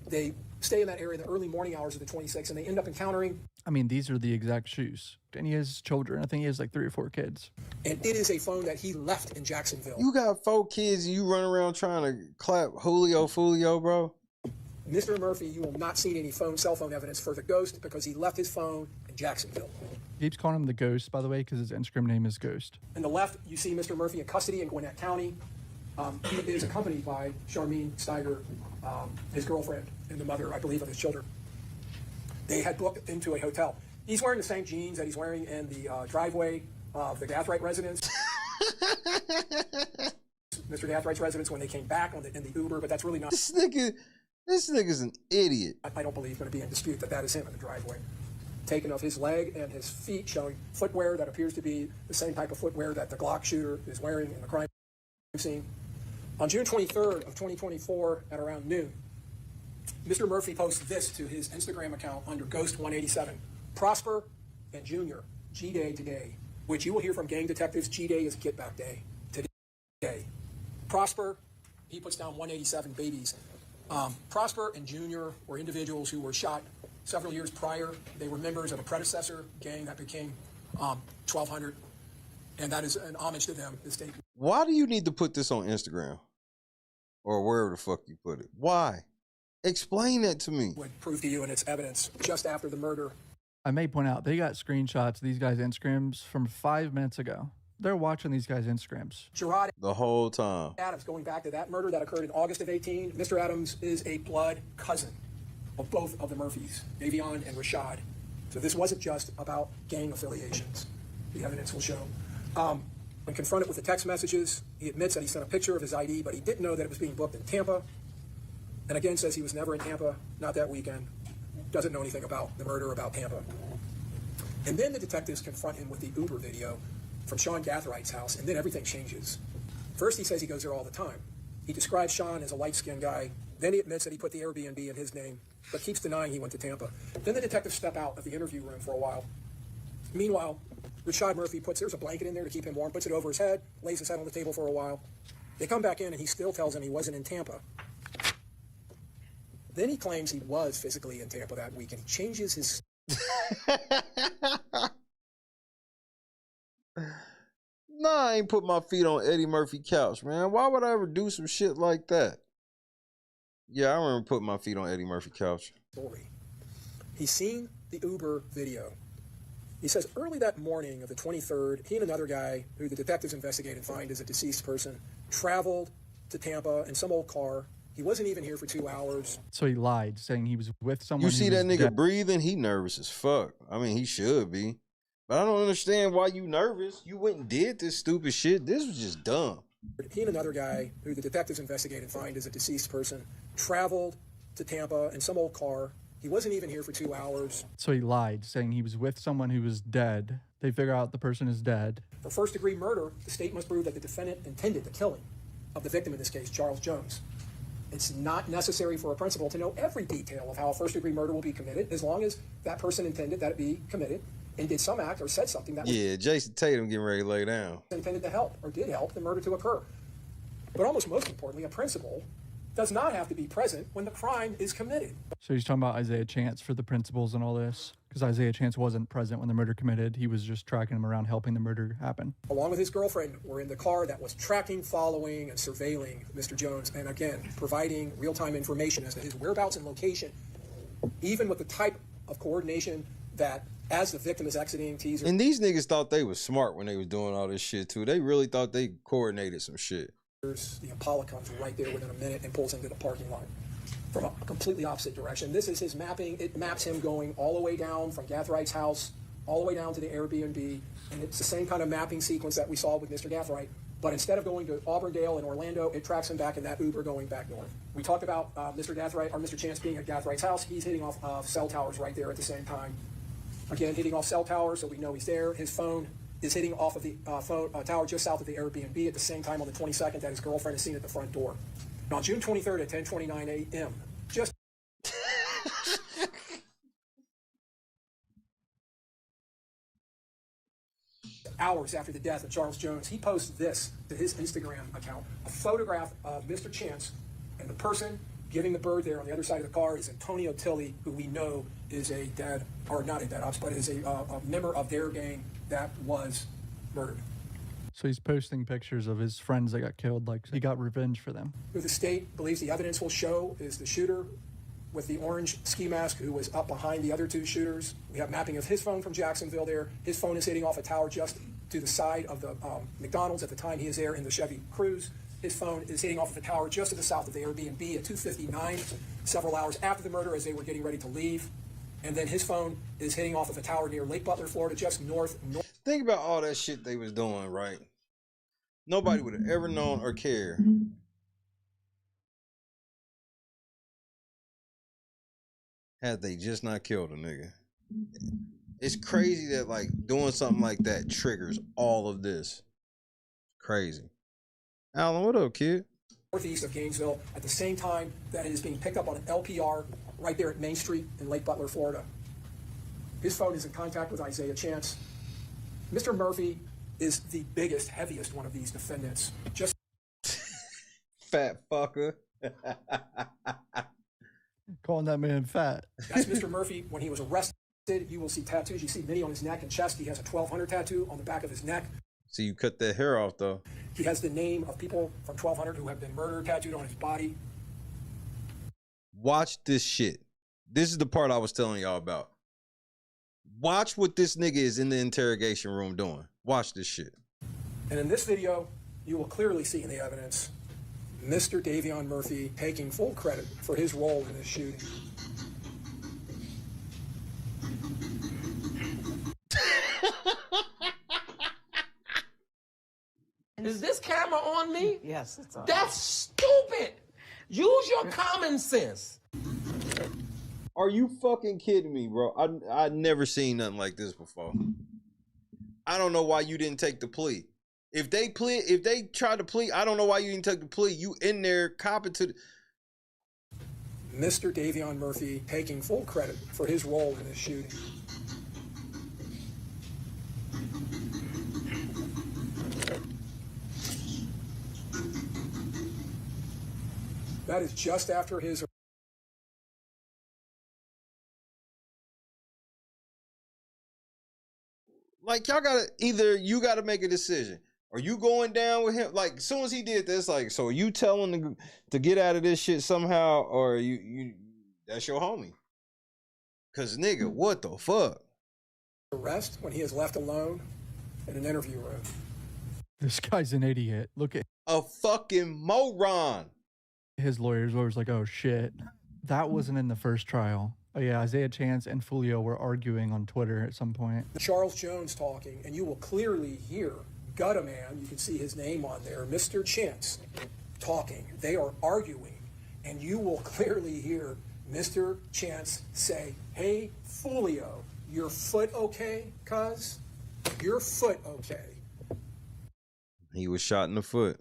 Speaker 19: They stay in that area in the early morning hours of the 26th, and they end up encountering...
Speaker 18: I mean, these are the exact shoes. And he has children. I think he has like 3 or 4 kids.
Speaker 19: And it is a phone that he left in Jacksonville.
Speaker 23: You got 4 kids and you run around trying to clap Julio Fulio, bro?
Speaker 19: Mr. Murphy, you will not see any cell phone evidence for the ghost because he left his phone in Jacksonville.
Speaker 18: He keeps calling him the Ghost, by the way, because his Instagram name is Ghost.
Speaker 19: On the left, you see Mr. Murphy in custody in Gwinnett County. He is accompanied by Charmaine Steiger, his girlfriend, and the mother, I believe, of his children. They had booked into a hotel. He's wearing the same jeans that he's wearing in the driveway of the Gathright residence. Mr. Gathwright's residence when they came back in the Uber, but that's really not.
Speaker 23: This nigga's an idiot.
Speaker 19: I don't believe going to be in dispute that is him in the driveway. Taken of his leg and his feet, showing footwear that appears to be the same type of footwear that the Glock shooter is wearing in the crime scene. On June 23rd of 2024 at around noon, Mr. Murphy posts this to his Instagram account under Ghost187. Prosper and Junior, G-Day today, which you will hear from gang detectives. G-Day is Get Back Day today. Prosper, he puts down 187 babies. Prosper and Junior were individuals who were shot several years prior. They were members of a predecessor gang that became 1200, and that is an homage to them. This state.
Speaker 23: Why do you need to put this on Instagram or wherever the fuck you put it? Why? Explain that to me.
Speaker 19: Would prove to you and its evidence just after the murder.
Speaker 18: I may point out, they got screenshots of these guys' Instagrams from 5 minutes ago. They're watching these guys' Instagrams.
Speaker 19: Gerard
Speaker 23: the whole time.
Speaker 19: Adams, going back to that murder that occurred in August of 18, Mr. Adams is a blood cousin of both of the Murphys, Davion and Rashad. So this wasn't just about gang affiliations. The evidence will show. When confronted with the text messages, he admits that he sent a picture of his ID, but he didn't know that it was being booked in Tampa. And again says he was never in Tampa, not that weekend. Doesn't know anything about the murder, about Tampa. And then the detectives confront him with the Uber video from Sean Gathwright's house, and then everything changes. First, he says he goes there all the time. He describes Sean as a light-skinned guy. Then he admits that he put the Airbnb in his name, but keeps denying he went to Tampa. Then the detectives step out of the interview room for a while. Meanwhile, Rashad Murphy there's a blanket in there to keep him warm, puts it over his head, lays his head on the table for a while. They come back in, and he still tells them he wasn't in Tampa. Then he claims he was physically in Tampa that week, and he changes his...
Speaker 23: Nah, I ain't put my feet on Eddie Murphy couch, man. Why would I ever do some shit like that? Yeah, I remember putting my feet on Eddie Murphy couch.
Speaker 19: Story. He's seen the Uber video. He says early that morning of the 23rd, he and another guy who the detectives investigate and find is a deceased person traveled to Tampa in some old car. He wasn't even here for 2 hours.
Speaker 18: So he lied, saying he was with someone.
Speaker 23: You see
Speaker 18: who
Speaker 23: that
Speaker 18: was
Speaker 23: nigga
Speaker 18: dead.
Speaker 23: breathing? He nervous as fuck. I mean, he should be. But I don't understand why you nervous. You went and did this stupid shit. This was just dumb.
Speaker 19: He and another guy who the detectives investigate and find is a deceased person traveled to Tampa in some old car. He wasn't even here for 2 hours.
Speaker 18: So he lied, saying he was with someone who was dead. They figure out the person is dead.
Speaker 19: For first-degree murder, the state must prove that the defendant intended the killing of the victim in this case, Charles Jones. It's not necessary for a principal to know every detail of how a first-degree murder will be committed, as long as that person intended that it be committed and did some act or said something that
Speaker 23: Yeah, Jason Tatum getting ready to lay down.
Speaker 19: was intended to help or did help the murder to occur. But almost most importantly, a principal does not have to be present when the crime is committed.
Speaker 18: So he's talking about Isaiah Chance for the principals and all this, because Isaiah Chance wasn't present when the murder committed. He was just tracking him around, helping the murder happen.
Speaker 19: Along with his girlfriend, were in the car that was tracking, following, and surveilling Mr. Jones, and again, providing real-time information as to his whereabouts and location, even with the type of coordination that, as the victim is exiting, teaser.
Speaker 23: And these niggas thought they was smart when they was doing all this shit, too. They really thought they coordinated some shit.
Speaker 19: The Impala comes right there within a minute and pulls into the parking lot from a completely opposite direction. This is his mapping. It maps him going all the way down from Gathwright's house, all the way down to the Airbnb, and it's the same kind of mapping sequence that we saw with Mr. Gathwright. But instead of going to Auburndale and Orlando, it tracks him back in that Uber going back north. We talked about Mr. Gathwright, or Mr. Chance being at Gathwright's house. He's hitting off cell towers right there at the same time. Again, hitting off cell towers, so we know he's there. His phone is hitting off of the tower just south of the Airbnb at the same time on the 22nd that his girlfriend is seen at the front door. And on June 23rd at 10:29 a.m., just hours after the death of Charles Jones, he posts this to his Instagram account, a photograph of Mr. Chance, and the person giving the bird there on the other side of the car is Antonio Tilley, who we know is a dead, or not a dead ops, but is a member of their gang that was murdered.
Speaker 18: So he's posting pictures of his friends that got killed, like he got revenge for them.
Speaker 19: Who the state believes the evidence will show is the shooter with the orange ski mask who was up behind the other two shooters. We have mapping of his phone from Jacksonville there. His phone is hitting off a tower just to the side of the McDonald's at the time he is there in the Chevy Cruze. His phone is hitting off of a tower just to the south of the Airbnb at 2:59, several hours after the murder as they were getting ready to leave. And then his phone is hitting off of a tower near Lake Butler, Florida, just north.
Speaker 23: Think about all that shit they was doing, right? Nobody would have ever known or cared. Had they just not killed a nigga. It's crazy that like doing something like that triggers all of this. Crazy. Alan, what up, kid?
Speaker 19: Northeast of Gainesville at the same time that it is being picked up on an LPR right there at Main Street in Lake Butler, Florida. His phone is in contact with Isaiah Chance. Mr. Murphy is the biggest, heaviest one of these defendants. Just
Speaker 23: fat fucker.
Speaker 18: Calling that man fat.
Speaker 19: That's Mr. Murphy when he was arrested. You will see tattoos. You see many on his neck and chest. He has a 1200 tattoo on the back of his neck.
Speaker 23: See, you cut that hair off, though.
Speaker 19: He has the name of people from 1200 who have been murdered tattooed on his body.
Speaker 23: Watch this shit. This is the part I was telling y'all about. Watch what this nigga is in the interrogation room doing. Watch this shit.
Speaker 19: And in this video, you will clearly see in the evidence Mr. Davion Murphy taking full credit for his role in this shooting.
Speaker 16: Is this camera on me?
Speaker 21: Yes, it's on.
Speaker 16: That's stupid. Use your common sense.
Speaker 23: Are you fucking kidding me, bro? I've never seen nothing like this before. I don't know why you didn't take the plea. If they tried to plea, I don't know why you didn't take the plea. You in there copping to the...
Speaker 19: Mr. Davion Murphy taking full credit for his role in this shooting. That is just after his...
Speaker 23: Like, y'all gotta, either you gotta make a decision. Are you going down with him? Like, as soon as he did this, like, so are you telling to get out of this shit somehow, or you that's your homie? Cause nigga, what the fuck?
Speaker 19: Arrest when he is left alone in an interview room.
Speaker 18: This guy's an idiot. Look at
Speaker 23: a fucking moron.
Speaker 18: His lawyer's always like, oh shit. That wasn't in the first trial. Oh yeah, Isaiah Chance and Fulio were arguing on Twitter at some point.
Speaker 19: Charles Jones talking, and you will clearly hear Gutta Man, you can see his name on there, Mr. Chance talking. They are arguing, and you will clearly hear Mr. Chance say, hey, Fulio, your foot okay, cuz? Your foot okay?
Speaker 23: He was shot in the foot.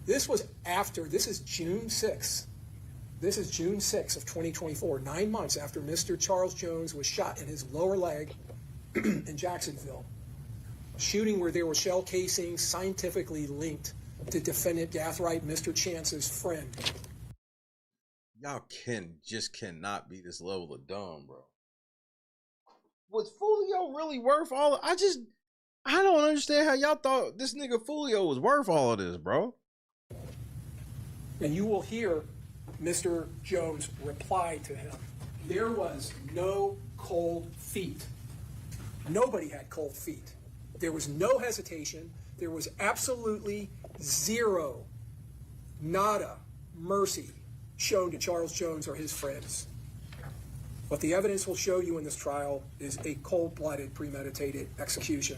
Speaker 19: This was after, this is June 6th. This is June 6th of 2024, 9 months after Mr. Charles Jones was shot in his lower leg in Jacksonville. A shooting where there were shell casings scientifically linked to defendant Gathright, Mr. Chance's friend.
Speaker 23: Y'all cannot be this level of dumb, bro. Was Fulio really worth all of, I don't understand how y'all thought this nigga Fulio was worth all of this, bro.
Speaker 19: And you will hear Mr. Jones reply to him. There was no cold feet. Nobody had cold feet. There was no hesitation. There was absolutely zero, nada, mercy shown to Charles Jones or his friends. What the evidence will show you in this trial is a cold-blooded, premeditated execution.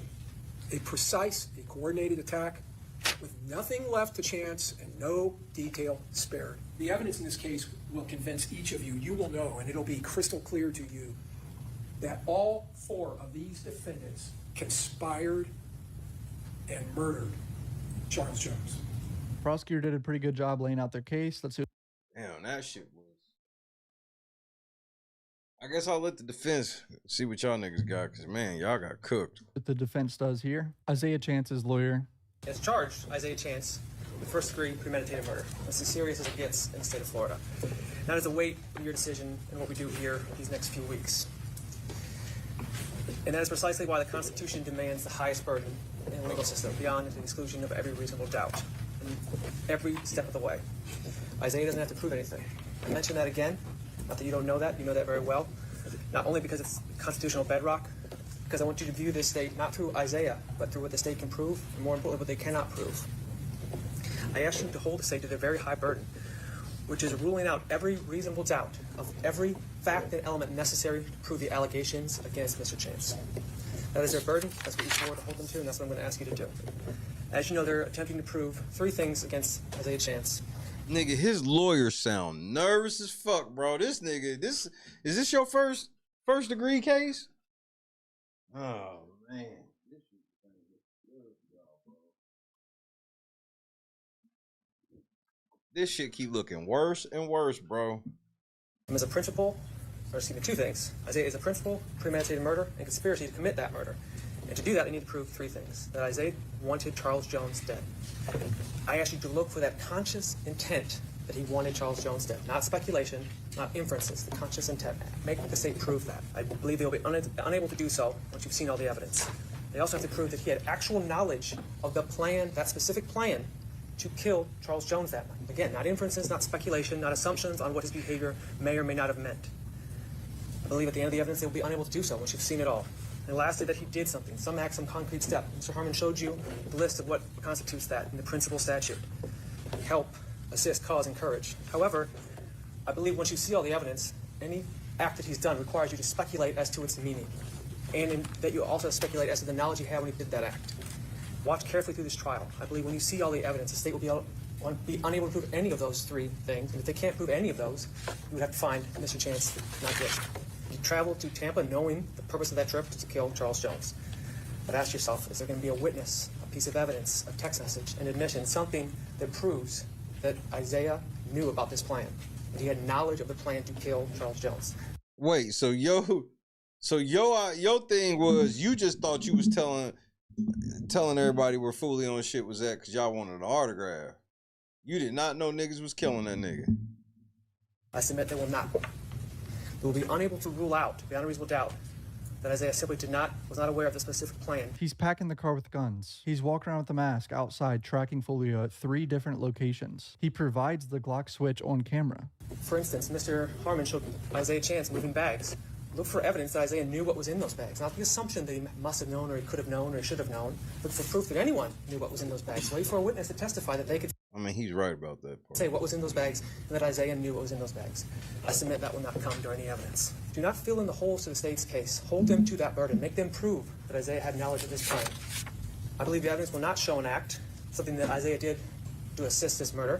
Speaker 19: A precise, a coordinated attack with nothing left to chance and no detail spared. The evidence in this case will convince each of you. You will know, and it'll be crystal clear to you, that all four of these defendants conspired and murdered Charles Jones.
Speaker 18: Prosecutor did a pretty good job laying out their case. Let's see.
Speaker 23: Damn, that shit was... I guess I'll let the defense see what y'all niggas got, because, man, y'all got cooked.
Speaker 18: What the defense does here. Isaiah Chance's lawyer.
Speaker 3: It's charged Isaiah Chance with first-degree premeditated murder. That's as serious as it gets in the state of Florida. That is await your decision and what we do here these next few weeks. And that is precisely why the Constitution demands the highest burden in the legal system, beyond the exclusion of every reasonable doubt, and every step of the way. Isaiah doesn't have to prove anything. I mention that again, not that you don't know that, you know that very well, not only because it's constitutional bedrock, because I want you to view this state not through Isaiah, but through what the state can prove, and more importantly, what they cannot prove. I ask you to hold the state to their very high burden, which is ruling out every reasonable doubt of every fact and element necessary to prove the allegations against Mr. Chance. That is their burden. That's what you swore to hold them to, and that's what I'm going to ask you to do. As you know, they're attempting to prove 3 things against Isaiah Chance.
Speaker 2: Nigga, his lawyers sound nervous as fuck, bro. This nigga, is this your first degree case? Oh man. This shit keep looking worse and worse, bro.
Speaker 3: As a principal, or excuse me, 2 things. Isaiah is a principal, premeditated murder, and conspiracy to commit that murder. And to do that, they need to prove 3 things. That Isaiah wanted Charles Jones dead. I asked you to look for that conscious intent that he wanted Charles Jones dead. Not speculation, not inferences, the conscious intent. Make the state prove that. I believe they'll be unable to do so once you've seen all the evidence. They also have to prove that he had actual knowledge of the plan, that specific plan, to kill Charles Jones that night. Again, not inferences, not speculation, not assumptions on what his behavior may or may not have meant. I believe at the end of the evidence, they will be unable to do so once you've seen it all. And lastly, that he did something, some act, some concrete step. Mr. Harmon showed you the list of what constitutes that in the principal statute. Help, assist, cause, encourage. However, I believe once you see all the evidence, any act that he's done requires you to speculate as to its meaning. And that you also speculate as to the knowledge he had when he did that act. Watch carefully through this trial. I believe when you see all the evidence, the state will be unable to prove any of those 3 things. And if they can't prove any of those, you would have to find Mr. Chance not guilty. You traveled to Tampa knowing the purpose of that trip was to kill Charles Jones. But ask yourself, is there going to be a witness, a piece of evidence, a text message, an admission, something that proves that Isaiah knew about this plan, that he had knowledge of the plan to kill Charles Jones?
Speaker 2: Wait, so your thing was you just thought you was telling everybody where Fully on shit was at because y'all wanted an autograph. You did not know niggas was killing that nigga.
Speaker 3: I submit they will not. They will be unable to rule out, beyond a reasonable doubt, that Isaiah simply was not aware of the specific plan.
Speaker 18: He's packing the car with guns. He's walking around with the mask outside, tracking Folio at 3 different locations. He provides the Glock switch on camera.
Speaker 3: For instance, Mr. Harmon showed Isaiah Chance moving bags. Look for evidence that Isaiah knew what was in those bags. Not the assumption that he must have known or he could have known or he should have known. Look for proof that anyone knew what was in those bags. Wait for a witness to testify that they could
Speaker 2: he's right about that part.
Speaker 3: Say what was in those bags and that Isaiah knew what was in those bags. I submit that will not come during the evidence. Do not fill in the holes to the state's case. Hold them to that burden. Make them prove that Isaiah had knowledge of this plan. I believe the evidence will not show an act, something that Isaiah did to assist this murder,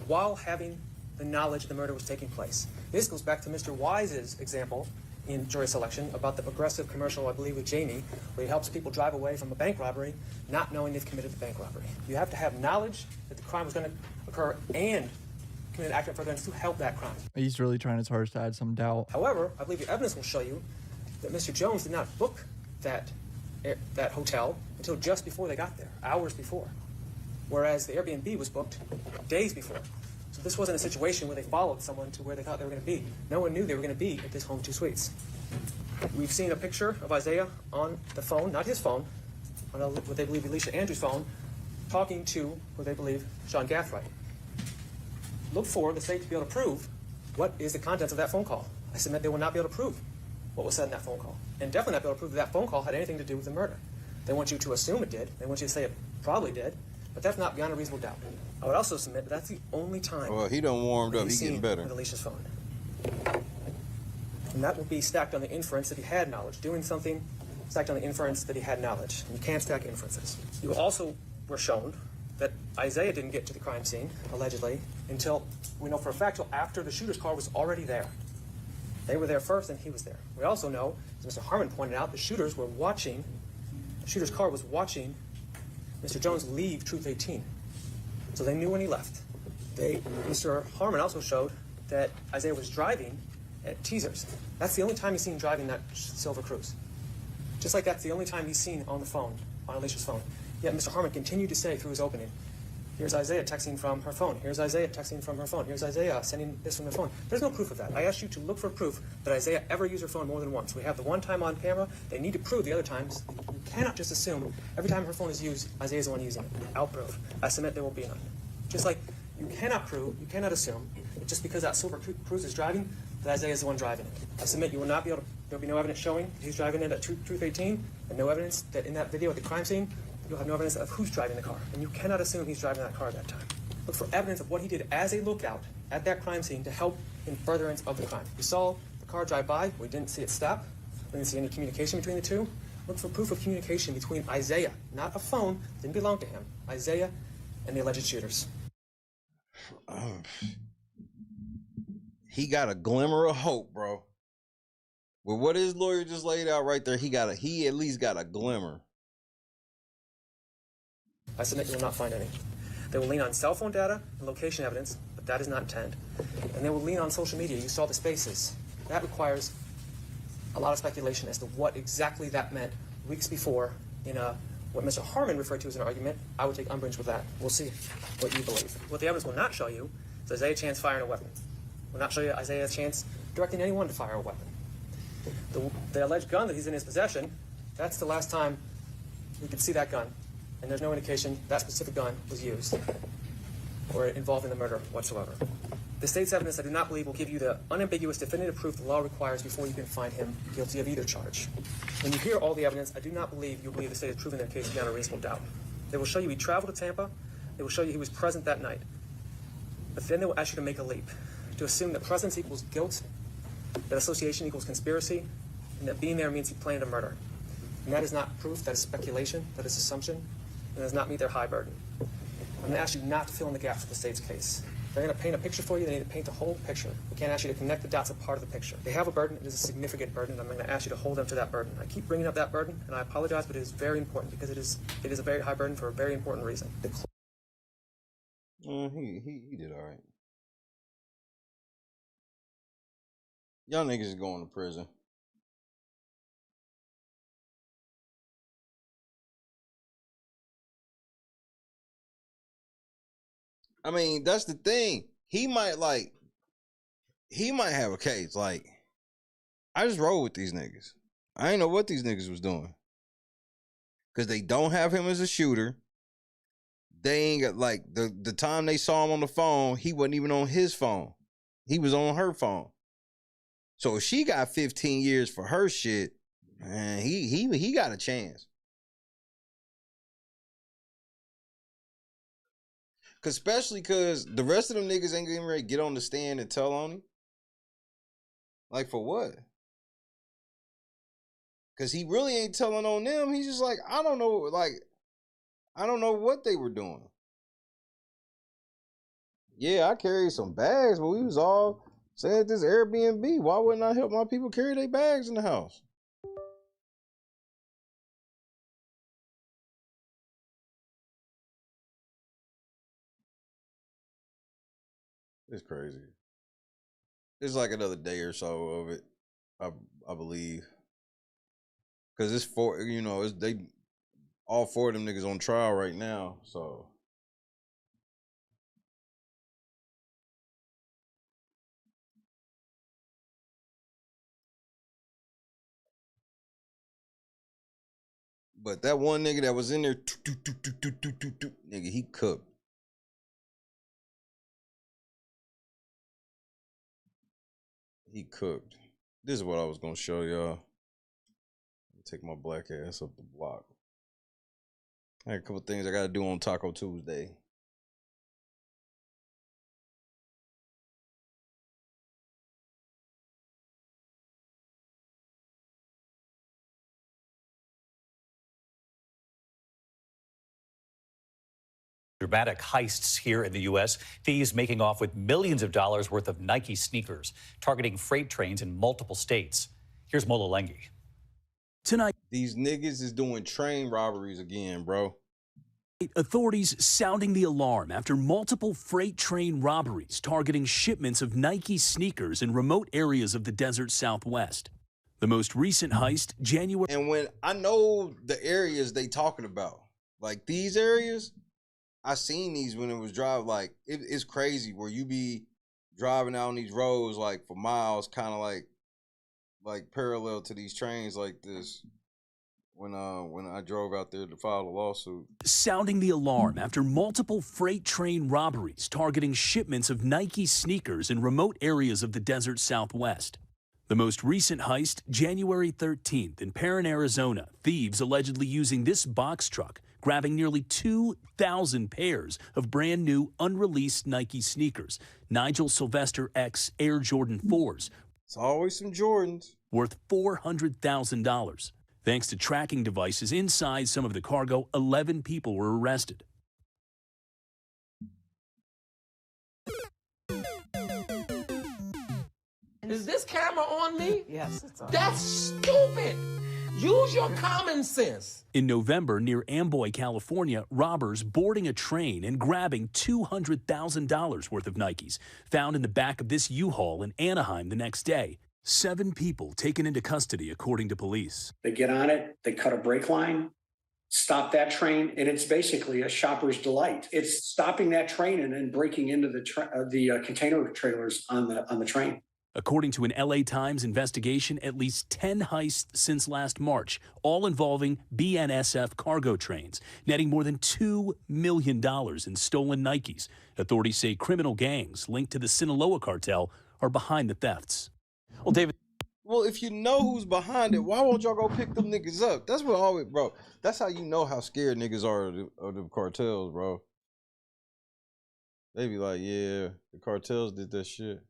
Speaker 3: while having the knowledge the murder was taking place. This goes back to Mr. Wise's example in jury selection about the progressive commercial, I believe, with Jamie, where he helps people drive away from a bank robbery, not knowing they've committed the bank robbery. You have to have knowledge that the crime was going to occur and commit an act of furtherance to help that crime.
Speaker 18: He's really trying his hardest to add some doubt.
Speaker 3: However, I believe the evidence will show you that Mr. Jones did not book that hotel until just before they got there, hours before, whereas the Airbnb was booked days before. So this wasn't a situation where they followed someone to where they thought they were going to be. No one knew they were going to be at this Home 2 Suites. We've seen a picture of Isaiah on the phone, not his phone, on what they believe Alicia Andrews' phone, talking to what they believe Sean Gathright. Look for the state to be able to prove what is the contents of that phone call. I submit they will not be able to prove what was said in that phone call, and definitely not be able to prove that phone call had anything to do with the murder. They want you to assume it did. They want you to say it probably did, but that's not beyond a reasonable doubt. I would also submit that that's the only time.
Speaker 2: Well, he done warmed up. He's getting better.
Speaker 3: With Alicia's phone. And that will be stacked on the inference that he had knowledge. Doing something stacked on the inference that he had knowledge. And you can't stack inferences. You also were shown that Isaiah didn't get to the crime scene, allegedly, until, we know for a fact, after the shooter's car was already there. They were there first and he was there. We also know, as Mr. Harmon pointed out, the shooter's car was watching Mr. Jones leave Truth 18. So they knew when he left. Mr. Harmon also showed that Isaiah was driving at Teasers. That's the only time he's seen driving that silver Cruise. Just like that's the only time he's seen on the phone, on Alicia's phone. Yet Mr. Harmon continued to say through his opening, here's Isaiah texting from her phone. Here's Isaiah texting from her phone. Here's Isaiah sending this from her phone. There's no proof of that. I asked you to look for proof that Isaiah ever used her phone more than once. We have the one time on camera. They need to prove the other times. You cannot just assume every time her phone is used, Isaiah's the one using it. Out proof. I submit there will be none. Just like you cannot prove, you cannot assume that just because that silver Cruise is driving, that Isaiah is the one driving it. I submit you will not be able to, there will be no evidence showing that he's driving it at Truth 18, and no evidence that in that video at the crime scene, you'll have no evidence of who's driving the car. And you cannot assume he's driving that car at that time. Look for evidence of what he did as a lookout at that crime scene to help in furtherance of the crime. You saw the car drive by. We didn't see it stop. We didn't see any communication between the two. Look for proof of communication between Isaiah, not a phone, didn't belong to him, Isaiah and the alleged shooters.
Speaker 2: He got a glimmer of hope, bro. With what his lawyer just laid out right there, he at least got a glimmer.
Speaker 3: I submit you will not find any. They will lean on cell phone data and location evidence, but that is not intent. And they will lean on social media. You saw the spaces. That requires a lot of speculation as to what exactly that meant weeks before in what Mr. Harmon referred to as an argument. I would take umbrage with that. We'll see what you believe. What the evidence will not show you is Isaiah Chance firing a weapon. It will not show you Isaiah Chance directing anyone to fire a weapon. The alleged gun that he's in his possession, that's the last time we could see that gun. And there's no indication that specific gun was used or involved in the murder whatsoever. The state's evidence, I do not believe, will give you the unambiguous, definitive proof the law requires before you can find him guilty of either charge. When you hear all the evidence, I do not believe you'll believe the state has proven their case beyond a reasonable doubt. They will show you he traveled to Tampa. They will show you he was present that night. But then they will ask you to make a leap, to assume that presence equals guilt, that association equals conspiracy, and that being there means he planned a murder. And that is not proof, that is speculation, that is assumption, and does not meet their high burden. I'm going to ask you not to fill in the gaps of the state's case. They're going to paint a picture for you. They need to paint the whole picture. We can't ask you to connect the dots of part of the picture. They have a burden. It is a significant burden. I'm going to ask you to hold them to that burden. I keep bringing up that burden, and I apologize, but it is very important because it is a very high burden for a very important reason.
Speaker 2: He did all right. Y'all niggas is going to prison. I mean, that's the thing. He might have a case. Like, I just roll with these niggas. I ain't know what these niggas was doing. Because they don't have him as a shooter. They ain't got, like, the time they saw him on the phone, he wasn't even on his phone. He was on her phone. So if she got 15 years for her shit, man, he got a chance. Especially because the rest of them niggas ain't getting ready to get on the stand and tell on him. Like, for what? Because he really ain't telling on them. He's just like, I don't know what they were doing. Yeah, I carried some bags, but we was all saying at this Airbnb. Why wouldn't I help my people carry their bags in the house? It's crazy. It's like another day or so of it, I believe. Cause it's all four of them niggas on trial right now. So but that one nigga that was in there, nigga, he cooked. He cooked. This is what I was gonna show y'all. Take my black ass up the block. I had a couple things I gotta do on Taco Tuesday.
Speaker 1: Dramatic heists here in the U.S. Thieves making off with millions of dollars worth of Nike sneakers, targeting freight trains in multiple states. Here's Mola Lengi.
Speaker 14: Tonight,
Speaker 2: these niggas is doing train robberies again, bro.
Speaker 14: Authorities sounding the alarm after multiple freight train robberies targeting shipments of Nike sneakers in remote areas of the desert Southwest. The most recent heist, January.
Speaker 2: And when I know the areas they talking about, like these areas, I seen these when it was driving. Like it's crazy where you be driving down these roads like for miles, kind of like parallel to these trains like this. When I drove out there to file a lawsuit.
Speaker 14: Sounding the alarm after multiple freight train robberies targeting shipments of Nike sneakers in remote areas of the desert Southwest. The most recent heist, January 13th in Perrin, Arizona. Thieves allegedly using this box truck, grabbing nearly 2,000 pairs of brand new unreleased Nike sneakers, Nigel Sylvester X Air Jordan 4s.
Speaker 23: It's always some Jordans.
Speaker 14: Worth $400,000. Thanks to tracking devices inside some of the cargo, 11 people were arrested.
Speaker 16: Is this camera on me?
Speaker 21: Yes, it's on.
Speaker 16: That's stupid. Use your common sense.
Speaker 14: In November, near Amboy, California, robbers boarding a train and grabbing $200,000 worth of Nikes found in the back of this U-Haul in Anaheim the next day. 7 people taken into custody, according to police.
Speaker 4: They get on it, they cut a brake line, stop that train, and it's basically a shopper's delight. It's stopping that train and then breaking into the container trailers on the train.
Speaker 14: According to an LA Times investigation, at least 10 heists since last March, all involving BNSF cargo trains, netting more than $2 million in stolen Nikes. Authorities say criminal gangs linked to the Sinaloa cartel are behind the thefts. Well, David.
Speaker 23: Well, if you know who's behind it, why won't y'all go pick them niggas up? That's what always, bro. That's how you know how scared niggas are of the cartels, bro. They be like, yeah, the cartels did that shit.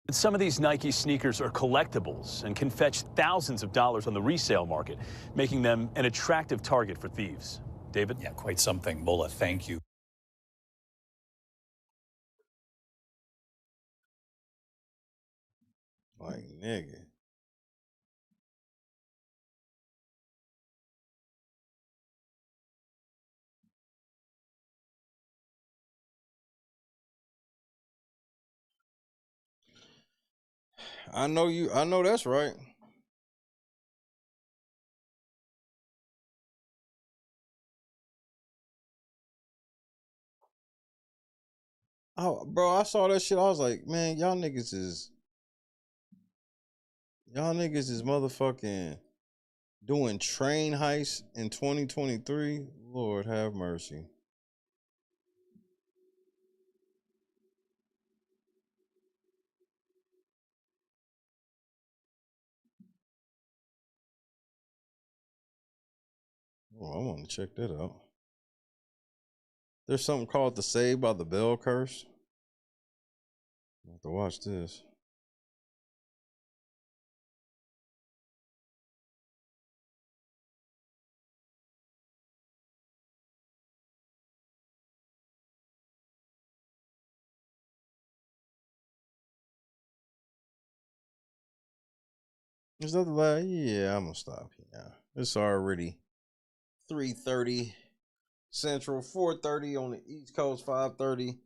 Speaker 14: Some of these Nike sneakers are collectibles and can fetch thousands of dollars on the resale market, making them an attractive target for thieves. David?
Speaker 1: Yeah, quite something. Mola, thank you.
Speaker 23: Like, nigga. I know that's right. Oh, bro, I saw that shit. I was like, man, y'all niggas is motherfucking doing train heists in 2023. Lord have mercy. Oh, I want to check that out. There's something called the Saved by the Bell curse. I have to watch this. Is that the last? Yeah, I'm gonna stop here now. It's already 3:30 Central, 4:30 on the East Coast, 5:30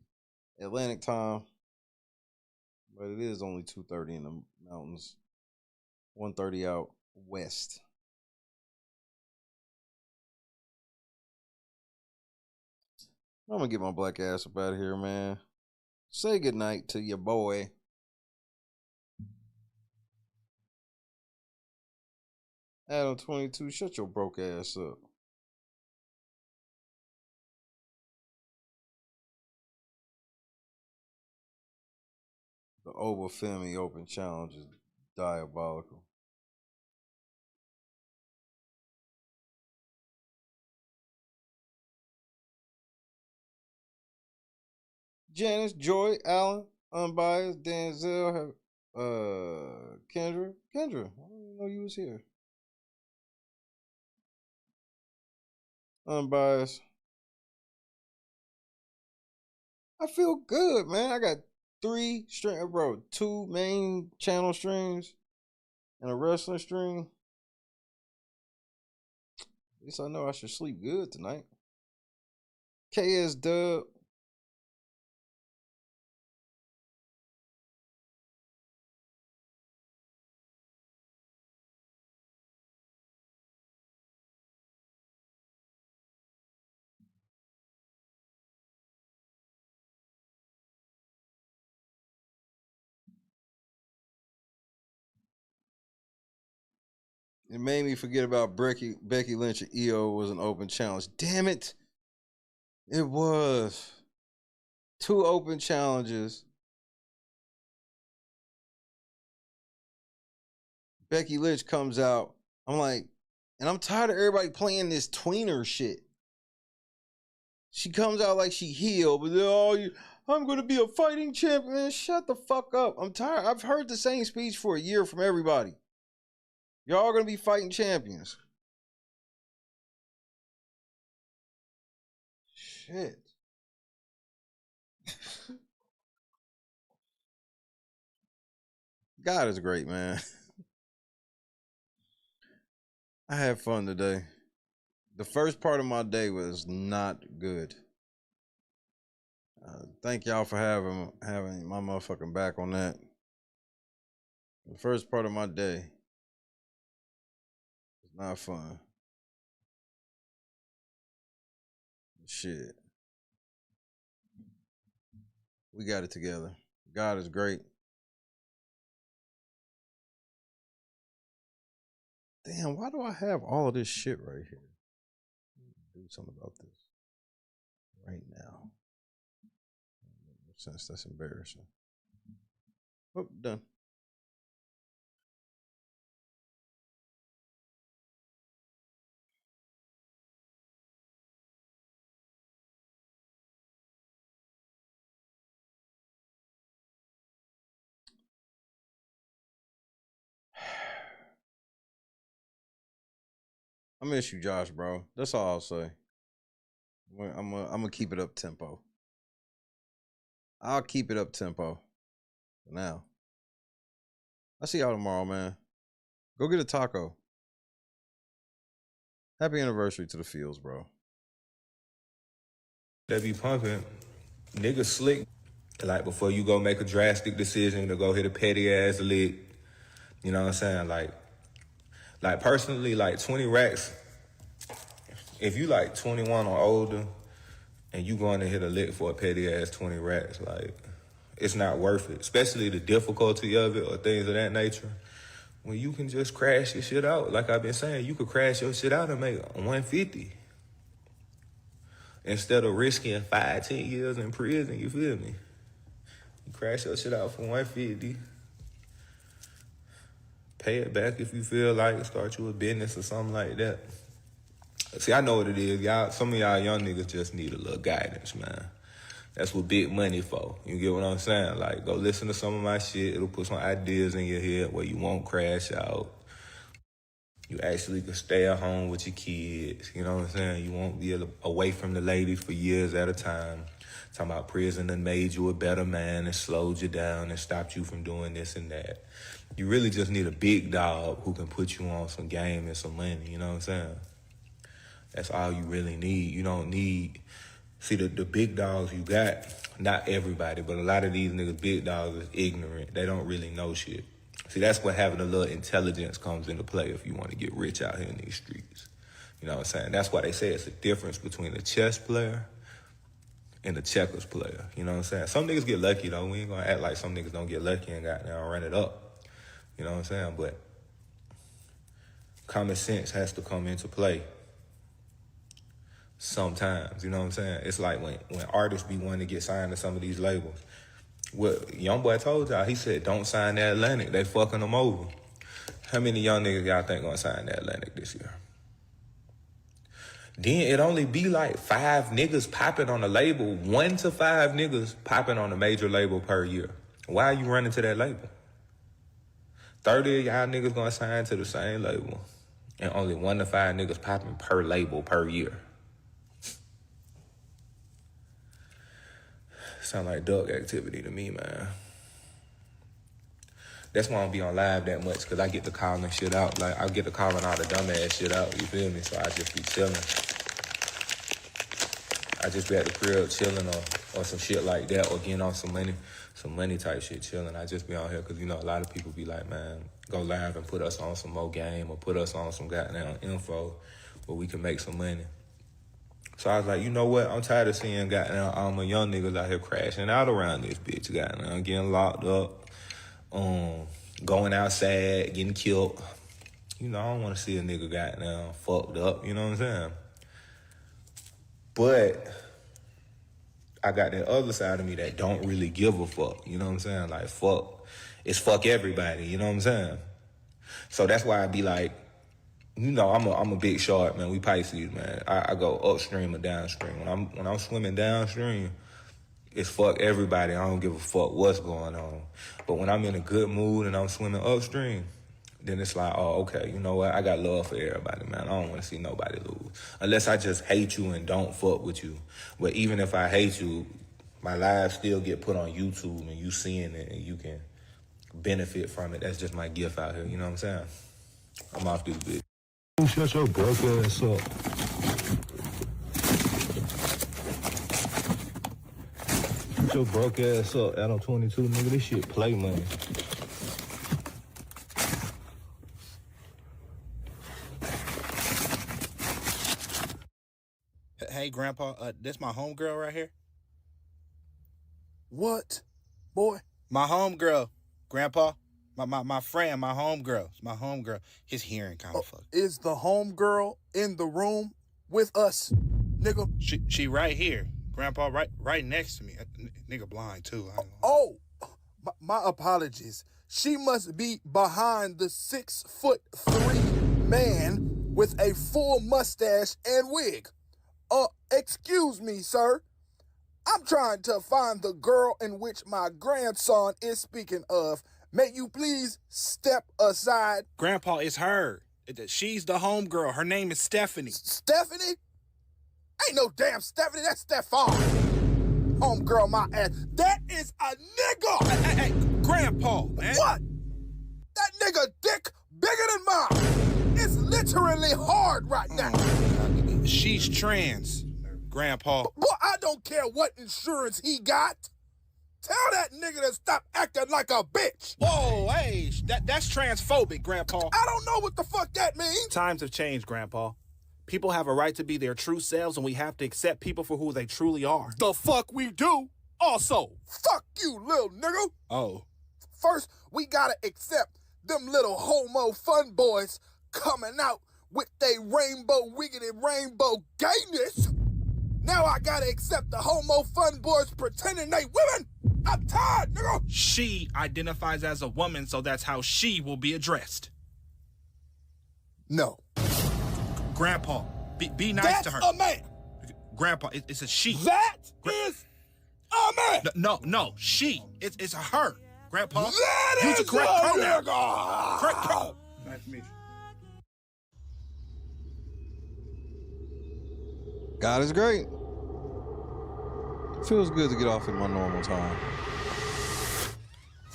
Speaker 23: Atlantic time. But it is only 2:30 in the mountains, 1:30 out west. I'm gonna get my black ass up out of here, man. Say goodnight to your boy. Adam 22, shut your broke ass up. The Obafemi Open Challenge is diabolical. Janice, Joy, Allen, Unbiased, Denzel, Kendra. I didn't even know you was here. Unbiased. I feel good, man. I got 3 stream, bro. 2 main channel streams and a wrestling stream. At least I know I should sleep good tonight. KS Dub. It made me forget about Becky Lynch and EO was an open challenge. Damn it. It was. 2 open challenges. Becky Lynch comes out. I'm like, and I'm tired of everybody playing this tweener shit. She comes out like she healed, but
Speaker 2: I'm going to be a fighting champion. Man, shut the fuck up. I'm tired. I've heard the same speech for a year from everybody. Y'all going to be fighting champions. Shit. God is great, man. I had fun today. The first part of my day was not good. Thank y'all for having my motherfucking back on that. The first part of my day was not fun. Shit. We got it together. God is great. Damn, why do I have all of this shit right here? Do something about this right now. Since that's embarrassing. Oh, done. I miss you, Josh, bro. That's all I'll say. I'm gonna keep it up tempo. I'll keep it up tempo for now. I'll see y'all tomorrow, man. Go get a taco. Happy anniversary to the Fields, bro.
Speaker 8: They be pumping. Niggas slick. Like, before you go make a drastic decision to go hit a petty ass lick, you know what I'm saying? Like personally, like 20 racks, if you like 21 or older and you going to hit a lick for a petty ass 20 racks, like, it's not worth it. Especially the difficulty of it or things of that nature. When you can just crash your shit out. Like I've been saying, you could crash your shit out and make 150. Instead of risking 5-10 years in prison, you feel me? You crash your shit out for 150. Pay it back if you feel like it. Start you a business or something like that. See, I know what it is. Y'all, some of y'all young niggas just need a little guidance, man. That's what big money for. You get what I'm saying? Like, go listen to some of my shit. It'll put some ideas in your head where you won't crash out. You actually can stay at home with your kids. You know what I'm saying? You won't be away from the ladies for years at a time. Talking about prison that made you a better man and slowed you down and stopped you from doing this and that. You really just need a big dog who can put you on some game and some money. You know what I'm saying? That's all you really need. You don't need... See, the big dogs you got, not everybody, but a lot of these niggas, big dogs, is ignorant. They don't really know shit. See, that's where having a little intelligence comes into play if you want to get rich out here in these streets. You know what I'm saying? That's why they say it's the difference between a chess player and a checkers player. You know what I'm saying? Some niggas get lucky, though. We ain't going to act like some niggas don't get lucky and goddamn run it up. You know what I'm saying? But common sense has to come into play. Sometimes, you know what I'm saying? It's like when artists be wanting to get signed to some of these labels. What Youngboy told y'all, he said, don't sign the Atlantic. They fucking them over. How many young niggas y'all think gonna sign the Atlantic this year? Then it only be like 5 niggas popping on a label, 1 to 5 niggas popping on a major label per year. Why are you running to that label? 30 of y'all niggas gonna sign to the same label, and only 1 to 5 niggas popping per label per year. Sound like dog activity to me, man. That's why I don't be on live that much, because I get to calling shit out. Like, I get to calling all the dumbass shit out, you feel me? So I just be chilling. I just be at the crib chilling or some shit like that, or getting on some money type shit chilling. I just be on here because, you know, a lot of people be like, man, go live and put us on some more game or put us on some goddamn info where we can make some money. So I was like, you know what? I'm tired of seeing goddamn all my young niggas out here crashing out around this bitch, goddamn, getting locked up, going outside, getting killed. You know, I don't want to see a nigga goddamn fucked up, you know what I'm saying? But I got that other side of me that don't really give a fuck, you know what I'm saying? Like, fuck, it's fuck everybody, you know what I'm saying? So that's why I be like, you know, I'm a big shark, man. We Pisces, man. I go upstream or downstream. When I'm swimming downstream, it's fuck everybody. I don't give a fuck what's going on. But when I'm in a good mood and I'm swimming upstream, then it's like, oh, okay, you know what? I got love for everybody, man. I don't want to see nobody lose. Unless I just hate you and don't fuck with you. But even if I hate you, my lives still get put on YouTube and you seeing it and you can benefit from it. That's just my gift out here, you know what I'm saying? I'm off this bitch.
Speaker 9: Shut your broke ass up. Shut your broke ass up. Adam 22, nigga. This shit play money.
Speaker 15: Hey, Grandpa, this my homegirl right here.
Speaker 17: What? Boy?
Speaker 15: My homegirl, Grandpa. My friend, my homegirl. It's my homegirl. His hearing kind of fucked.
Speaker 17: Is the homegirl in the room with us, nigga?
Speaker 15: She right here, Grandpa, right next to me. Nigga blind, too.
Speaker 17: Oh, my apologies. She must be behind the 6'3" man with a full mustache and wig. Excuse me, sir. I'm trying to find the girl in which my grandson is speaking of. May you please step aside?
Speaker 15: Grandpa, it's her. She's the homegirl. Her name is Stephanie.
Speaker 17: Stephanie? Ain't no damn Stephanie. That's Stefan. Homegirl, my ass. That is a nigga.
Speaker 15: Hey, Grandpa, man.
Speaker 17: What? That nigga dick bigger than mine. It's literally hard right now.
Speaker 15: She's trans, Grandpa.
Speaker 17: Boy, I don't care what insurance he got. Tell that nigga to stop acting like a bitch.
Speaker 15: Whoa, hey, that's transphobic, Grandpa.
Speaker 17: I don't know what the fuck that means.
Speaker 15: Times have changed, Grandpa. People have a right to be their true selves, and we have to accept people for who they truly are.
Speaker 17: The fuck we do? Also, fuck you, little nigga.
Speaker 15: Oh.
Speaker 17: First, we gotta accept them little homo fun boys coming out with they rainbow wiggity rainbow gayness. Now I gotta accept the homo fun boys pretending they women. I'm tired, nigga.
Speaker 15: She identifies as a woman, so that's how she will be addressed.
Speaker 17: No.
Speaker 15: Grandpa, be nice to her.
Speaker 17: That's a man.
Speaker 15: Grandpa, it's a she.
Speaker 17: That is a man.
Speaker 15: No, she. It's a her. Grandpa,
Speaker 17: that
Speaker 15: use the correct pronoun.
Speaker 17: Correct pronoun.
Speaker 15: Nice to meet you.
Speaker 2: God is great. Feels good to get off in my normal time.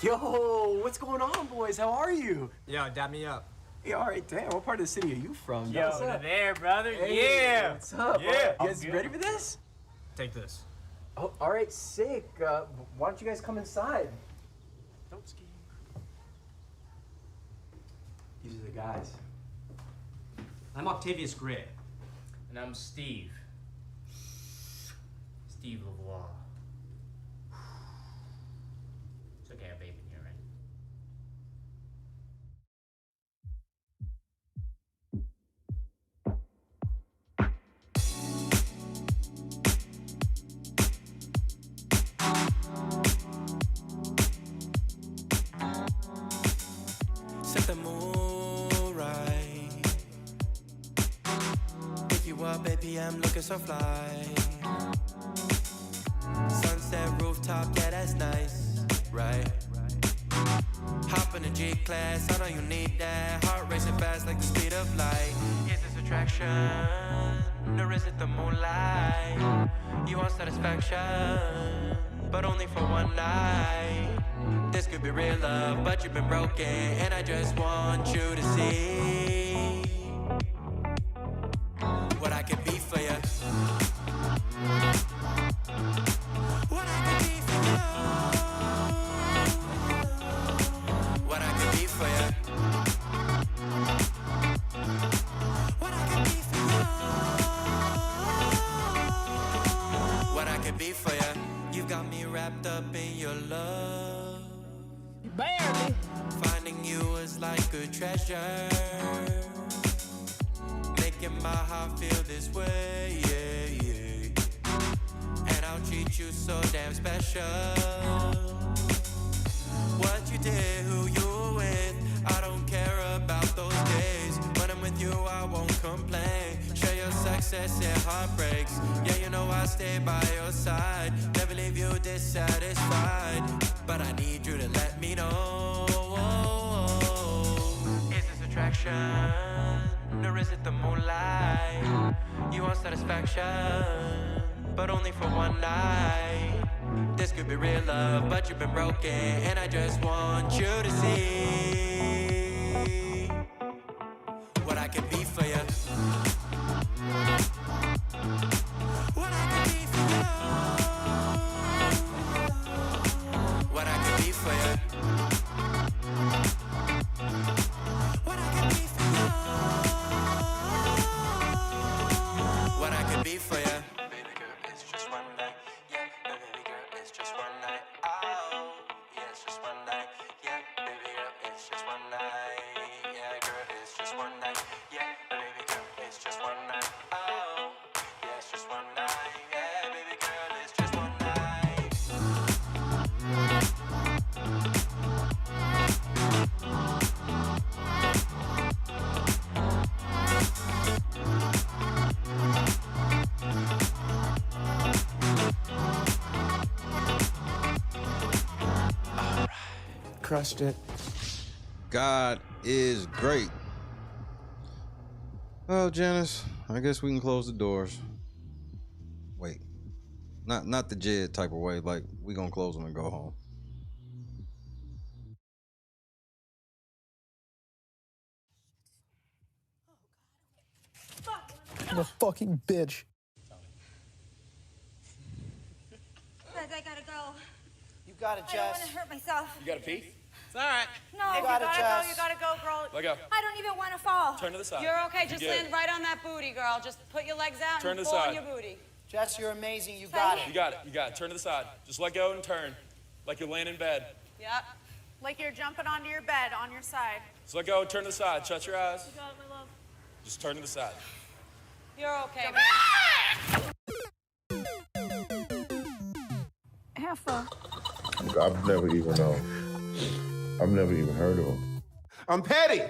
Speaker 22: Yo, what's going on, boys? How are you?
Speaker 24: Yo, dap me up.
Speaker 22: Yeah, all right, damn. What part of the city are you from?
Speaker 24: Yo,
Speaker 22: what's up?
Speaker 24: there, brother.
Speaker 22: Hey,
Speaker 24: yeah.
Speaker 22: What's up?
Speaker 24: Yeah.
Speaker 22: You guys ready for this?
Speaker 24: Take this.
Speaker 22: Oh, all right, sick. Why don't you guys come inside? Don't ski. These are the guys.
Speaker 24: I'm Octavius Gray. And I'm Steve. Steve LeVois. It's okay, I have babe in here, right?
Speaker 25: Set the mood right. Pick you up, baby, I'm looking so fly. Sunset rooftop, yeah, that's nice, right? Hop in the G-Class, I know you need that. Heart racing fast like the speed of light. Is this attraction, or is it the moonlight? You want satisfaction, but only for one night. This could be real love, but you've been broken, and I just want you to see what I can be for you. What I can be for you. What I can be for you. What I can be for you. What I can be for you. You got me wrapped up in your love.
Speaker 16: Barely.
Speaker 25: Finding you is like a treasure. Making my heart feel this way, yeah, yeah. And I'll treat you so damn special. What you did, who you were with, I don't care about those days. When I'm with you, I won't complain. Share your success their heartbreaks. Yeah, you know I'll stay by your side. Never leave you dissatisfied. But I need you to let me know. Is this attraction? Or is it the moonlight? You want satisfaction, but only for one night. This could be real love, but you've been broken, and I just want you to see what I could be for you. What I could be for you. What I could be for you. What I could be for you. What I could be for you. Baby girl, it's just one night. Yeah, baby girl, it's just one night. Oh, yeah, it's just one night. Yeah, baby girl, it's just one night. Yeah, girl, it's just one night. Yeah, baby girl, it's just one night. Oh, yeah, it's just one night. Yeah, baby girl, it's just one night.
Speaker 23: Crushed it. God is great. Well, Janice, I guess we can close the doors. Wait, not the Jed type of way. Like, we gonna close them and go home.
Speaker 5: I'm a fucking bitch.
Speaker 7: Guys, I gotta go.
Speaker 5: You got it,
Speaker 7: I don't
Speaker 5: Jess.
Speaker 7: want to hurt myself.
Speaker 10: You gotta pee? It's all right.
Speaker 7: No,
Speaker 5: You got it, Jess.
Speaker 7: You gotta go, girl.
Speaker 10: Let go.
Speaker 7: I don't even want to fall.
Speaker 10: Turn to the side.
Speaker 7: You're okay.
Speaker 10: You
Speaker 7: Just
Speaker 10: good.
Speaker 7: land right on that booty, girl. Just put your legs out
Speaker 10: Turn
Speaker 7: and
Speaker 10: to the
Speaker 7: pull on
Speaker 10: side.
Speaker 7: your booty.
Speaker 5: Jess, you're amazing. You got it.
Speaker 10: You got it. You got it. Turn to the side. Just let go and turn. Like you're laying in bed.
Speaker 7: Yep. Like you're jumping onto your bed on your side.
Speaker 10: Just let go and turn to the side. Shut your eyes.
Speaker 7: You got it, my love.
Speaker 10: Just turn to the side.
Speaker 7: You're okay. Have fun.
Speaker 11: I've never even heard of him.
Speaker 12: I'm petty.